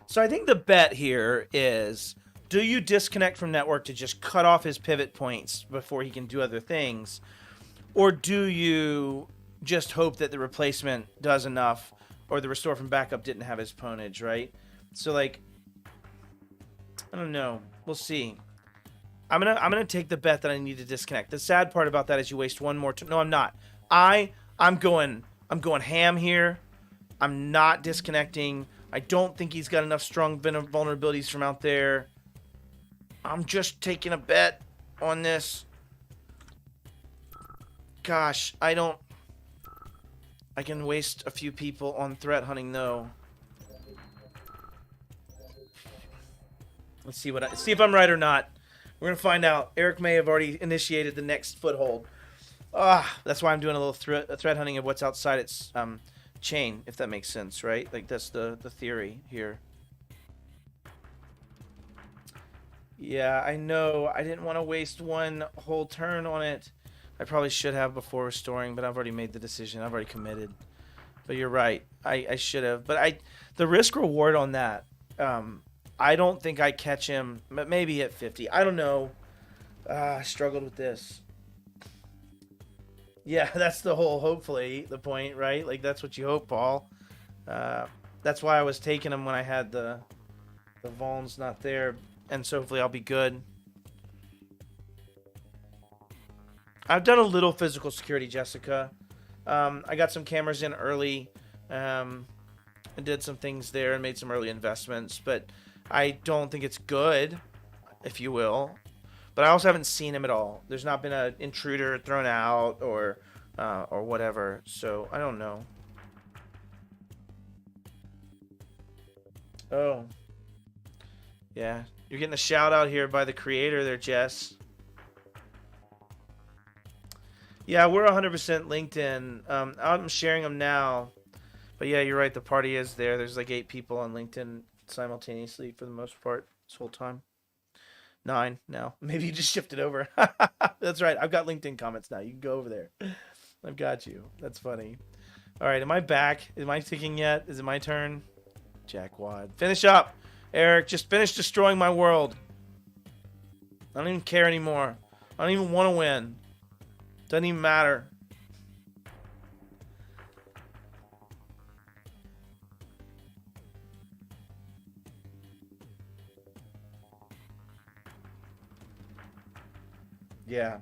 So I think the bet here is, do you disconnect from network to just cut off his pivot points before he can do other things? Or do you just hope that the replacement does enough, or the restore from backup didn't have his ponage, right? So like, I don't know. We'll see. I'm gonna take the bet that I need to disconnect. The sad part about that is you waste one more turn. No, I'm not. I'm going ham here. I'm not disconnecting. I don't think he's got enough strong vulnerabilities from out there. I'm just taking a bet on this. Gosh, I can waste a few people on threat hunting though. Let's see see if I'm right or not. We're gonna find out. Eric may have already initiated the next foothold. That's why I'm doing a little threat hunting of what's outside its chain, if that makes sense, right? Like that's the theory here. Yeah, I know. I didn't want to waste one whole turn on it. I probably should have before restoring, but I've already made the decision. I've already committed. But you're right. I should have. But the risk reward on that, I don't think I catch him, but maybe at 50. I don't know. I struggled with this. Yeah, that's the whole, hopefully, the point, right? Like, that's what you hope, Paul. That's why I was taking him when I had the vulns not there. And so hopefully I'll be good. I've done a little physical security, Jessica. I got some cameras in early. I did some things there and made some early investments. But I don't think it's good, if you will. But I also haven't seen him at all. There's not been an intruder thrown out or whatever. So I don't know. Oh, yeah. You're getting a shout out here by the creator there, Jess. Yeah, we're 100% LinkedIn. I'm sharing them now. But yeah, you're right. The party is there. There's like 8 people on LinkedIn simultaneously for the most part this whole time. 9 now. Maybe you just shifted over. That's right. I've got LinkedIn comments now. You can go over there. I've got you. That's funny. All right. Am I back? Am I ticking yet? Is it my turn? Jackwad. Finish up. Eric, just finish destroying my world. I don't even care anymore. I don't even want to win. Doesn't even matter. Yeah.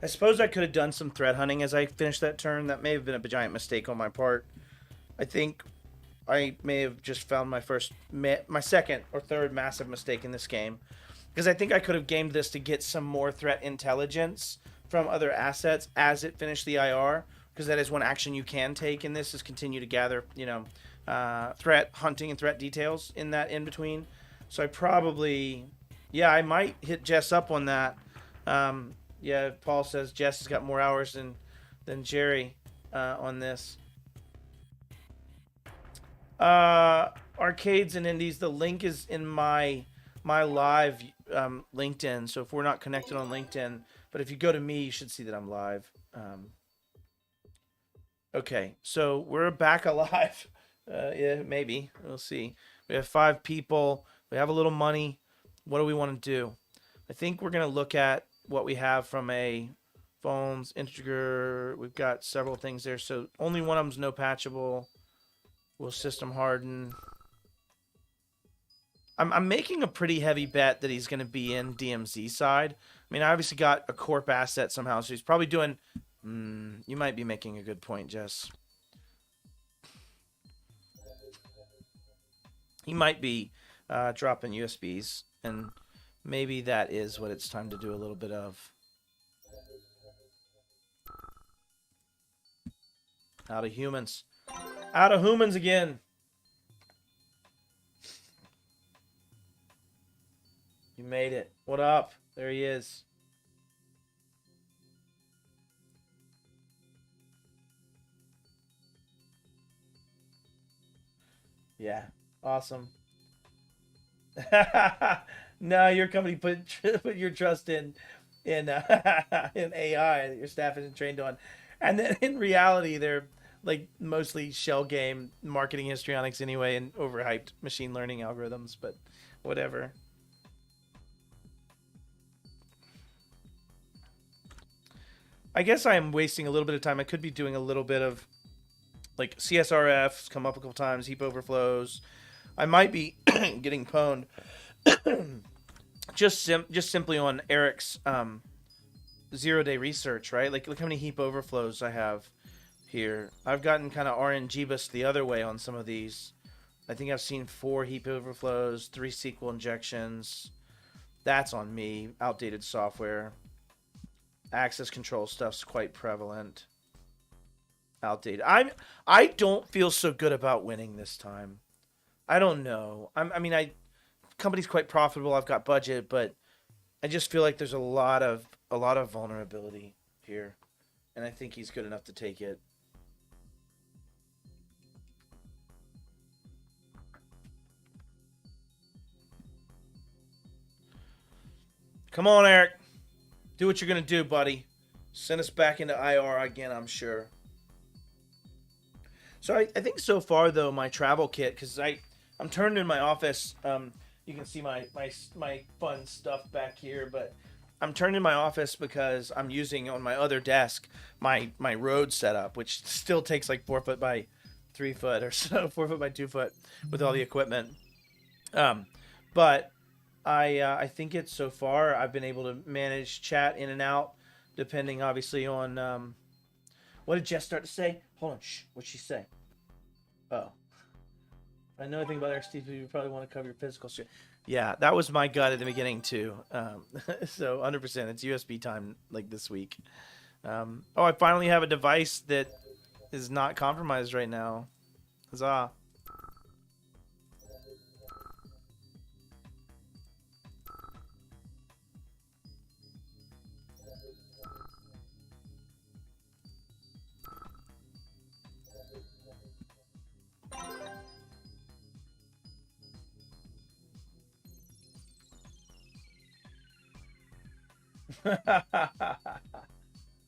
I suppose I could have done some threat hunting as I finished that turn. That may have been a giant mistake on my part. I think I may have just found my second or third massive mistake in this game. Because I think I could have gamed this to get some more threat intelligence from other assets as it finished the IR. Because that is one action you can take in this, is continue to gather, threat hunting and threat details in that in between. So I probably, yeah, I might hit Jess up on that. Yeah, Paul says Jess has got more hours than Jerry on this. Arcades and Indies. The link is in my live LinkedIn. So if we're not connected on LinkedIn, but if you go to me, you should see that I'm live. Okay, so we're back alive. Yeah, maybe we'll see. We have 5 people. We have a little money. What do we want to do? I think we're gonna look at what we have from a phones integer. We've got several things there. So only one of them's no patchable. We'll system harden. I'm making a pretty heavy bet that he's going to be in DMZ side. I mean, I obviously got a corp asset somehow, so he's probably doing... you might be making a good point, Jess. He might be dropping USBs, and maybe that is what it's time to do a little bit of. Out of humans. Out of humans again. You made it. What up? There he is. Yeah. Awesome. No, your company put your trust in in AI that your staff isn't trained on, and then in reality they're like mostly shell game marketing histrionics anyway, and overhyped machine learning algorithms. But whatever. I guess I am wasting a little bit of time. I could be doing a little bit of like CSRFs, come up a couple times, heap overflows. I might be getting pwned just simply on Eric's 0-day research, right? Like, look how many heap overflows I have here. I've gotten kind of RNG-bus the other way on some of these. I think I've seen 4 heap overflows, 3 SQL injections. That's on me. Outdated software. Access control stuff's quite prevalent. Outdated. I don't feel so good about winning this time. I don't know. Company's quite profitable. I've got budget, but I just feel like there's a lot of vulnerability here, and I think he's good enough to take it. Come on, Eric. Do what you're gonna do, buddy. Send us back into IR again, I'm sure. So I think so far though, my travel kit, because I'm turned in my office. You can see my fun stuff back here, but I'm turning my office because I'm using on my other desk my Rode setup, which still takes like 4 foot by 3 foot or so, 4 foot by 2 foot with all the equipment. Um, but I think it's so far I've been able to manage chat in and out, depending obviously on what did Jess start to say? Hold on, shh. What'd she say? Oh, I know anything about XTP. You probably want to cover your physical shit. Yeah, that was my gut at the beginning too. So 100%, it's USB time like this week. Oh, I finally have a device that is not compromised right now. Huzzah!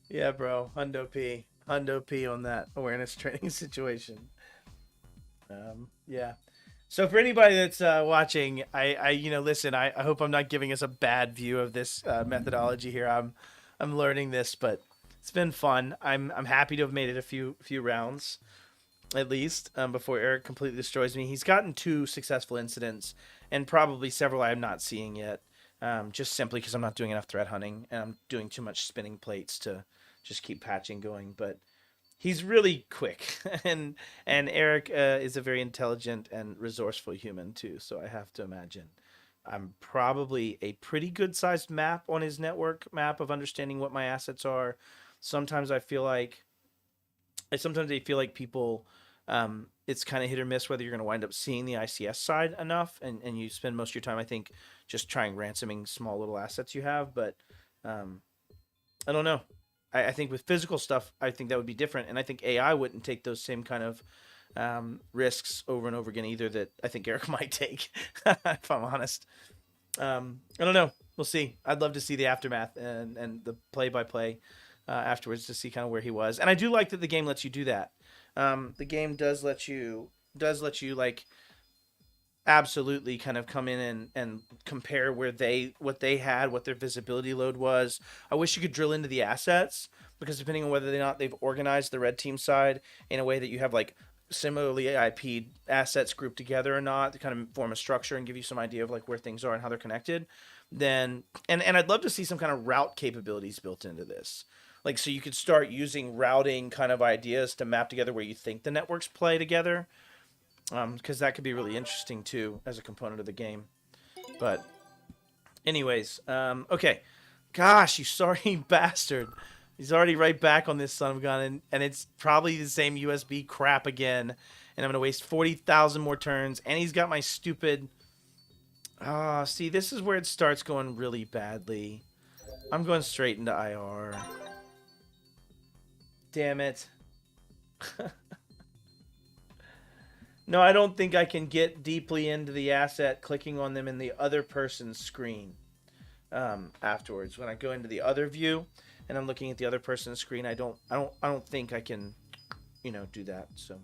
Yeah, bro. Hundo P on that awareness training situation. Yeah. So for anybody that's watching, listen. I hope I'm not giving us a bad view of this methodology here. I'm learning this, but it's been fun. I'm happy to have made it a few rounds at least before Eric completely destroys me. He's gotten 2 successful incidents and probably several I'm not seeing yet. Just simply because I'm not doing enough threat hunting and I'm doing too much spinning plates to just keep patching going. But he's really quick, and Eric is a very intelligent and resourceful human too. So I have to imagine I'm probably a pretty good sized map on his network map of understanding what my assets are. Sometimes I feel like sometimes they feel like people it's kind of hit or miss whether you're going to wind up seeing the ICS side enough, and you spend most of your time, I think, just trying ransoming small little assets you have. But I don't know. I think with physical stuff, I think that would be different, and I think AI wouldn't take those same kind of risks over and over again either that I think Eric might take, if I'm honest. I don't know. We'll see. I'd love to see the aftermath and the play-by-play afterwards to see kind of where he was. And I do like that the game lets you do that. The game does let you like absolutely kind of come in and compare what they had, what their visibility load was. I wish you could drill into the assets, because depending on whether or not they've organized the red team side in a way that you have like similarly IP assets grouped together or not to kind of form a structure and give you some idea of like where things are and how they're connected, then and I'd love to see some kind of route capabilities built into this. Like, so you could start using routing kind of ideas to map together where you think the networks play together, because that could be really interesting too as a component of the game. But anyways, okay. Gosh, you sorry bastard. He's already right back on this son of a gun, and it's probably the same USB crap again. And I'm going to waste 40,000 more turns. And he's got my stupid... Ah, see, this is where it starts going really badly. I'm going straight into IR. Damn it. No, I don't think I can get deeply into the asset clicking on them in the other person's screen afterwards. When I go into the other view and I'm looking at the other person's screen, I don't think I can, do that. So,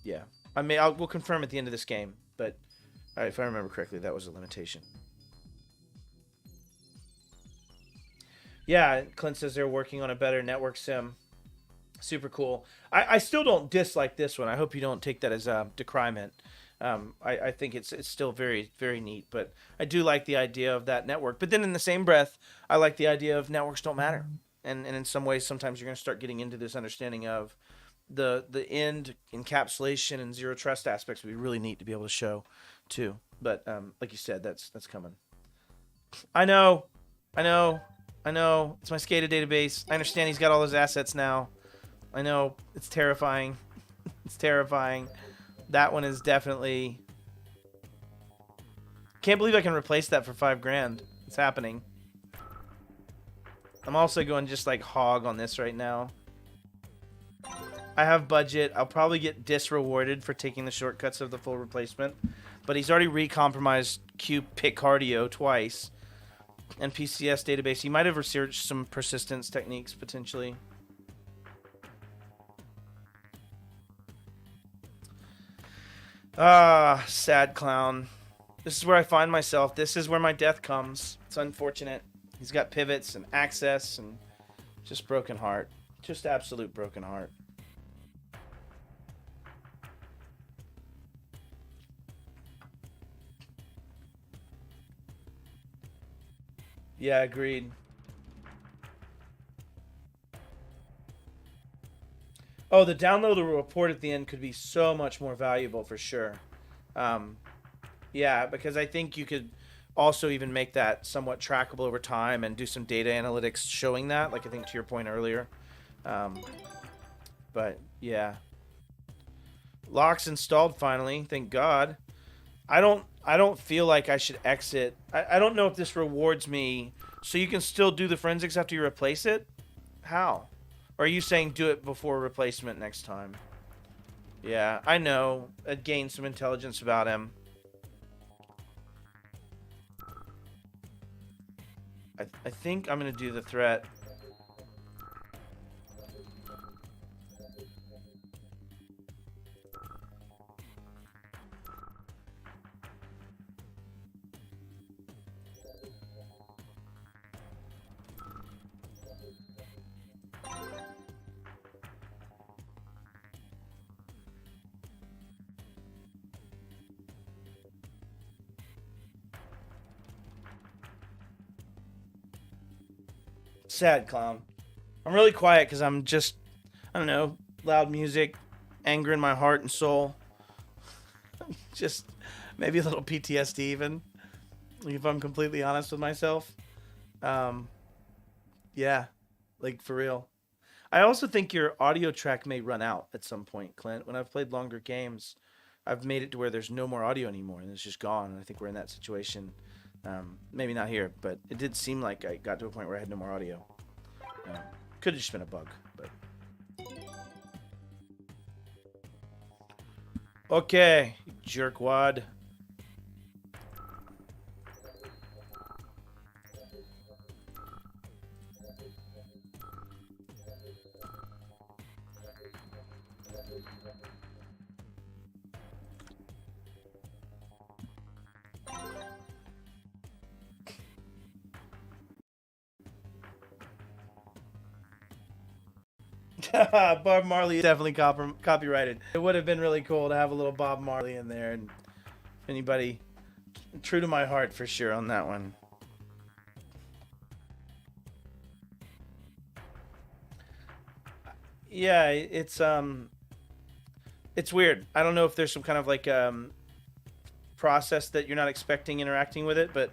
yeah, we'll confirm at the end of this game. But if I remember correctly, that was a limitation. Yeah, Clint says they're working on a better network sim. Super cool. I still don't dislike this one. I hope you don't take that as a decryment. I think it's still very, very neat. But I do like the idea of that network. But then in the same breath, I like the idea of networks don't matter. And in some ways, sometimes you're going to start getting into this understanding of the end encapsulation and zero trust aspects would be really neat to be able to show too. But like you said, that's coming. I know. It's my SCADA database. I understand he's got all his assets now. I know. It's terrifying. It's terrifying. That one is definitely... Can't believe I can replace that for $5,000. It's happening. I'm also going just like hog on this right now. I have budget. I'll probably get dis-rewarded for taking the shortcuts of the full replacement. But he's already recompromised Q pick cardio twice. And PCS database. He might have researched some persistence techniques potentially. Ah, sad clown. This is where I find myself. This is where my death comes. It's unfortunate. He's got pivots and access and just broken heart. Just absolute broken heart. Yeah, agreed. Oh, the downloadable report at the end could be so much more valuable for sure. Um, yeah, because I think you could also even make that somewhat trackable over time and do some data analytics showing that, like I think to your point earlier. Um, but yeah, locks installed finally. Thank God. I don't feel like I should exit. I don't know if this rewards me. So you can still do the forensics after you replace it? How? Or are you saying do it before replacement next time? Yeah, I know. I'd gain some intelligence about him. I think I'm going to do the threat. Sad clown. I'm really quiet because I'm just, I don't know, loud music, anger in my heart and soul. Just maybe a little PTSD even, if I'm completely honest with myself. Um, yeah, like for real. I also think your audio track may run out at some point, Clint. When I've played longer games, I've made it to where there's no more audio anymore and it's just gone. And I think we're in that situation. Maybe not here, but it did seem like I got to a point where I had no more audio. Could have just been a bug, but okay, jerkwad. Bob Marley is definitely copyrighted. It would have been really cool to have a little Bob Marley in there, and anybody true to my heart for sure on that one. Yeah, it's weird. I don't know if there's some kind of like process that you're not expecting interacting with it, but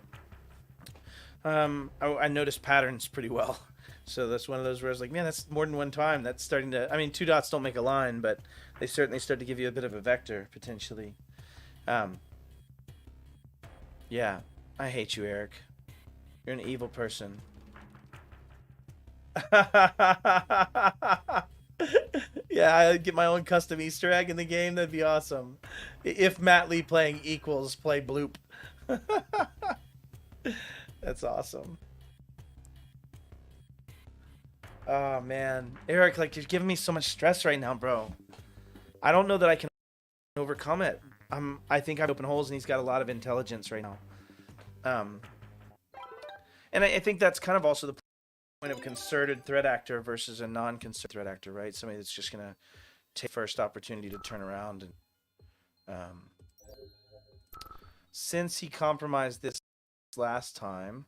I noticed patterns pretty well. So that's one of those where I was like, man, that's more than one time. That's starting to. I mean, two dots don't make a line, but they certainly start to give you a bit of a vector potentially. Um, yeah, I hate you, Eric. You're an evil person. Yeah, I'd get my own custom Easter egg in the game. That'd be awesome. If Matt Lee playing equals play bloop. That's awesome. Oh man, Eric, like you're giving me so much stress right now, bro. I don't know that I can overcome it. I think I'm open holes, and he's got a lot of intelligence right now. Um, and I think that's kind of also the point of a concerted threat actor versus a non-concerted threat actor, right? Somebody that's just gonna take first opportunity to turn around. And um, since he compromised this last time,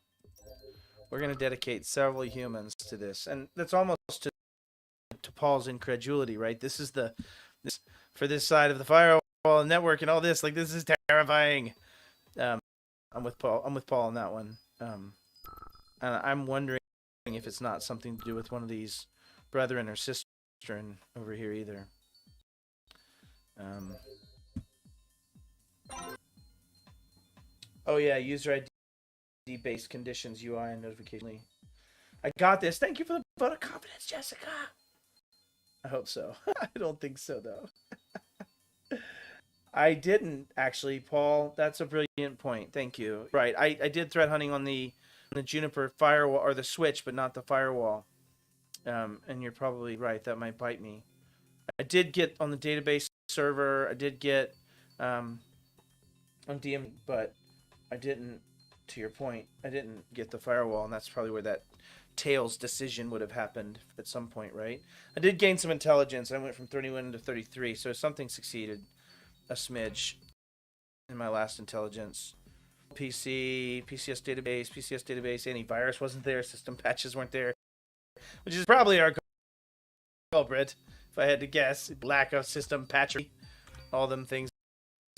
we're gonna dedicate several humans to this, and that's almost to Paul's incredulity, right? This is this for this side of the firewall network and all this. Like this is terrifying. Um, I'm with Paul. I'm with Paul on that one. And I'm wondering if it's not something to do with one of these brethren or sister over here either. Um, oh yeah, user ID based conditions, UI and notification. I got this. Thank you for the vote of confidence, Jessica. I hope so. I don't think so though. I didn't actually, Paul. That's a brilliant point. Thank you. Right, I did threat hunting on the Juniper firewall or the switch, but not the firewall. And you're probably right. That might bite me. I did get on the database server. I did get on DM, but I didn't, to your point, I didn't get the firewall, and that's probably where that Tails decision would have happened at some point, right? I did gain some intelligence. I went from 31 to 33, so something succeeded a smidge in my last intelligence. PCS database, antivirus wasn't there, system patches weren't there, which is probably our culprit, if I had to guess. Lack of system patchery, all them things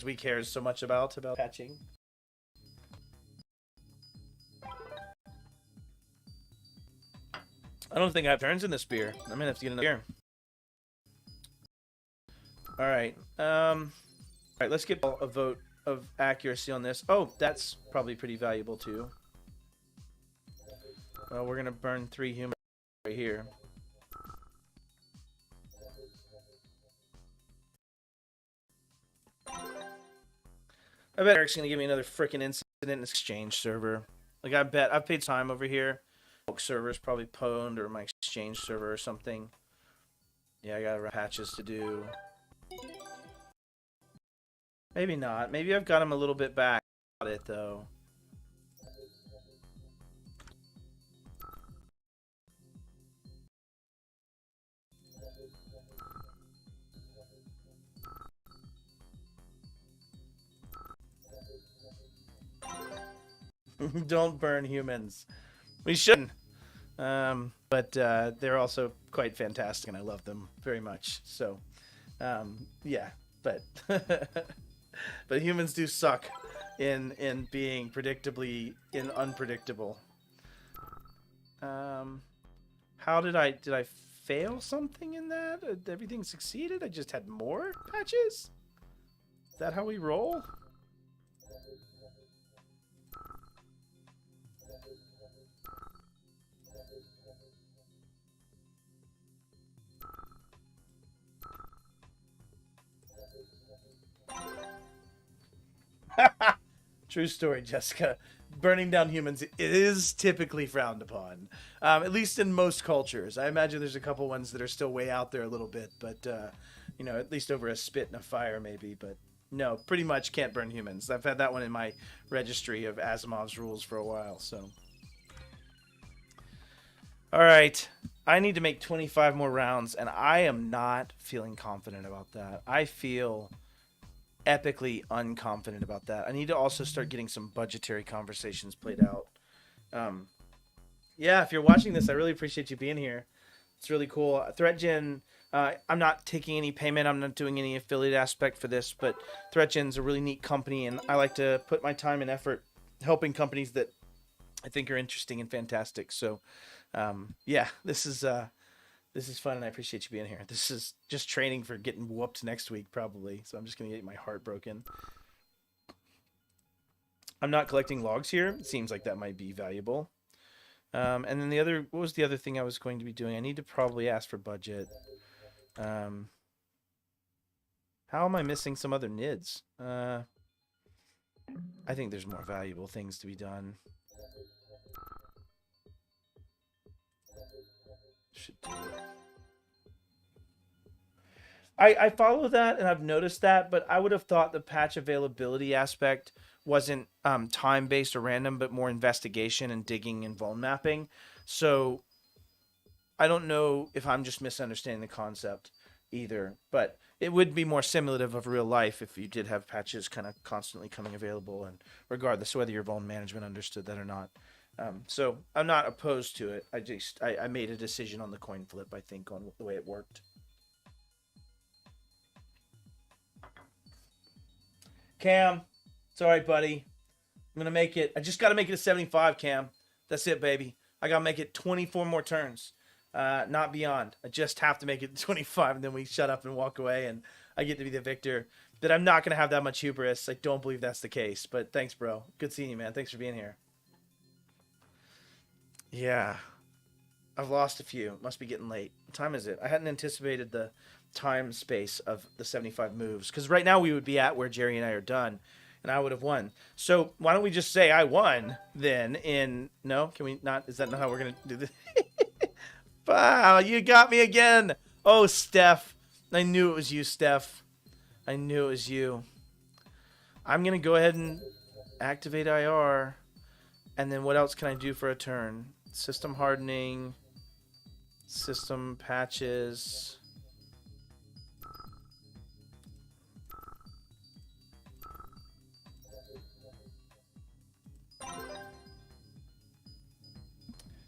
we care so much about patching. I don't think I have turns in this beer. I'm gonna have to get another beer. All right. All right. Let's get a vote of accuracy on this. Oh, that's probably pretty valuable too. Well, we're gonna burn 3 humans right here. I bet Eric's gonna give me another freaking incident exchange server. Like, I bet I've paid time over here. Server's probably pwned, or my exchange server or something. Yeah, I got patches to do. Maybe not. Maybe I've got him a little bit back at it though. Don't burn humans. We shouldn't. But they're also quite fantastic, and I love them very much. So, yeah. But but humans do suck in being predictably unpredictable. How did I fail something in that? Everything succeeded? I just had more patches? Is that how we roll? True story, Jessica. Burning down humans is typically frowned upon, at least in most cultures. I imagine there's a couple ones that are still way out there a little bit, but you know, at least over a spit and a fire maybe. But no, pretty much can't burn humans. I've had that one in my registry of Asimov's rules for a while. So, all right, I need to make 25 more rounds, and I am not feeling confident about that. I feel epically unconfident about that. I need to also start getting some budgetary conversations played out. Yeah, if you're watching this, I really appreciate you being here. It's really cool. ThreatGEN, I'm not taking any payment. I'm not doing any affiliate aspect for this, but ThreatGEN's a really neat company, and I like to put my time and effort helping companies that I think are interesting and fantastic. So, yeah, this is fun, and I appreciate you being here. This is just training for getting whooped next week, probably. So I'm just going to get my heart broken. I'm not collecting logs here. It seems like that might be valuable. And then what was the other thing I was going to be doing? I need to probably ask for budget. How am I missing some other NIDs? I think there's more valuable things to be done. Should do it. I follow that, and I've noticed that, but I would have thought the patch availability aspect wasn't time-based or random, but more investigation and digging and vuln mapping. So I don't know if I'm just misunderstanding the concept either, but it would be more simulative of real life if you did have patches kind of constantly coming available, and regardless of whether your vuln management understood that or not. So I'm not opposed to it. I made a decision on the coin flip, I think, on the way it worked. Cam, it's all right, buddy. I'm going to make it. I just got to make it a 75, Cam. That's it, baby. I got to make it 24 more turns, not beyond. I just have to make it 25, and then we shut up and walk away, and I get to be the victor. But I'm not going to have that much hubris. I don't believe that's the case. But thanks, bro. Good seeing you, man. Thanks for being here. Yeah. I've lost a few. Must be getting late. What time is it? I hadn't anticipated the time space of the 75 moves, because right now we would be at where Jerry and I are done, and I would have won. So why don't we just say I won then? No, can we not? Is that not how we're gonna do this? Wow, you got me again. Oh, Steph, I knew it was you, Steph. I knew it was you. I'm gonna go ahead and activate IR, and then what else can I do for a turn? System hardening, system patches.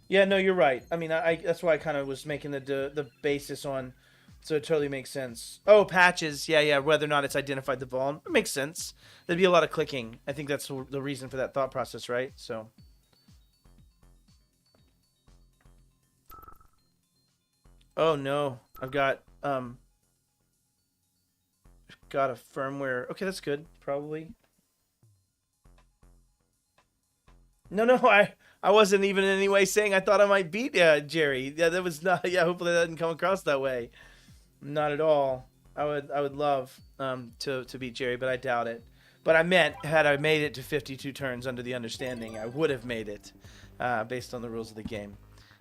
Yeah, no, you're right. I mean, I that's why I kind of was making the basis on, so it totally makes sense. Oh, patches. Yeah, yeah. Whether or not it's identified the vuln, it makes sense. There'd be a lot of clicking. I think that's the reason for that thought process, right? So. Oh no, I've got a firmware. Okay, that's good. Probably. No, no, I wasn't even in any way saying I thought I might beat Jerry. Yeah, that was not. Yeah, hopefully that didn't come across that way. Not at all. I would love to beat Jerry, but I doubt it. But I meant had I made it to 52 turns under the understanding, I would have made it based on the rules of the game,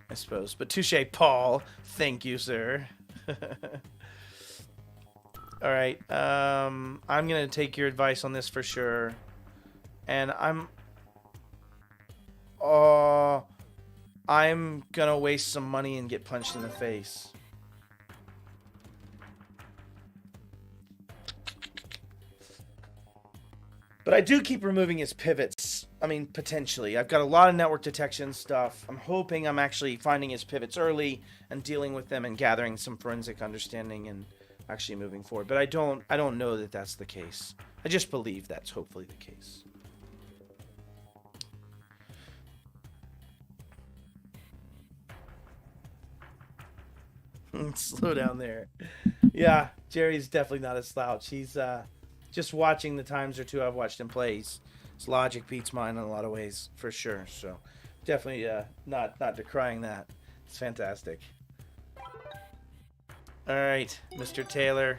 I suppose. But touche, Paul. Thank you, sir. All right. I'm gonna take your advice on this for sure, and uh, I'm gonna waste some money and get punched in the face. But I do keep removing his pivots. I mean, potentially. I've got a lot of network detection stuff. I'm hoping I'm actually finding his pivots early and dealing with them and gathering some forensic understanding and actually moving forward. But I don't know that that's the case. I just believe that's hopefully the case. Slow down there. Yeah, Jerry's definitely not a slouch. He's just watching the times or two I've watched him play. His logic beats mine in a lot of ways, for sure. So definitely not decrying that. It's fantastic. All right, Mr. Taylor.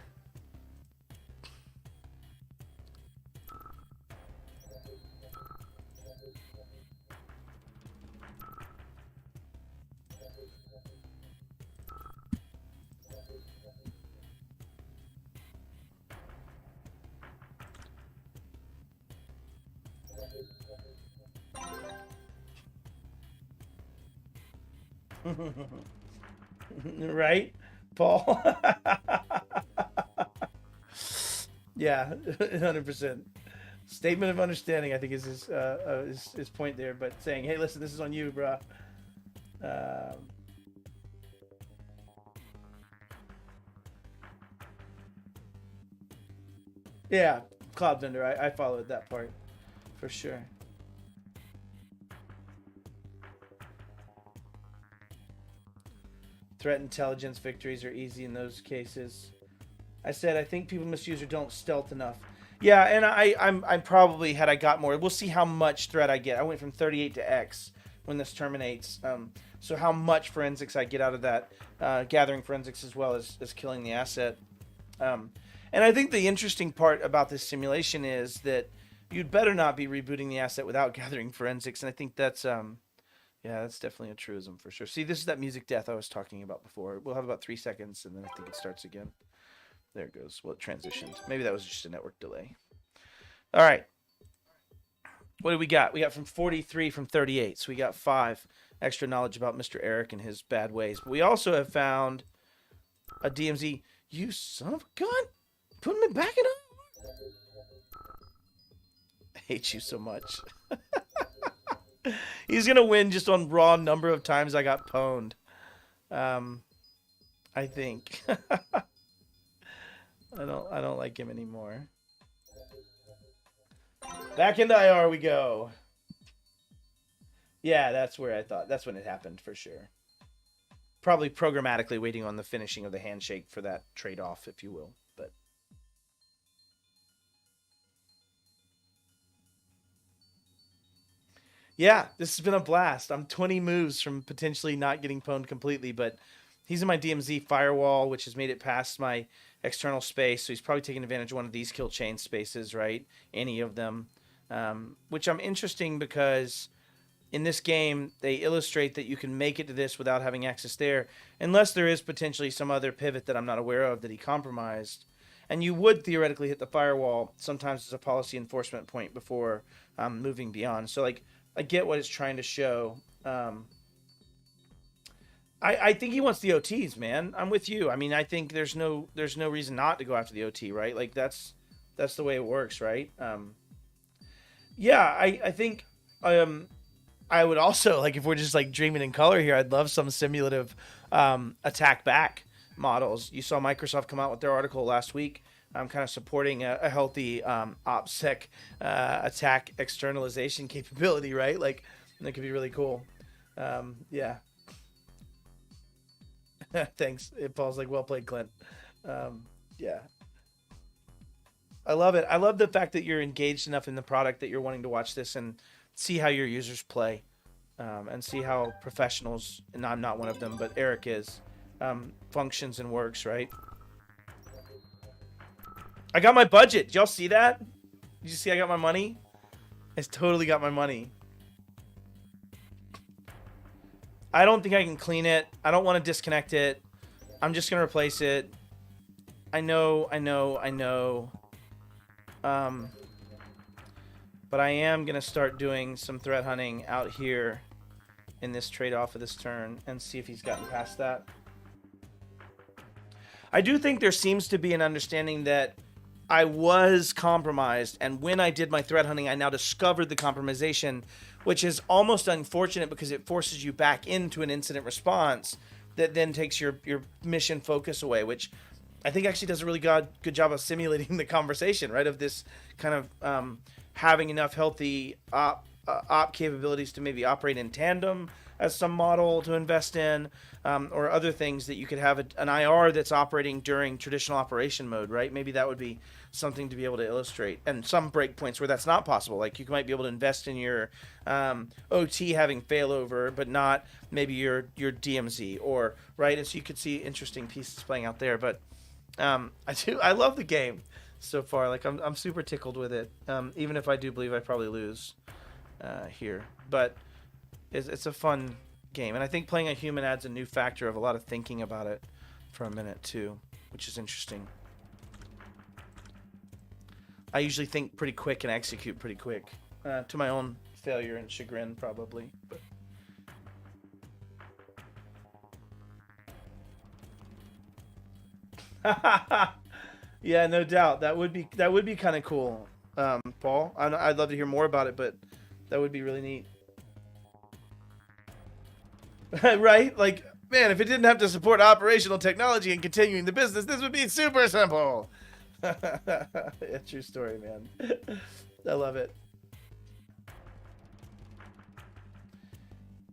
Right, Paul? Yeah, 100%. Statement of understanding, I think, is his point there. But saying, hey, listen, this is on you, bruh. Yeah, Cloud Vendor, I followed that part for sure. Threat intelligence victories are easy in those cases. I said I think people misuse or don't stealth enough. Yeah, and I'm probably, had I got more, we'll see how much threat I get. I went from 38 to X when this terminates. So how much forensics I get out of that, gathering forensics as well as killing the asset. And I think the interesting part about this simulation is that you'd better not be rebooting the asset without gathering forensics. And I think that's yeah, that's definitely a truism for sure. See, this is that music death I was talking about before. We'll have about 3 seconds, and then I think it starts again. There it goes. Well, it transitioned. Maybe that was just a network delay. All right. What do we got? We got from 43 from 38. So we got 5 extra knowledge about Mr. Eric and his bad ways. But we also have found a DMZ. You son of a gun. Putting me back in up. I hate you so much. He's gonna win just on raw number of times I got pwned. I think. I don't like him anymore. Back into IR we go. Yeah, that's where I thought. That's when it happened for sure. Probably programmatically waiting on the finishing of the handshake for that trade-off, if you will. But yeah, this has been a blast. I'm 20 moves from potentially not getting pwned completely, but he's in my DMZ firewall, which has made it past my external space. So he's probably taking advantage of one of these kill chain spaces, right? Any of them. Which I'm interesting because in this game, they illustrate that you can make it to this without having access there, unless there is potentially some other pivot that I'm not aware of that he compromised. and you would theoretically hit the firewall sometimes as a policy enforcement point before moving beyond. So like I get what it's trying to show. I think he wants the OTs, man. I'm with you. I mean, I think there's no reason not to go after the OT, right? Like that's the way it works, right? Yeah, I think I would also like if we're just like dreaming in color here. I'd love some simulative attack back models. You saw Microsoft come out with their article last week. Kind of supporting a healthy OPSEC attack externalization capability, right? Like that could be really cool. Yeah. Thanks. Paul's like, well played, Clint. Yeah. I love it. I love the fact that you're engaged enough in the product that you're wanting to watch this and see how your users play, and see how professionals, and I'm not one of them, but Eric is, functions and works, right? I got my budget. Did y'all see that? Did you see I got my money? I totally got my money. I don't think I can clean it. I don't want to disconnect it. I'm just going to replace it. I know. But I am going to start doing some threat hunting out here in this trade-off of this turn and see if he's gotten past that. I do think there seems to be an understanding that I was compromised, and when I did my threat hunting, I now discovered the compromisation, which is almost unfortunate because it forces you back into an incident response that then takes your mission focus away, which I think actually does a really good job of simulating the conversation, right? Of this kind of having enough healthy op capabilities to maybe operate in tandem as some model to invest in, or other things that you could have an IR that's operating during traditional operation mode, right? Maybe that would be something to be able to illustrate. And some breakpoints where that's not possible, like you might be able to invest in your OT having failover, but not maybe your DMZ, or right. And so you could see interesting pieces playing out there. But I love the game so far. Like I'm super tickled with it, even if I do believe I probably lose here. But it's a fun game, and I think playing a human adds a new factor of a lot of thinking about it for a minute too, which is interesting. I usually think pretty quick and execute pretty quick, to my own failure and chagrin probably. But yeah, no doubt that would be kind of cool, Paul. I'd love to hear more about it, but that would be really neat. Right? Like, man, if it didn't have to support operational technology and continuing the business, this would be super simple. Yeah, true story, man. I love it.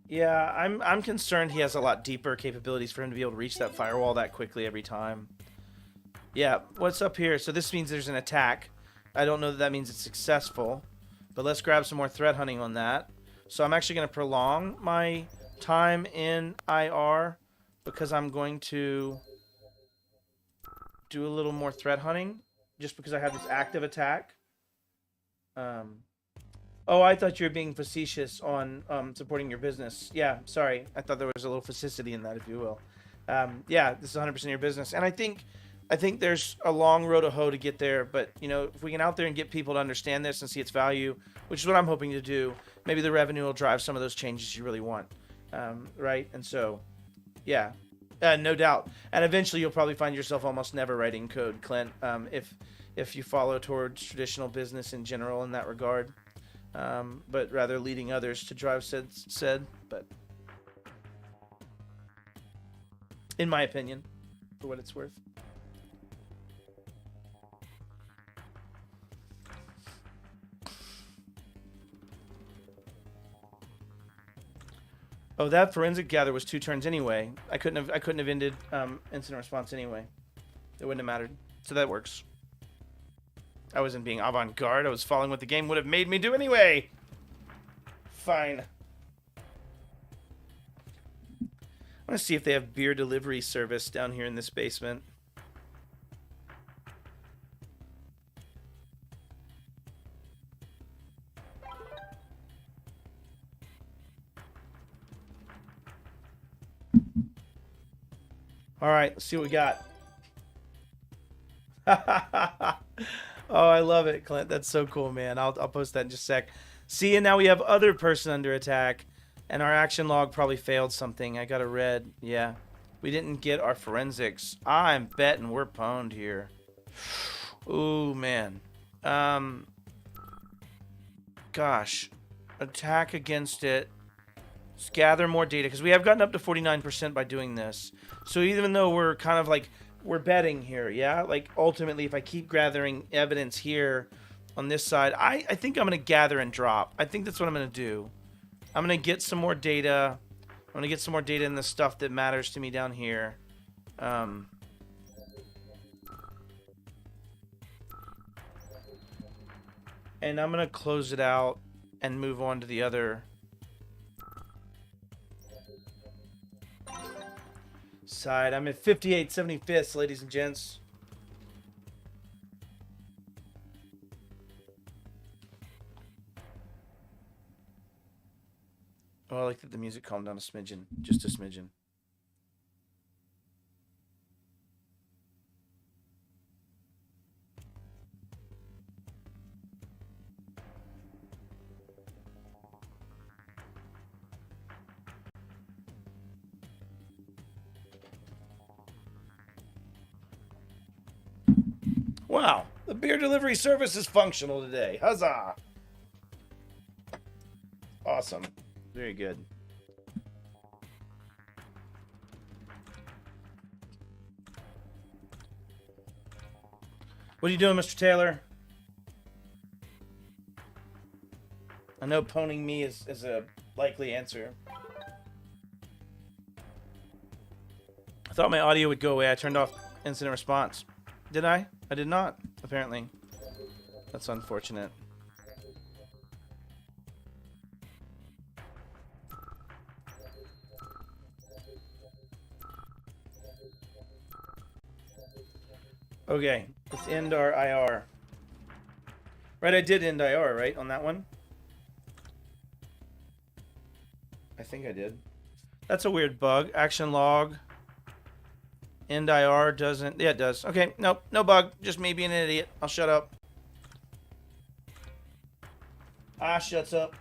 Yeah, I'm concerned he has a lot deeper capabilities for him to be able to reach that firewall that quickly every time. Yeah, what's up here? So this means there's an attack. I don't know that means it's successful, but let's grab some more threat hunting on that. So I'm actually going to prolong my time in IR because I'm going to do a little more threat hunting just because I have this active attack. Oh, I thought you were being facetious on supporting your business. Yeah, sorry. I thought there was a little facility in that, if you will. Yeah, this is 100% your business. And I think there's a long road to hoe to get there. But, you know, if we can out there and get people to understand this and see its value, which is what I'm hoping to do, maybe the revenue will drive some of those changes you really want. Right? And so, yeah, no doubt. And eventually you'll probably find yourself almost never writing code, Clint, if you follow towards traditional business in general in that regard. But rather leading others to drive said, but in my opinion, for what it's worth. Oh, that forensic gather was 2 turns anyway. I couldn't have ended incident response anyway. It wouldn't have mattered. So that works. I wasn't being avant-garde. I was following what the game would have made me do anyway. Fine. I want to see if they have beer delivery service down here in this basement. All right, let's see what we got. Oh, I love it, Clint. That's so cool, man. I'll post that in just a sec. See, and now we have other person under attack, and our action log probably failed something. I got a red. Yeah, we didn't get our forensics. I'm betting we're pwned here. Ooh, man. Um, gosh, attack against it. Let's gather more data because we have gotten up to 49% by doing this. So even though we're kind of like we're betting here, yeah, like ultimately if I keep gathering evidence here on this side, I think I'm gonna gather and drop. I think that's what I'm gonna do. I'm gonna get some more data. I'm gonna get some more data in the stuff that matters to me down here. Um, and I'm gonna close it out and move on to the other side. I'm at 5875, ladies and gents. Oh, I like that the music calmed down a smidgen. Just a smidgen. Wow, the beer delivery service is functional today. Huzzah! Awesome. Very good. What are you doing, Mr. Taylor? I know poning me is a likely answer. I thought my audio would go away. I turned off incident response. Did I? I did not, apparently. That's unfortunate. Okay, let's end our IR. Right, I did end IR, right, on that one? I think I did. That's a weird bug. Action log. End IR doesn't... Yeah, it does. Okay, nope, no bug. Just me being an idiot. I'll shut up. Ah, shuts up.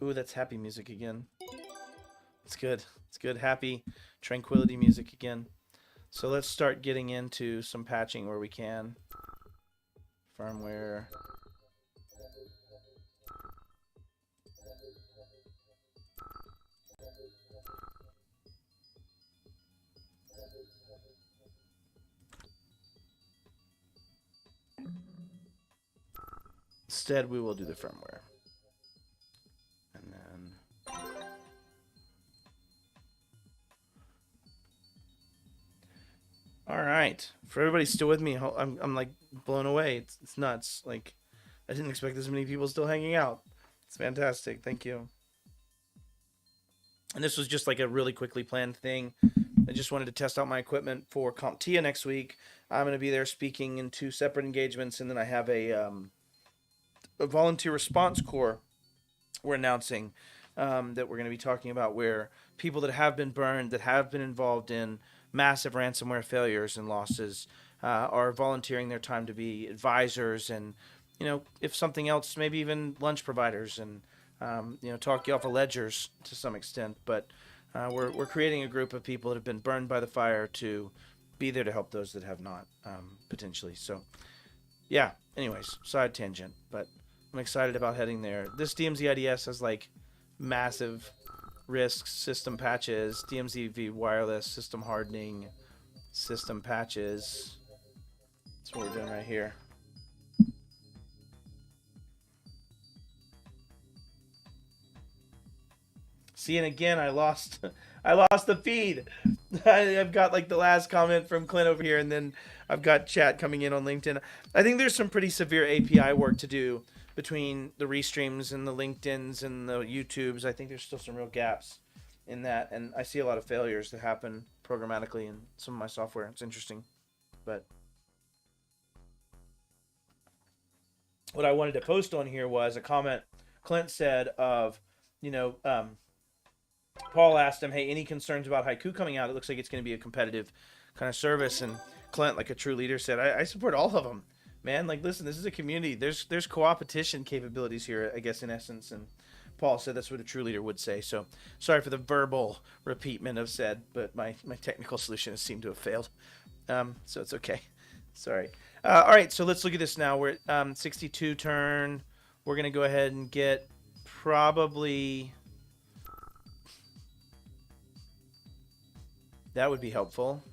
Ooh, that's happy music again. It's good. It's good. Happy tranquility music again. So let's start getting into some patching where we can. Firmware. Instead, we will do the firmware. And then... All right. For everybody still with me, I'm like blown away. It's nuts. Like, I didn't expect this many people still hanging out. It's fantastic. Thank you. And this was just like a really quickly planned thing. I just wanted to test out my equipment for CompTIA next week. I'm going to be there speaking in 2 separate engagements, and then I have a volunteer response corps we're announcing that we're going to be talking about, where people that have been burned, that have been involved in massive ransomware failures and losses, are volunteering their time to be advisors and, you know, if something else, maybe even lunch providers and, you know, talk you off of ledgers to some extent. But we're creating a group of people that have been burned by the fire to be there to help those that have not, potentially. So, yeah, anyways, side tangent, but I'm excited about heading there. This DMZ IDS has like massive risks, system patches, DMZ wireless, system hardening, system patches. That's what we're doing right here. See, and again, I lost the feed. I've got like the last comment from Clint over here, and then I've got chat coming in on LinkedIn. I think there's some pretty severe API work to do between the restreams and the LinkedIns and the YouTubes. I think there's still some real gaps in that, and I see a lot of failures that happen programmatically in some of my software. It's interesting, but what I wanted to post on here was a comment Clint said of, you know, Paul asked him, hey, any concerns about Haiku coming out? It looks like it's going to be a competitive kind of service. And Clint, like a true leader, said, I support all of them. Man, like, listen, this is a community. There's co-opetition capabilities here, I guess, in essence. And Paul said that's what a true leader would say. So sorry for the verbal repeatment of said, but my technical solution has seemed to have failed. So it's okay. Sorry. All right, so let's look at this now. We're at 62 turn. We're going to go ahead and get probably... That would be helpful.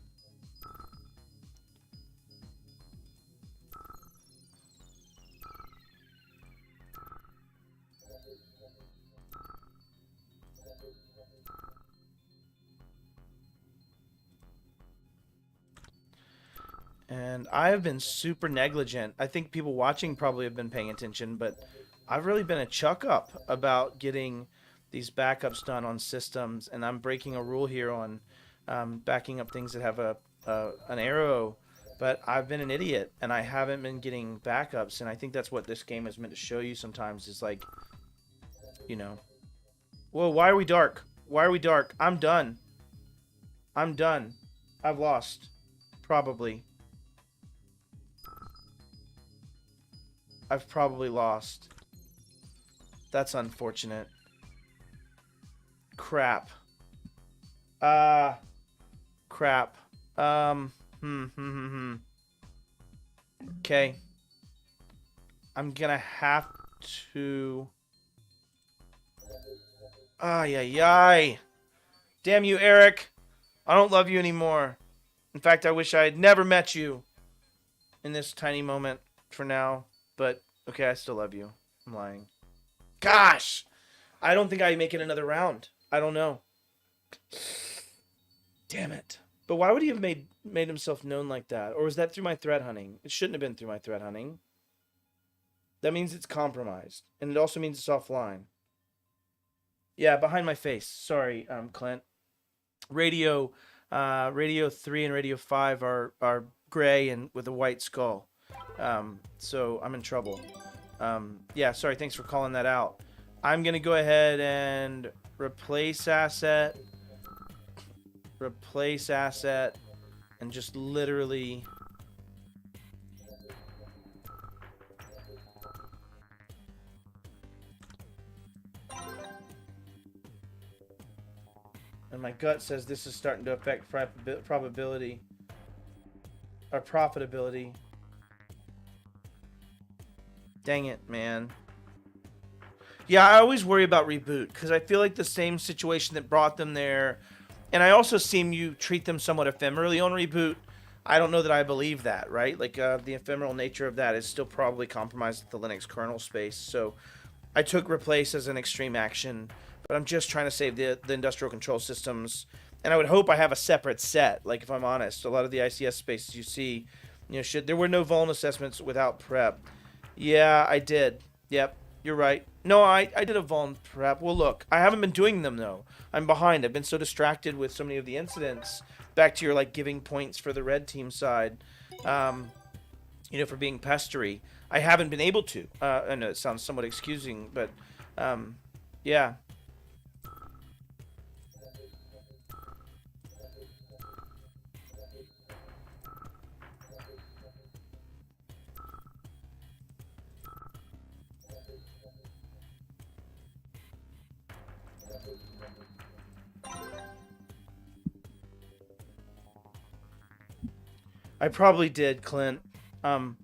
And I have been super negligent. I think people watching probably have been paying attention, but I've really been a chuck up about getting these backups done on systems, and I'm breaking a rule here on backing up things that have an arrow. But I've been an idiot, and I haven't been getting backups, and I think that's what this game is meant to show you sometimes is like, you know, whoa, why are we dark? Why are we dark? I'm done. I'm done. I've lost. Probably. I've probably lost. That's unfortunate. Crap. Crap. Okay. I'm gonna have to... Ay, ay, ay. Damn you, Eric. I don't love you anymore. In fact, I wish I had never met you in this tiny moment for now. But, okay, I still love you. I'm lying. Gosh! I don't think I make it another round. I don't know. Damn it. But why would he have made himself known like that? Or was that through my threat hunting? It shouldn't have been through my threat hunting. That means it's compromised. And it also means it's offline. Yeah, behind my face. Sorry, Clint. Radio 3 and Radio 5 are gray and with a white skull. So I'm in trouble. Yeah, sorry, thanks for calling that out. I'm going to go ahead and replace asset, and just literally... And my gut says this is starting to affect probability or profitability. Dang it, man. Yeah, I always worry about reboot because I feel like the same situation that brought them there. And I also seem you treat them somewhat ephemerally on reboot. I don't know that I believe that, right? Like the ephemeral nature of that is still probably compromised at the Linux kernel space. So I took replace as an extreme action. But I'm just trying to save the industrial control systems. And I would hope I have a separate set. Like, if I'm honest, a lot of the ICS spaces you see, you know, there were no vuln assessments without prep. Yeah, I did. Yep, you're right. No, I did a vuln prep. Well, look, I haven't been doing them, though. I'm behind. I've been so distracted with so many of the incidents. Back to your, like, giving points for the red team side, you know, for being pestery. I haven't been able to. I know it sounds somewhat excusing, but, yeah. I probably did, Clint. Oh,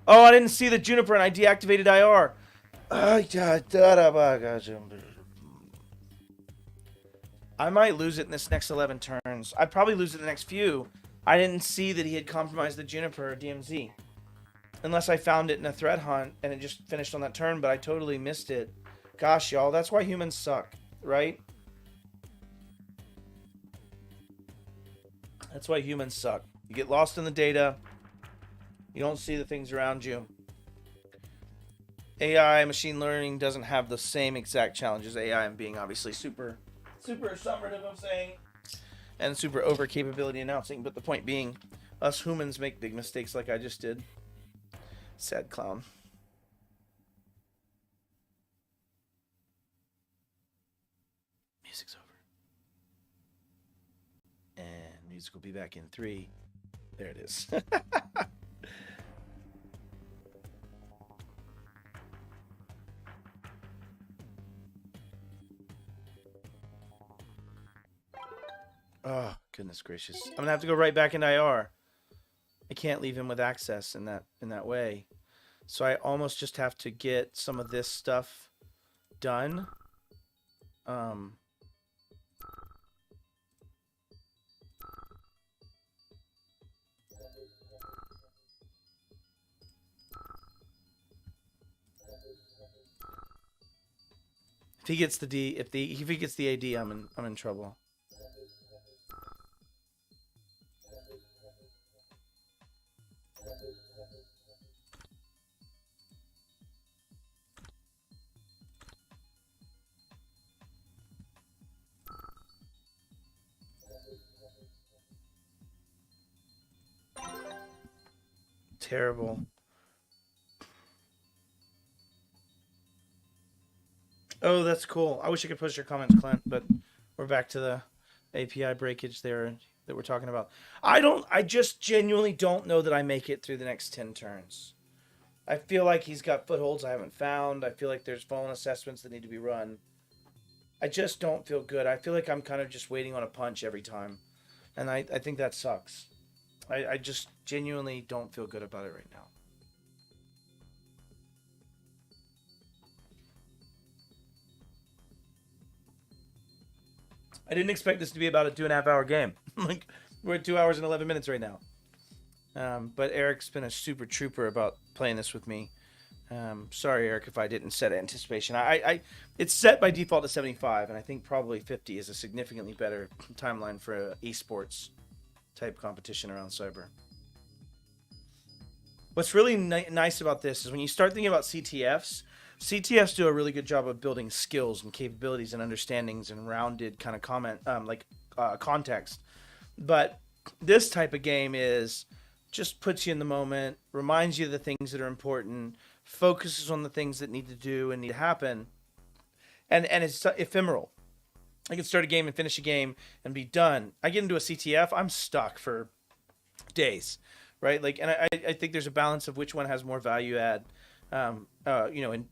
I didn't see the Juniper and I deactivated IR. I might lose it in this next 11 turns. I'd probably lose it in the next few. I didn't see that he had compromised the Juniper DMZ. Unless I found it in a threat hunt and it just finished on that turn, but I totally missed it. Gosh, y'all, that's why humans suck, right? That's why humans suck. You get lost in the data. You don't see the things around you. AI, machine learning, doesn't have the same exact challenges. AI and being obviously super summative, I'm saying, and super over capability announcing. But the point being, us humans make big mistakes like I just did. Sad clown. Music's over. music will be back in 3. There it is. Oh, goodness gracious. I'm gonna have to go right back into IR. I can't leave him with access in that way. So I almost just have to get some of this stuff done. If he gets the D, if he gets the AD, I'm in trouble. Terrible. Oh, that's cool. I wish I could post your comments, Clint, but we're back to the API breakage there that we're talking about. I just genuinely don't know that I make it through the next 10 turns. I feel like he's got footholds I haven't found. I feel like there's fallen assessments that need to be run. I just don't feel good. I feel like I'm kind of just waiting on a punch every time. And I think that sucks. I just genuinely don't feel good about it right now. I didn't expect this to be about a 2.5 hour game. Like, we're at 2 hours and 11 minutes right now. But Eric's been a super trooper about playing this with me. Sorry, Eric, if I didn't set anticipation. It's set by default to 75, and I think probably 50 is a significantly better timeline for an esports type competition around cyber. What's really nice about this is when you start thinking about CTFs do a really good job of building skills and capabilities and understandings and rounded kind of context. But this type of game is just puts you in the moment, reminds you of the things that are important, focuses on the things that need to do and need to happen, and it's ephemeral. I can start a game and finish a game and be done. I get into a CTF, I'm stuck for days, right? Like, and I think there's a balance of which one has more value add. And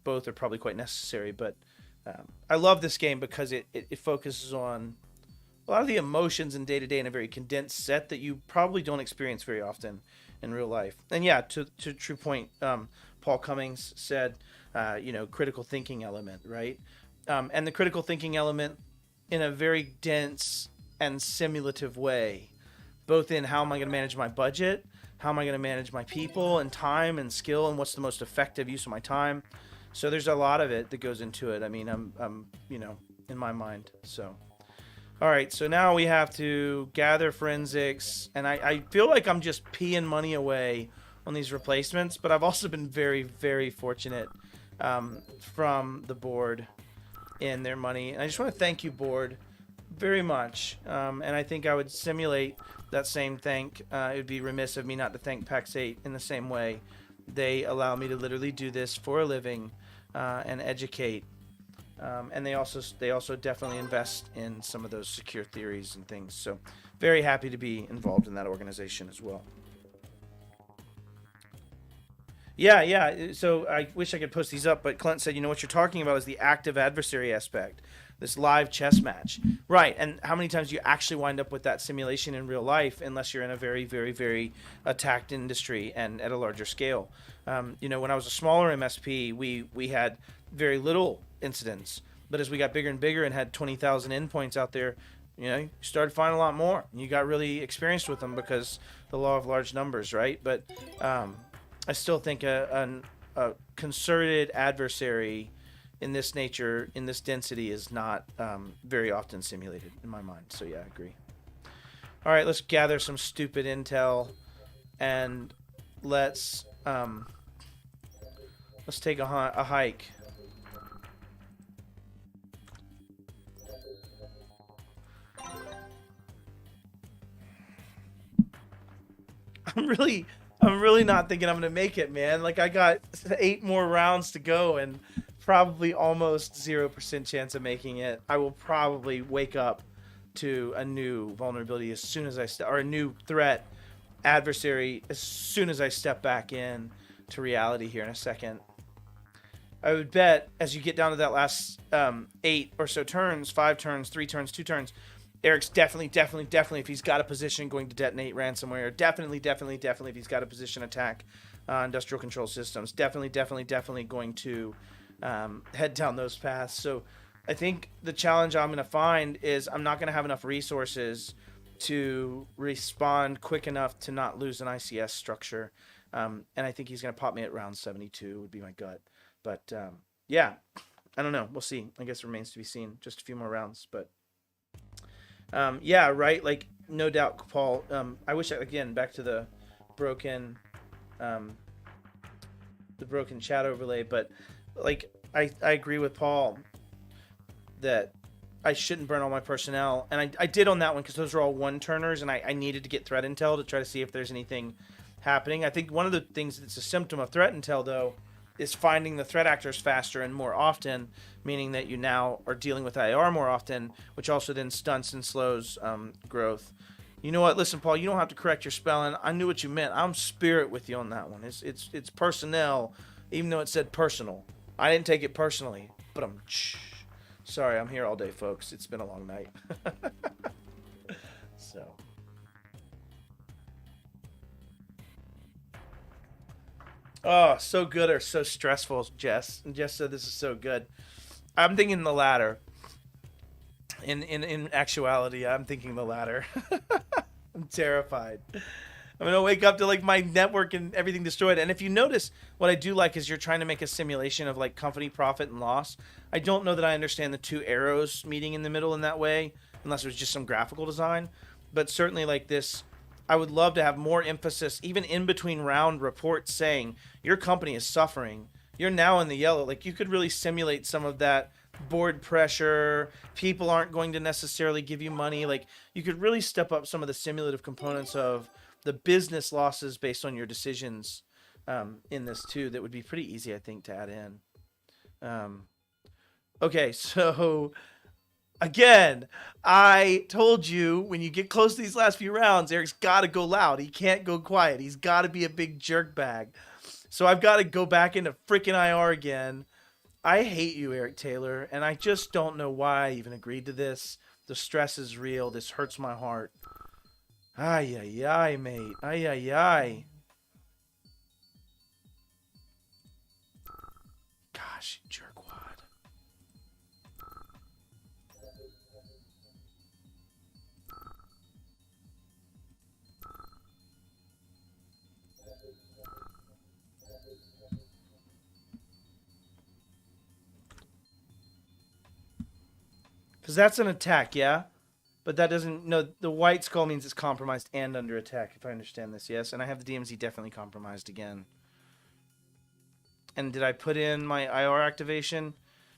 both are probably quite necessary. But I love this game because it focuses on a lot of the emotions in day to day in a very condensed set that you probably don't experience very often in real life. And yeah, to true point, Paul Cummings said, critical thinking element, right? And the critical thinking element in a very dense and simulative way, both in how am I going to manage my budget, how am I going to manage my people and time and skill, and what's the most effective use of my time. So there's a lot of it that goes into it. I mean, I'm in my mind. So, all right. So now we have to gather forensics, and I feel like I'm just peeing money away on these replacements, but I've also been very, very fortunate from the board in their money. And I just want to thank you, board, very much. And I think I would simulate that same thank. It would be remiss of me not to thank PAX8 in the same way. They allow me to literally do this for a living and educate. And they also definitely invest in some of those secure theories and things. So very happy to be involved in that organization as well. Yeah. So I wish I could post these up, but Clint said, what you're talking about is the active adversary aspect, this live chess match. Right, and how many times do you actually wind up with that simulation in real life unless you're in a very, very, very attacked industry and at a larger scale? When I was a smaller MSP, we had very little incidents, but as we got bigger and bigger and had 20,000 endpoints out there, you started finding a lot more. And you got really experienced with them because the law of large numbers, right? But I still think a concerted adversary in this nature, in this density, is not very often simulated in my mind. So yeah, I agree. All right, let's gather some stupid intel, and let's take a hike. I'm really not thinking I'm gonna make it, man. Like, I got 8 more rounds to go and probably almost 0% chance of making it. I will probably wake up to a new vulnerability as soon as or a new threat adversary as soon as I step back in to reality here in a second. I would bet as you get down to that last 8 or so turns, 5 turns, 3 turns, 2 turns, Eric's definitely, if he's got a position, going to detonate ransomware. Definitely, if he's got a position, attack industrial control systems. Definitely going to head down those paths. So I think the challenge I'm going to find is I'm not going to have enough resources to respond quick enough to not lose an ICS structure. And I think he's going to pop me at round 72 would be my gut. But yeah, I don't know. We'll see. I guess it remains to be seen. Just a few more rounds. But yeah, right. Like, no doubt, Paul. I wish, again, back to the broken chat overlay. But like, I agree with Paul that I shouldn't burn all my personnel. And I did on that one because those are all one-turners, and I needed to get threat intel to try to see if there's anything happening. I think one of the things that's a symptom of threat intel, though, is finding the threat actors faster and more often, meaning that you now are dealing with IR more often, which also then stunts and slows growth. You know what? Listen, Paul, you don't have to correct your spelling. I knew what you meant. I'm spirit with you on that one. It's personnel, even though it said personal. I didn't take it personally, but I'm... Sorry, I'm here all day, folks. It's been a long night. So... Oh, so good or so stressful, Jess. And Jess said this is so good. I'm thinking the latter. In actuality, I'm thinking the latter. I'm terrified. I'm going to wake up to like my network and everything destroyed. And if you notice, what I do like is you're trying to make a simulation of like company profit and loss. I don't know that I understand the 2 arrows meeting in the middle in that way, unless it was just some graphical design. But certainly like this, I would love to have more emphasis, even in between round reports saying your company is suffering. You're now in the yellow. Like, you could really simulate some of that board pressure. People aren't going to necessarily give you money. Like, you could really step up some of the simulative components of the business losses based on your decisions in this too. That would be pretty easy, I think, to add in. Okay, so... Again, I told you when you get close to these last few rounds, Eric's got to go loud. He can't go quiet. He's got to be a big jerk bag. So I've got to go back into freaking IR again. I hate you, Eric Taylor, and I just don't know why I even agreed to this. The stress is real. This hurts my heart. Ay, ay, ay, mate. Ay, ay, ay. Gosh, jerkwad. Because that's an attack, yeah? But that doesn't... No, the white skull means it's compromised and under attack, if I understand this, yes? And I have the DMZ definitely compromised again. And did I put in my IR activation?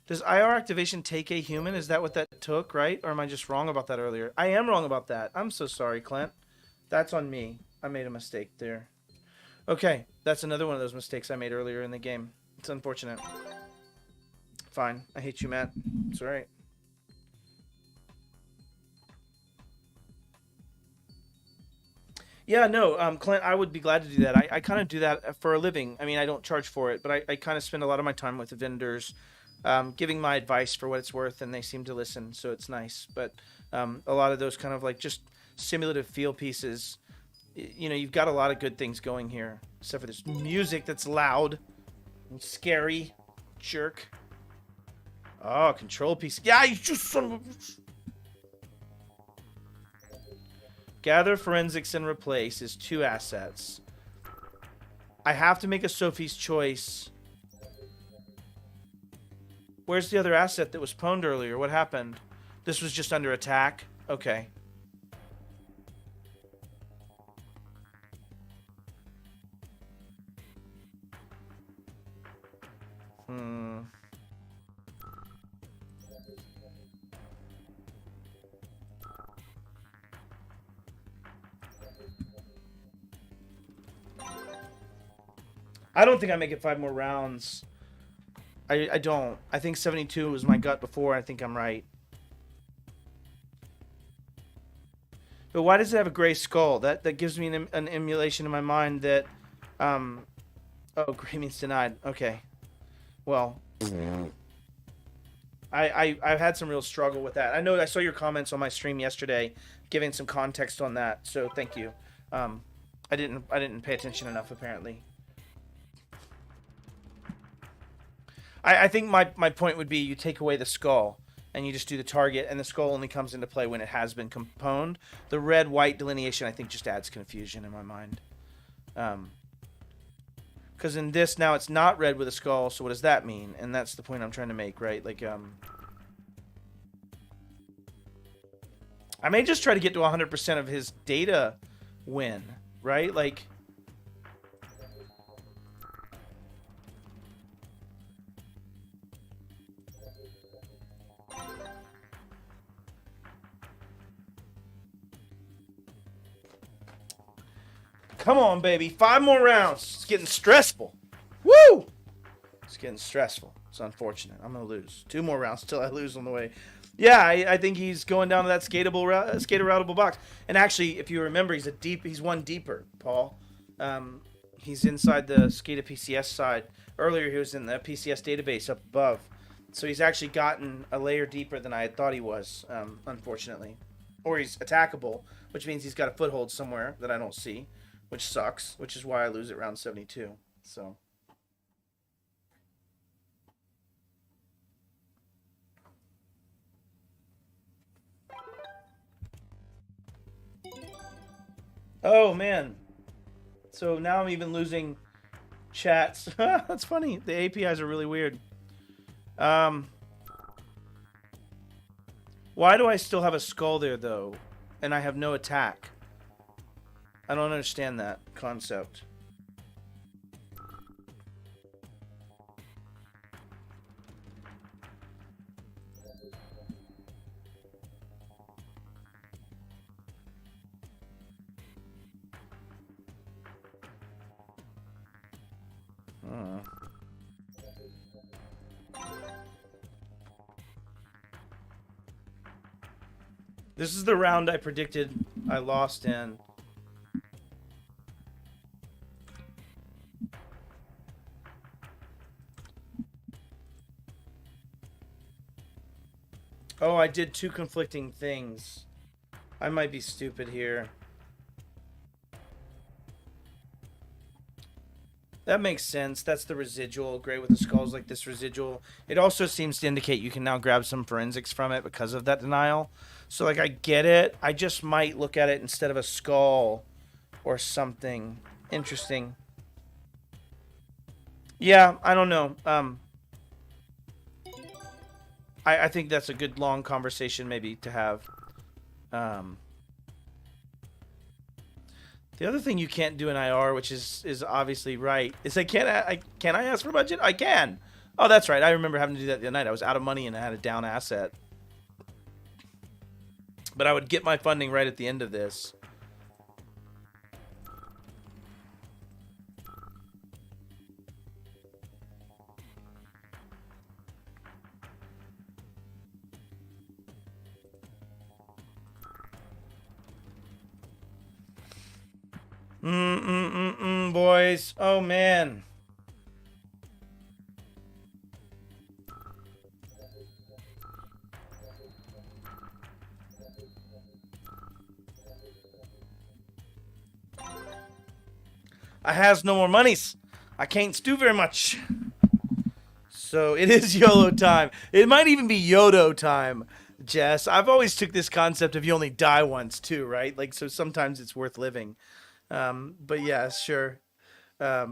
Does IR activation take a human? Is that what that took, right? Or am I just wrong about that earlier? I am wrong about that. I'm so sorry, Clint. That's on me. I made a mistake there. Okay, that's another one of those mistakes I made earlier in the game. It's unfortunate. Fine. I hate you, Matt. It's alright. Yeah, no, Clint, I would be glad to do that. I kind of do that for a living. I mean, I don't charge for it, but I kind of spend a lot of my time with the vendors, giving my advice for what it's worth, and they seem to listen, so it's nice. But a lot of those kind of like just simulative feel pieces, you know, you've got a lot of good things going here, except for this music that's loud and scary. Jerk. Oh, control piece. Yeah, you just son of a... Gather forensics and replace is 2 assets. I have to make a Sophie's choice. Where's the other asset that was pwned earlier? What happened? This was just under attack? Okay. I don't think I make it 5 more rounds. I don't. I think 72 was my gut before. I think I'm right. But why does it have a gray skull? That gives me an emulation in my mind that, oh, gray means denied. Okay. Well, I've had some real struggle with that. I know I saw your comments on my stream yesterday, giving some context on that. So thank you. I didn't pay attention enough apparently. I think my point would be you take away the skull and you just do the target, and the skull only comes into play when it has been componed. The red-white delineation, I think, just adds confusion in my mind. Because in this, now it's not red with a skull, so what does that mean? And that's the point I'm trying to make, right? Like, I may just try to get to 100% of his data win, right? Like... Come on, baby. 5 more rounds. It's getting stressful. Woo! It's getting stressful. It's unfortunate. I'm going to lose. 2 more rounds till I lose on the way. Yeah, I think he's going down to that skater routable box. And actually, if you remember, he's one deeper, Paul. He's inside the SCADA PCS side. Earlier, he was in the PCS database up above. So he's actually gotten a layer deeper than I had thought he was, unfortunately. Or he's attackable, which means he's got a foothold somewhere that I don't see. Which sucks, which is why I lose at round 72. So. Oh, man. So now I'm even losing chats. That's funny. The APIs are really weird. Why do I still have a skull there, though? And I have no attack? I don't understand that concept. This is the round I predicted I lost in. Oh, I did 2 conflicting things. I might be stupid here. That makes sense. That's the residual. Gray with the skulls like this residual. It also seems to indicate you can now grab some forensics from it because of that denial. So, like, I get it. I just might look at it instead of a skull or something. Interesting. Yeah, I don't know. I think that's a good long conversation maybe to have. The other thing you can't do in IR, which is obviously right, is can I ask for budget? I can. Oh, that's right. I remember having to do that the other night. I was out of money and I had a down asset. But I would get my funding right at the end of this. Boys. Oh, man. I has no more monies. I can't do very much. So it is YOLO time. It might even be Yodo time, Jess. I've always took this concept of you only die once too, right? Like, so sometimes it's worth living. But yeah, sure. Yeah,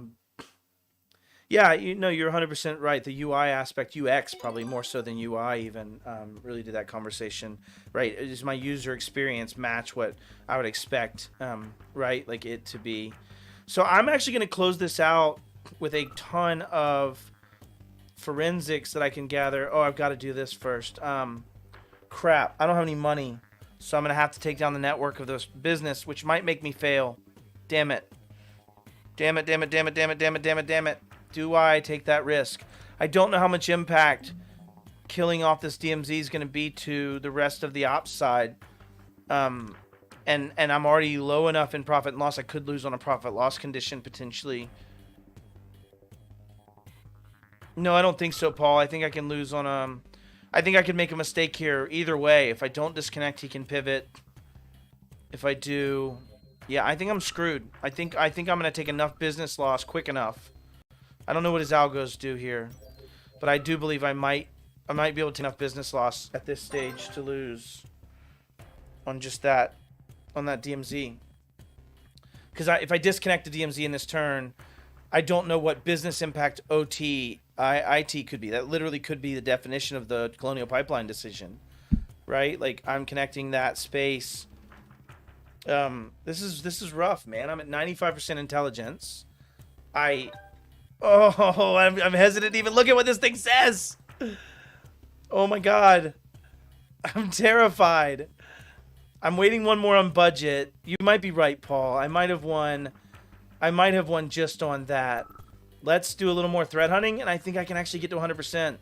you're 100% right. The UI aspect, UX probably more so than UI even, really did that conversation, right? Does my user experience match what I would expect, right? Like it to be. So I'm actually going to close this out with a ton of forensics that I can gather. Oh, I've got to do this first. Crap, I don't have any money. So I'm going to have to take down the network of this business, which might make me fail. Damn it. Damn it, damn it, damn it, damn it, damn it, damn it, damn it. Do I take that risk? I don't know how much impact killing off this DMZ is going to be to the rest of the ops side. And and I'm already low enough in profit and loss. I could lose on a profit loss condition potentially. No, I don't think so, Paul. I think I can lose on I think I could make a mistake here either way. If I don't disconnect, he can pivot. If I do, yeah, I think I'm screwed. I think I'm gonna take enough business loss quick enough. I don't know what his algos do here, but I do believe I might be able to take enough business loss at this stage to lose on just that, on that DMZ. Because if I disconnect the DMZ in this turn, I don't know what business impact IT could be. That literally could be the definition of the Colonial Pipeline decision, right? Like I'm connecting that space. This is rough, man. I'm at 95% intelligence. I'm hesitant to even look at what this thing says. Oh my god. I'm terrified. I'm waiting one more on budget. You might be right, Paul. I might have won just on that. Let's do a little more threat hunting, and I think I can actually get to 100%.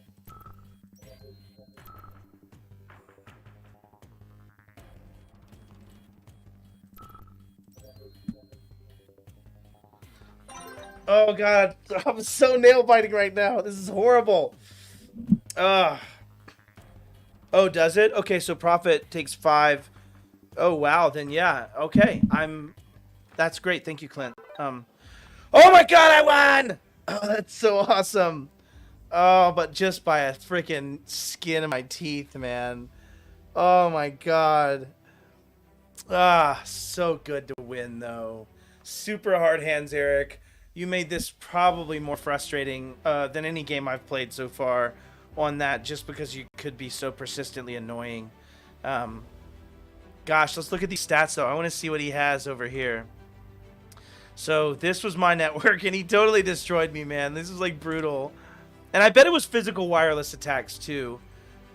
Oh god, I'm so nail biting right now. This is horrible. Oh, does it? Okay, so profit takes 5. Oh wow, then yeah. Okay, that's great. Thank you, Clint. Oh my god, I won! Oh, that's so awesome. Oh, but just by a freaking skin of my teeth, man. Oh my god. So good to win though. Super hard hands, Eric. You made this probably more frustrating than any game I've played so far on that, just because you could be so persistently annoying. Gosh, let's look at these stats, though. I want to see what he has over here. So this was my network, and he totally destroyed me, man. This is, like, brutal. And I bet it was physical wireless attacks, too.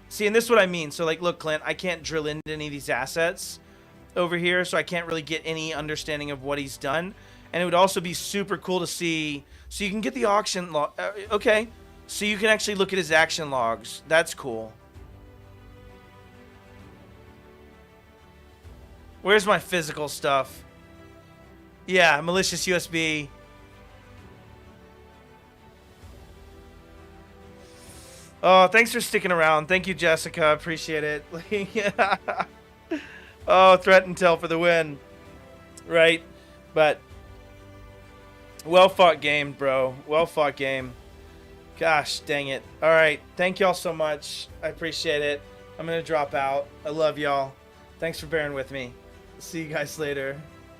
See, and this is what I mean. So, like, look, Clint, I can't drill into any of these assets over here, so I can't really get any understanding of what he's done. And it would also be super cool to see. So you can get the auction log. Okay. So you can actually look at his action logs. That's cool. Where's my physical stuff? Yeah, malicious USB. Oh, thanks for sticking around. Thank you, Jessica. Appreciate it. Oh, threat intel for the win. Right. But well fought game, bro. Well fought game. Gosh, dang it. All right. Thank y'all so much. I appreciate it. I'm going to drop out. I love y'all. Thanks for bearing with me. See you guys later.